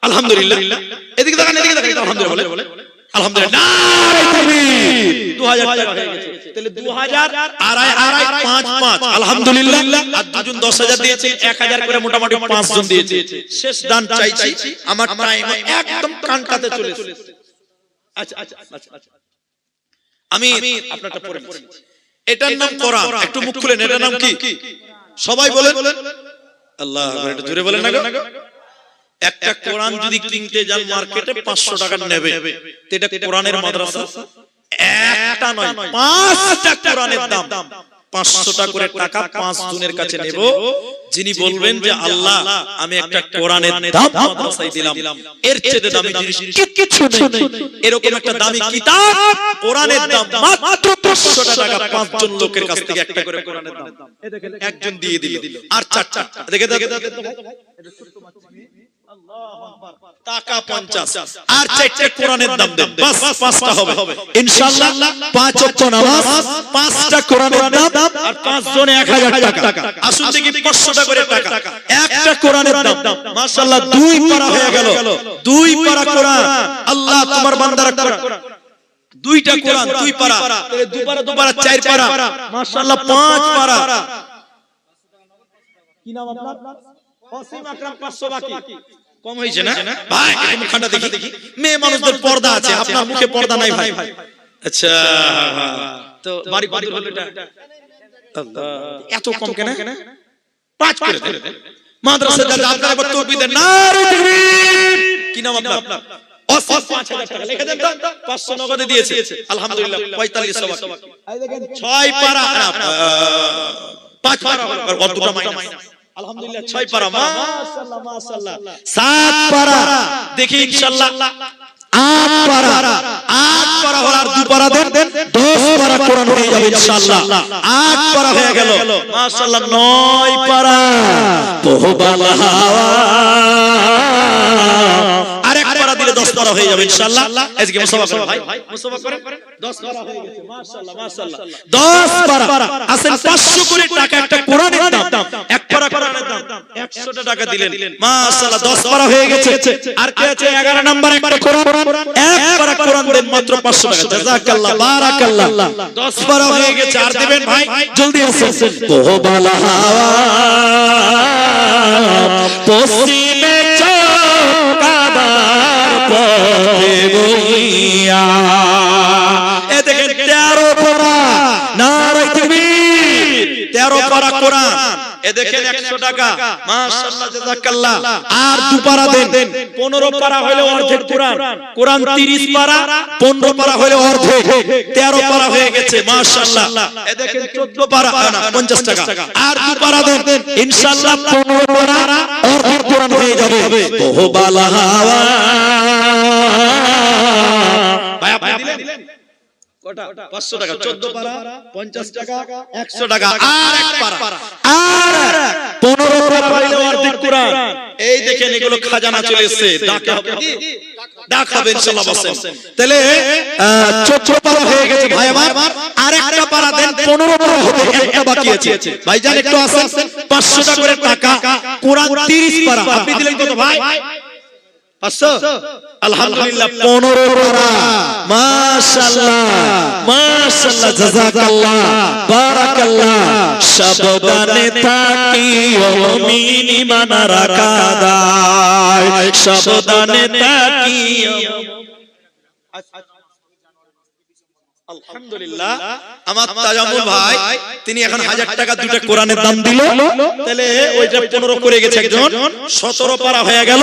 আলহামদুলিল্লাহ। এদিকে দেখেন, এদিকে দেখেন। আলহামদুলিল্লাহ বলে আলহামদুলিল্লাহ। নারে তাকবীর। 2000 টাকা হয়ে গেছে। তাহলে 2000 আড়াই 5 আলহামদুলিল্লাহ। আর দুজন 10000 দিয়েছে, 1000 করে মোটামুটি 5 জন দিয়েছে। শেষ দান চাইছি, আমার টাইম একদম কানটাতে চলে এসেছে। আচ্ছা আচ্ছা আচ্ছা আমি আপনারটা পড়ে বলছি। এটার নাম কোরআন। একটু মুখ খুলেন, এটার নাম কি? সবাই বলেন আল্লাহ আকবার। একটু জোরে বলেন না গো। একটা কোরআন যদি কিনতে যান মার্কেটে 500 টাকা নেবে, তো এটা কোরআনের মাদ্রাসা একটা নয় 5টা কোরআনের দাম। 500 টাকা করে টাকা 5 জনের কাছে নেব, যিনি বলবেন যে আল্লাহ আমি একটা কোরআনের দাম মাদ্রাসায় দিলাম, এর চেয়ে দামি জিনিস কিছু নেই। এরকম একটা দামি কিতাব কোরআনের দাম মাত্র 500 টাকা। 5 জন লোকের কাছ থেকে একটা করে কোরআনের দাম। এই দেখেন একজন দিয়ে দিল, আর 4টা দেখে দেখে আল্লাহু আকবার টাকা 50 আর 4টা কোরআনের দাম দেন, বাস 5টা হবে ইনশাআল্লাহ। 5 ওয়াক্ত নামাজ, 5টা কোরআনের দাম, আর 5 জনে 1000 টাকা। আসুন দেখি 500 টাকা করে টাকা, একটা কোরআনের দাম। মাশাআল্লাহ 2 পারা হয়ে গেল। 2 পারা কোরআন। আল্লাহ তোমার বান্দারা কোরআন 2টা কোরআন 2 পারা, তাহলে 2 পারা 2 পারা 4 পারা, মাশাআল্লাহ 5 পারা। কি নাম আপনার? ওসিম আকরাম। 500 বাকি কম হইছে না ভাই? একটু মুখখানটা দেখি। মেয়ে মানুষদের পর্দা আছে, আপনার মুখে পর্দা নাই ভাই। আচ্ছা তো বাড়ি কত হলো এটা? আল্লাহ এত কম কেন? 5 করে দেন। মাদ্রাসা যারা আপনারা একবার তাকবীর দেন, নারে তাকবীর। কি নাম আপনার? ওসিম। 5000 টাকা লিখে দেন তো। 500 নগদে দিয়েছে আলহামদুলিল্লাহ। 45 বাকি। এই দেখেন 6 পারা 5 পারা হলো, আর কতটা মাইনাস আলহামদুলিল্লাহ 6 পারা। মাশাআল্লাহ মাশাআল্লাহ 7 পারা। দেখি ইনশাআল্লাহ 8 পারা হলো আর 2 পারা দেন 10 পারা কোরআন হয়ে যাবে ইনশাআল্লাহ 8 পারা হয়ে গেল মাশাআল্লাহ 9 পারা পোহবাল হাওয়া আরেক পারা দিলে 10 পারা হয়ে যাবে ইনশাআল্লাহ আজকে মুসাফা করেন ভাই মুসাফা করেন 10 পারা হয়ে গেছে মাশাআল্লাহ মাশাআল্লাহ 10 পারা আসেন 500 করে টাকা একটা কোরআনের দাম এক পারা কোরআনের দাম 100 টাকা দিলেন মাশাআল্লাহ 10 পারা হয়ে গেছে আর কে আছে 11 নাম্বার একটা কোরআন এক পারা কোরআন দেন মাত্র 500 টাকা জাযাকাল্লাহ বারাকাল্লাহ 10 পারা হয়ে গেছে আর দিবেন ভাই জলদি আসেন পোহবাল হাওয়া পশ্চিমে চৌকাবার পথে বইয়া এ দেখেন 13 পারা নারে তাকবীর 13 পারা কোরআন এ দেখেন 100 টাকা মাশাআল্লাহ জাযাকাল্লাহ আর 2 পারা দেন 15 পারা হলো অর্ধেক কোরআন 30 পারা 15 পারা হলো অর্ধেক 13 পারা হয়ে গেছে মাশাআল্লাহ এ দেখেন 14 পারা না 50 টাকা আর 2 পারা দেন ইনশাআল্লাহ 15 পারা অর্ধেক কোরআন হয়ে যাবে পোহবাল হাওয়া ভাই আপনি দিলেন কটা 500 টাকা 14 পারা 50 টাকা 100 টাকা আর এক পারা আর 15 পারা হইলো অর্ধেক কোরআন এই দেখেন এগুলো খাজানা চলে এসেছে ডাকা হবে কি ডাকা হবে ইনশাআল্লাহ বসেন তাহলে 14 পারা হয়ে গেছে ভাই আমার আর একটা পারা দেন 15 পারা হবে একটা বাকি আছে ভাইজান একটু আসেন 500 টাকা করে টাকা কোরআন 30 পারা আপনি দিলেন কত ভাই 500 আলহামদুলিল্লাহ 15 পারা মাশাআল্লাহ মাশাআল্লাহ জাযাকাল্লাহ বারাকাল্লাহ সাবধানে থাকিও মুমিন ঈমান রাখাদায় সাবধানে থাকিও আলহামদুলিল্লাহ আমার তাজামুল ভাই তিনি এখন 1000 টাকা দুটো কোরআনের দাম দিল তাহলে ওইটা 15 করে গেছে একজন 17 পারা হয়ে গেল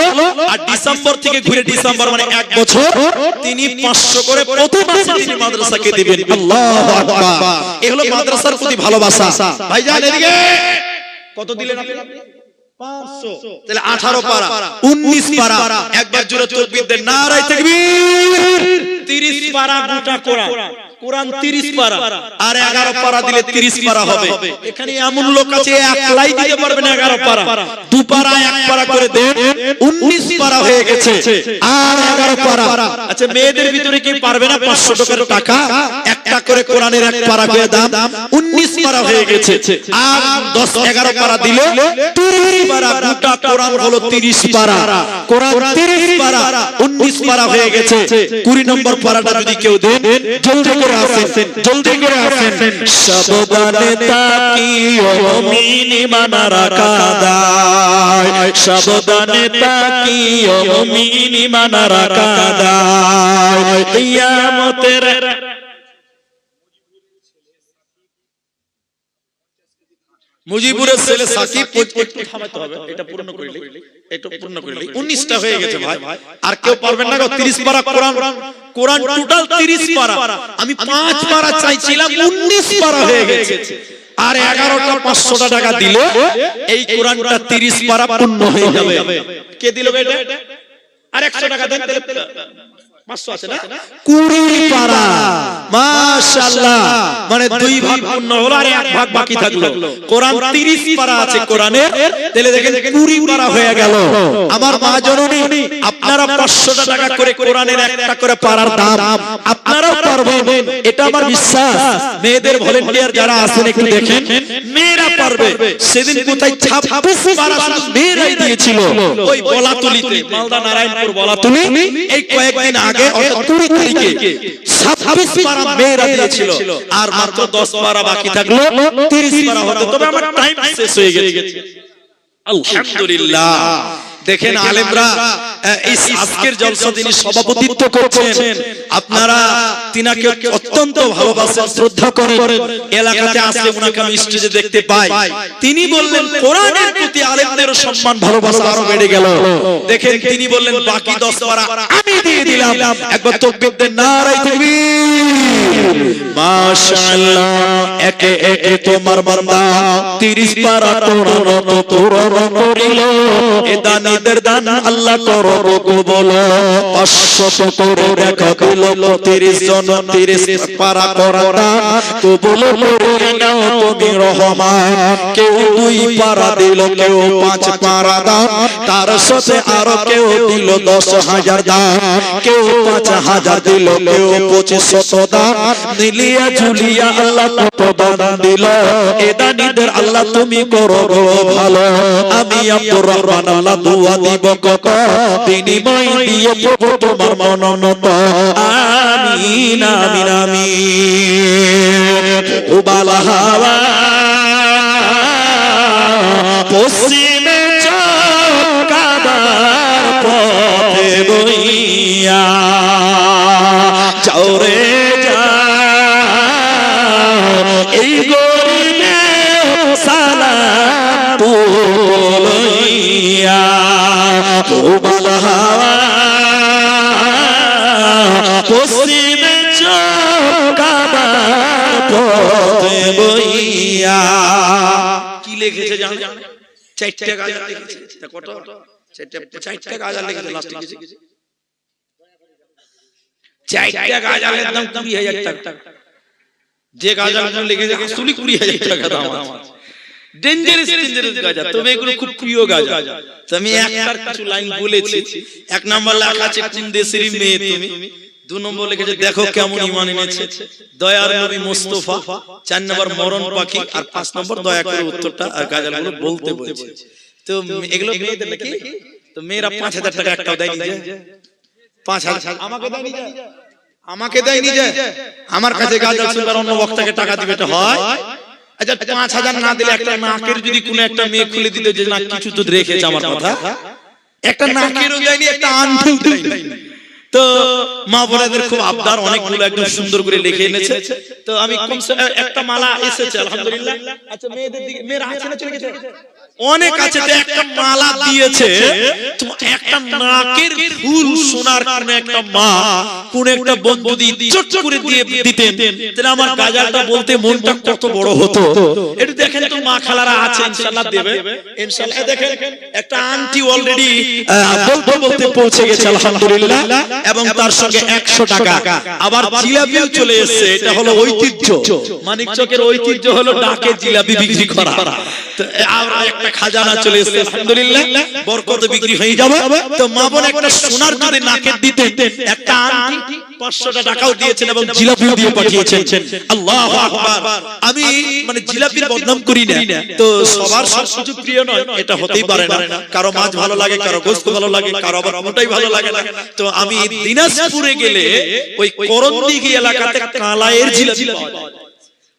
আর ডিসেম্বর থেকে ঘুরে ডিসেম্বর মানে এক বছর তিনি 500 করে প্রতি মাসে তিনি মাদ্রাসাকে দিবেন আল্লাহু আকবার এই হলো মাদ্রাসার প্রতি ভালোবাসা ভাইজান এদিকে কত দিলেন আপনি 500 তাহলে 18 পারা 19 পারা একবার জোরে তাকবীর দেন নারে তাকবীর 30 পারা গোটা কোরআন 30 পারা আর 11 পারা দিলে 30 পারা হবে এখানে এমন লোক আছে একলাই দিতে পারবে না 11 পারা 2 পারা 1 পারা করে দেন 19 পারা হয়ে গেছে আর 11 পারা আচ্ছা মেয়েদের ভিতরে কি পারবে না 500 টাকা একটা করে কোরআনের এক পারা করে দাম 19 পারা হয়ে গেছে আর 10 11 পারা দিলে 30 পারা গোটা কোরআন হলো 30 পারা কোরআন 30 পারা 19 পারা হয়ে গেছে 20 নম্বর পারাটা যদি কেউ দেন জলদি করে আসেন সাবধানে তাকিও মুমিন ঈমান রাখাদায় সাবধানে তাকিও মুমিন ঈমান রাখাদায় কিয়ামতের মুজিবুরের ছেলে সাকিব একটু থামাতে হবে এটা পূর্ণ করিলে 19টা হয়ে গেছে ভাই আর কেউ পারবেন না 30 পারা কোরআন টোটাল 30 পারা আমি 5 পারা চাইছিলাম 19 পারা হয়ে গেছে আর 11টা 500 টাকা দিলে এই কোরআনটা 30 পারা পূর্ণ হয়ে যাবে কে দিল এটা আর 100 টাকা দেন 500 আছে না 20 পারা মাশাআল্লাহ মানে 2 ভাগ পূর্ণ হলো আর 1 ভাগ বাকি থাকলো কোরআন 30 পারা আছে কোরআনের তাহলে দেখেন 20 পারা হয়ে গেল আমার মা জননী আপনারা 500 টাকা করে কোরআনের একটা করে পারার দাম আপনারাও পারবেন এটা আমার বিশ্বাস মেয়েদের ভলান্টিয়ার যারা আছেন একটু দেখেন মেয়েরা পারবে সেদিন কোথায় 26 পারা মেয়েরাই দিয়েছিল ওই বলাতুলিতে মালদা নারায়ণপুর বলাতুলি এই কয়েকদিন আগে 20 তারিখে 26 পারা মেয়েরা দিয়েছিল আর মাত্র 10 পারা বাকি থাকলো 30 পারা হতো তবে আমার টাইম শেষ হয়ে গেছে আলহামদুলিল্লাহ দেখেন আলেমরা এই আজকের জলসা তিনি সভাপতিত্ব করছেন আপনারা তিনাকে অত্যন্ত ভালোবাসেন শ্রদ্ধা করেন এলাকাতে আসলে উনাকে আমি স্টেজে দেখতে পাই তিনি বললেন কোরআনের প্রতি আলেমদের সম্মান ভালোবাসা আরো বেড়ে গেল দেখেন তিনি বললেন বাকি 10 পারা আমি দিয়ে দিলাম একবার তাকবীর দেন নারে তাকবীর মাশাআল্লাহ একে একে তোমার বান্দা 30 পারা কোরআন পূরণ করিল এ দানিদের দান আল্লাহ করো কবুল 500 করে দেখা দিল 30 জন 30 পারা কোরআন কবুল করে নাও তুমি রহমান কেউ 2 পারা দিল কেউ 5 পারা দান তার সাথে আরো কেউ দিল 10,000 দান কেউ 5,000 দিল কেউ 2500 দান মিলিয়া ঝুলিয়া আল্লাহ কত দান দিল এ দানিদের আল্লাহ তুমি করো ভালো আমি আব্দুর রহমান আল্লাহ দোয়া দিব কত বিনিময় দিয়ে প্রভু তোমার মনোনত আমিন আমিন আমিন উবালা হাওয়া পশ্চিমে কাবার পথে বইয়া যাও রে এই গরিবে সালাম লইয়া উবাল হাওয়া পশ্চিমে কাবার পথে বইয়া কি লিখেছে জানেন 4টা গাজাল লিখেছে কত 4টা গাজাল লিখেছে লাস্টে কিছু 4টা গাজালের দাম 20,000 টাকা যে গাজালগুলো লিখেছে আসলে 20,000 টাকা দাম আছে ডেঞ্জারাস গাজা তবে এগুলো খুব প্রিয় গাজা তো আমি একটার কিছু লাইন বলেছি এক নাম্বার লেখা আছে কোন দেশের মেয়ে তুমি 2 নম্বর লিখেছে দেখো কেমন ঈমান এনেছে দয়ার নবী মুস্তাফা 4 নম্বর মরণ পাখি আর 5 নম্বর দয়া করে উত্তরটা আর গাজালগুলো বলতে বলছে তো এগুলো মেয়েদের নাকি তো মেয়েরা 5,000 টাকা একটাও দেয়নি যে 5,000 আমাকে দেয়নি যে আমার কাছে গাজাল শুনবার অন্য বক্তাকে টাকা দিবে এটা হয় আচ্ছা 5,000 না দিলে একটা নাকের যদি কোনো একটা মেয়ে খুলে দিতে যে না কিছু তো রেখেছে আমার কথা একটা নাকেরও দেয়নি একটা আনতেও দেয়নি তো মা বোনেদের খুব আবদার অনেকগুলো একদম সুন্দর করে লিখে এনেছে তো আমি কমসে একটা মালা এসেছে আলহামদুলিল্লাহ আচ্ছা মেয়েদের দিকে মেয়েরা আছে না চলে গেছে অনেক আছে তো একটা মালা দিয়েছে তো একটা নাকের ফুল সোনার কোন একটা মা কোন একটা বন্ধু চট করে দিয়ে দিতেন তাহলে আমার গাজালটা বলতে মনটা কত বড় হতো একটু দেখেন তো মা খালারা আছে ইনশাআল্লাহ দেবে ইনশাআল্লাহ দেখেন একটা আন্টি অলরেডি বলতে বলতে পৌঁছে গেছে আলহামদুলিল্লাহ এবং তার সঙ্গে 100 টাকা আবার জিলাপিও চলে এসেছে এটা হলো ঐতিহ্য মানিকচকের ঐতিহ্য হলো ডাকে জিলাপি বিক্রি করা তো আর একটা খাজানা চলে এসেছে আলহামদুলিল্লাহ বরকত বিক্রি হয়ে যাবে তো মা বোন একটা সোনার যদি নাকের দিতেন একটা আন্টি 500 টাকাও দিয়েছেন এবং জিলাপিও দিয়ে পাঠিয়েছেন আল্লাহু আকবার আমি মানে জিলাপির বদনাম করি না তো সবার সবকিছু প্রিয় নয় এটা হতেই পারে না কারো মাছ ভালো লাগে কারো গোশত ভালো লাগে কারো আবার মোটাই ভালো লাগে না তো আমি দিনাজপুরে গেলে ওই করণদিঘি এলাকাতে কালায়ের জিলাপি পাওয়া যায়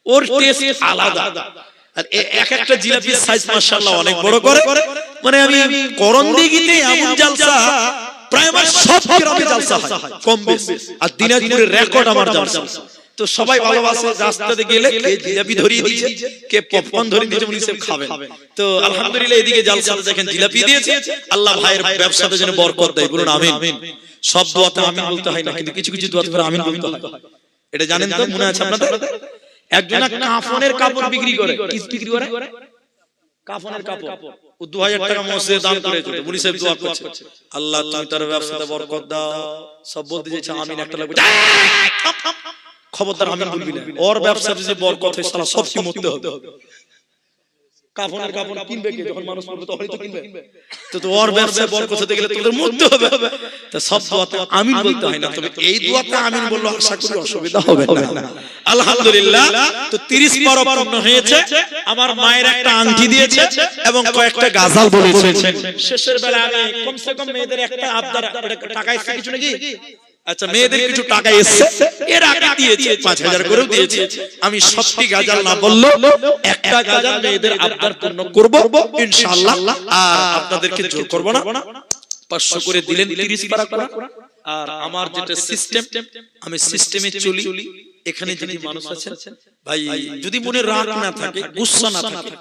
ওর টেস্ট আলাদা আর এক একটা জিলাপির সাইজ মাশাআল্লাহ অনেক বড় করে মানে আমি করণদিঘিতে এমন জালসা প্রায় আমার সব গ্রামে জালসা হয় কম বেশি আর দিনাজপুরের রেকর্ড আমার জালসা তো সবাই ভালোবাসে রাস্তাতে গেলে কে জিলাপি ধরিয়ে দিয়েছে কে পপকর্ন ধরিয়ে দিয়েছে উনি সব খাবেন তো আলহামদুলিল্লাহ এদিকে জালসাতে দেখেন জিলাপি দিয়েছে আল্লাহ ভাইয়ের ব্যবসাতে যেন বরকত দেয় বলুন আমিন সব দোয়াতে আমিন বলতে হয় না কিন্তু কিছু কিছু দোয়াতে করে আমিন বলতে হয় এটা জানেন তো মনে আছে আপনাদের একজন কাফনের কাপড় বিক্রি করে কি বিক্রি করে কাফনের কাপড় ও 2000 টাকা মসজিদে দান করেছে তো মুনি সাহেব দোয়া করছে আল্লাহ তুমি তার ব্যবসাতে বরকত দাও সব বলতে যাচ্ছে আমিন একটা লাগবে খবরদার আমিন বলবি না ওর ব্যবসাতে যে বরকত হয় সারা সব কি মরতে হবে কাফনের কাপড় কিনবে কে যখন মানুষ মরবে তখনই তো কিনবে তো ওর ব্যবসায় বরকত হতে গেলে তোদের মরতে হবে তো সব দোয়াতে আমিন বলতে হয় না তবে এই দোয়াতে আমিন বললে আশা করি অসুবিধা হবে না আলহামদুলিল্লাহ তো 30 পারা পূর্ণ হয়েছে আমার মায়ের একটা আংটি দিয়েছে এবং কয়েকটা গাজাল বলেছেন শেষের বেলা আমি কমসে কম মেয়েদের একটা আবদার টাকা এসে কিছু নাকি আচ্ছা মেয়েদের কিছু টাকা এসেছে এর আগে দিয়েছে 5,000 করেও দিয়েছে আমি সবটি গাজাল না বললো একটা গাজাল মেয়েদের আবদার পূর্ণ করব ইনশাআল্লাহ আর আপনাদেরকে জোর করব না 500 করে দিলেন 30 পারা করে আর আমার যেটা সিস্টেম আমি সিস্টেমে চলি এখানে যদি মানুষ আছেন ভাই যদি মনে রাগ না থাকে গুসা না থাকে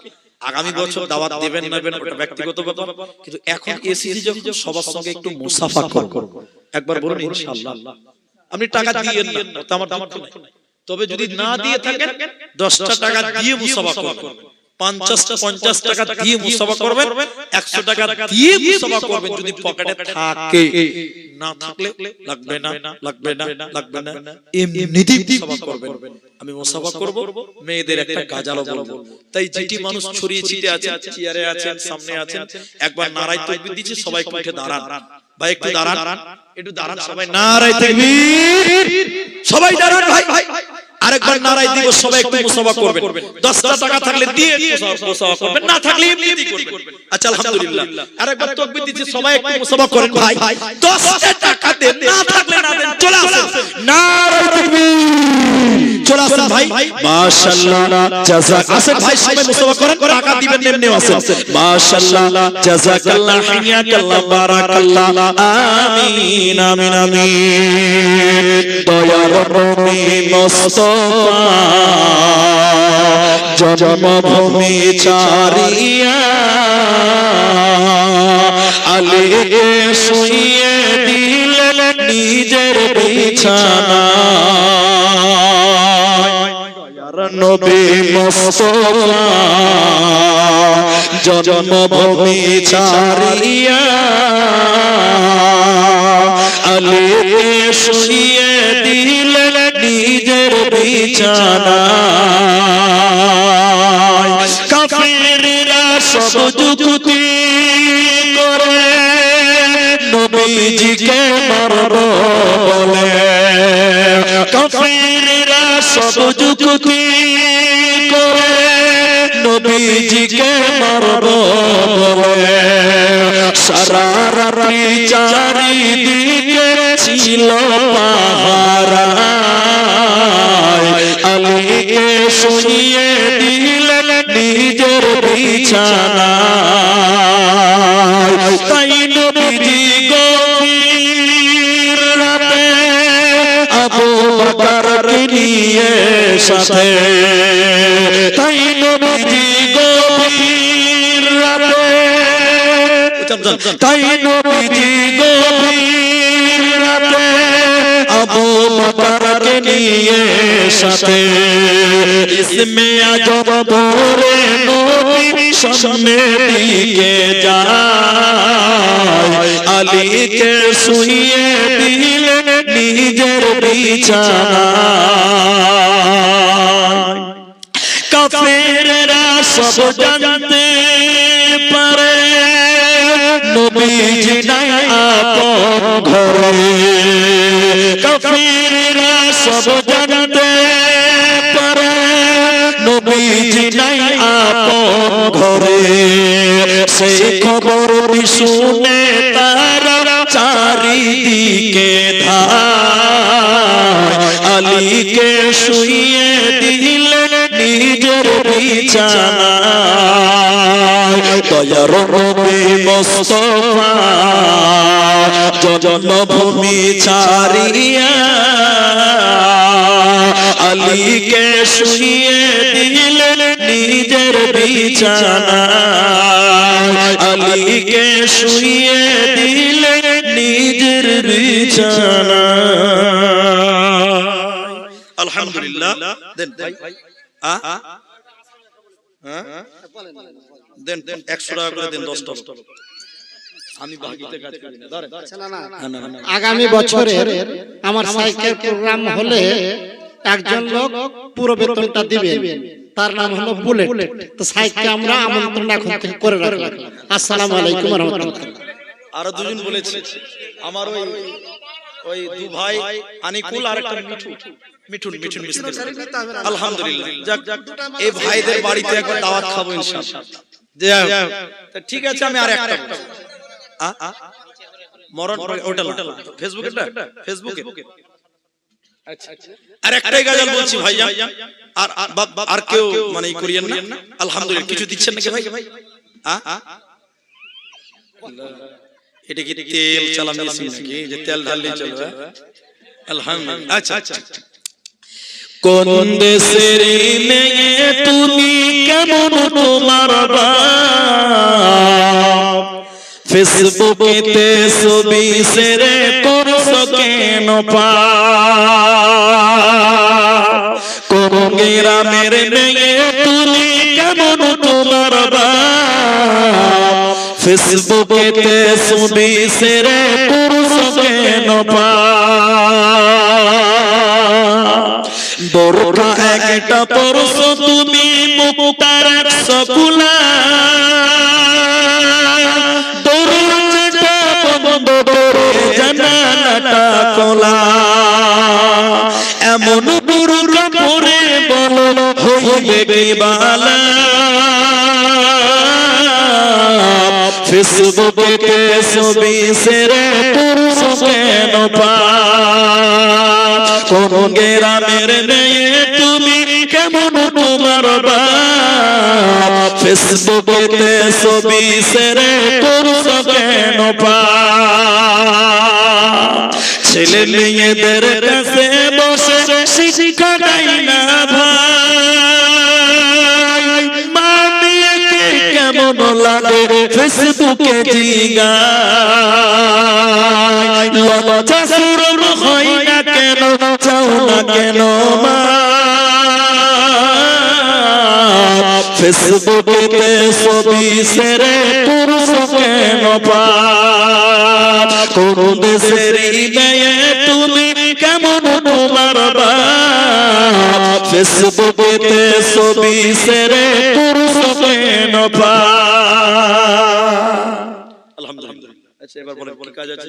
আগামী বছর দাওয়াত দেবেন না দেবেন ওটা ব্যক্তিগত ব্যাপার কিন্তু এখন এসিজি যখন সবার সঙ্গে একটু মুসাফা করব একবার বলুন ইনশাআল্লাহ আপনি টাকা দিয়েন না তো আমার দাম নাই তবে যদি না দিয়ে থাকেন 10টা টাকা দিয়ে মুসাফা করবেন, 50 টাকা দিয়ে মুসাফা করবেন, 100 টাকা দিয়ে মুসাফা করবেন। যদি পকেটে থাকে, না থাকলে লাগবে না, লাগবে না, লাগবে না, এমনিতেই মুসাফা করবেন। আমি মুসাফা করব, মেয়েদের একটা গাজালো বলবো। তাই যেটি মানুষ ছড়িয়ে ছিটে আছেন, চেয়ারে আছেন, সামনে আছেন, একবার নারায়ে তাকবীর দিচ্ছি, সবাই উঠে দাঁড়ান। ভাই একটু দাঁড়ান, একটু দাঁড়ান সবাই, নারায়ে তাকবীর, সবাই দাঁড়ান ভাই। আরেকবার নারায়ে দিব, সবাই একটু মুসাফা করবেন। 10টা টাকা থাকলে দিয়ে মুসাফা করবেন, না থাকলে এমনিতেই করবেন। আচ্ছা আলহামদুলিল্লাহ, আরেকবার তাকবীর দিচ্ছি, সবাই একটু মুসাফা করেন ভাই। 10টা টাকা দেন, না থাকলে না দেন, চলে আসেন, নারায়ে তাকবীর, চলে আসেন ভাই। মাশাআল্লাহ, জাযাক আসেন ভাই, সবাই মুসাফা করেন, টাকা দিবেন এমনি আসেন। মাশাআল্লাহ, জাযাকাল্লাহ, হাইয়াকাল্লাহ, বারাকাল্লাহ, আমিন আমিন আমিন। দয়ার নবী মুস্তাফা জন্মভূমি ছাড়িয়া আলীকে শুইয়ে দিলেন নিজের বিছানা। নবী মুস্তাফা জন্মভূমি ছাড়িয়া আলীকে শুইয়ে দিলেন নিজের বিছানা। কাফিররা সব যুক্তি করে নবীজিকে মারব বলে, কাফিররা সব যুক্তি করে নবীজিকে মারব বলে। সারা রাত্রি চারিদিকে ছিল পাহারা, আলীকে শুইয়ে দিলেন নিজের বিছানা। তাই নবীজি গভীর রাতে আবু বকরকে নিয়ে সাথে, তাই নবীজি গভীর রাতে, তাই নবীজি গভীর রাতে আবু বকরকে নিয়ে সাথে, ইসমে আজম ধরে নবী সামনের দিকে যায়, আলীকে শুইয়ে দিলেন নিজের বিছানা। কাফেররা সব জানতে পারে নবীজি নাই আপন ঘরে, কাফেররা সব জানতে পারে নবীজি নাই আপন ঘরে। সেই খবর শুনে তারা চারিদিকে ধায়, আলীকে শুইয়ে দিলেন নিজের বিছানা। দয়ার নবী মুস্তাফা জন্মভূমি ছাড়িয়া আলীকে শুইয়ে দিলেন নিজের বিছানা, আলীকে শুইয়ে দিলেন নিজের বিছানা। আলহামদুলিল্লাহ। দেন ভাই, দেন 100 টাকা করে দেন, 10টা। আমি বাকিতে কাজ করি না। আগামী বছরে আমার সাইকেল প্রোগ্রাম হলে একজন লোক পুরো বেতনটা দিবে, তার নাম হলো বুলেট। তো সাইকেল আমরা আমন্ত্রণ এখন থেকে করে রাখলাম। আসসালামু আলাইকুম ওয়া রাহমাতুল্লাহ। আরো দুজন বলেছে, আমার ওই দু ভাই আনিকুল আর একটা মিঠুন মিস্ত্রি। আলহামদুলিল্লাহ, যাক এই ভাইদের বাড়িতে একবার দাওয়াত খাবো ইনশাআল্লাহ। ঠিক আছে, আমি আর একটা মরণ ওটা ফেসবুকে আচ্ছা আর একটাই গাজাল বলছি ভাইয়া, আর কেউ মানে করিয়েন না। আলহামদুলিল্লাহ, কিছু দিচ্ছেন নাকি ভাই? এটা কি তেল চালামিয়েছি নাকি যে তেল ঢাললেই চলবে? আলহামদুলিল্লাহ। আচ্ছা, কোন দেশের মেয়ে তুমি, কেমন তোমার বাপ, ফেসবুকেতে ছবি শেয়ার করছো কেন পা, কোন গ্রামের মেয়ে তুমি কেমন তোমার বাপ ফেসবুকেতে ছবি সেরে পুরুষ কেন পা বোরখা একটা পরশ তুমি মুক্তার সকুলা দরজাটা বন্ধ করে জানালাটা খোলা এমন বোরখা পরে বলো হইবে কি বালা ফেসবুকে ছবি সেরে পুরুষ কেন পা কোন গ্রামের মেয়ে তুমি কেমন তোমার বাপ ফেসবুকে ছবি সেরে পুরুষ কেন পা ছেলে মেয়েদের কাছে বসে শিক্ষা দেয় না ভাই মা মেয়েকে কেমন লাগে ফেসবুকে জিগায় লজ্জা শরম হয় না কেন চাও না কেন মা ফেসবুকে ছবি সেরে পুরুষ কেন পা কোন দেশের মেয়ে তুমি কেমন তোমার বাপ ফেসবুকে ছবি সেরে পুরুষ কেন পা আলহামদুলিল্লাহ। আচ্ছা এবার বলেন কি কাজ আছে?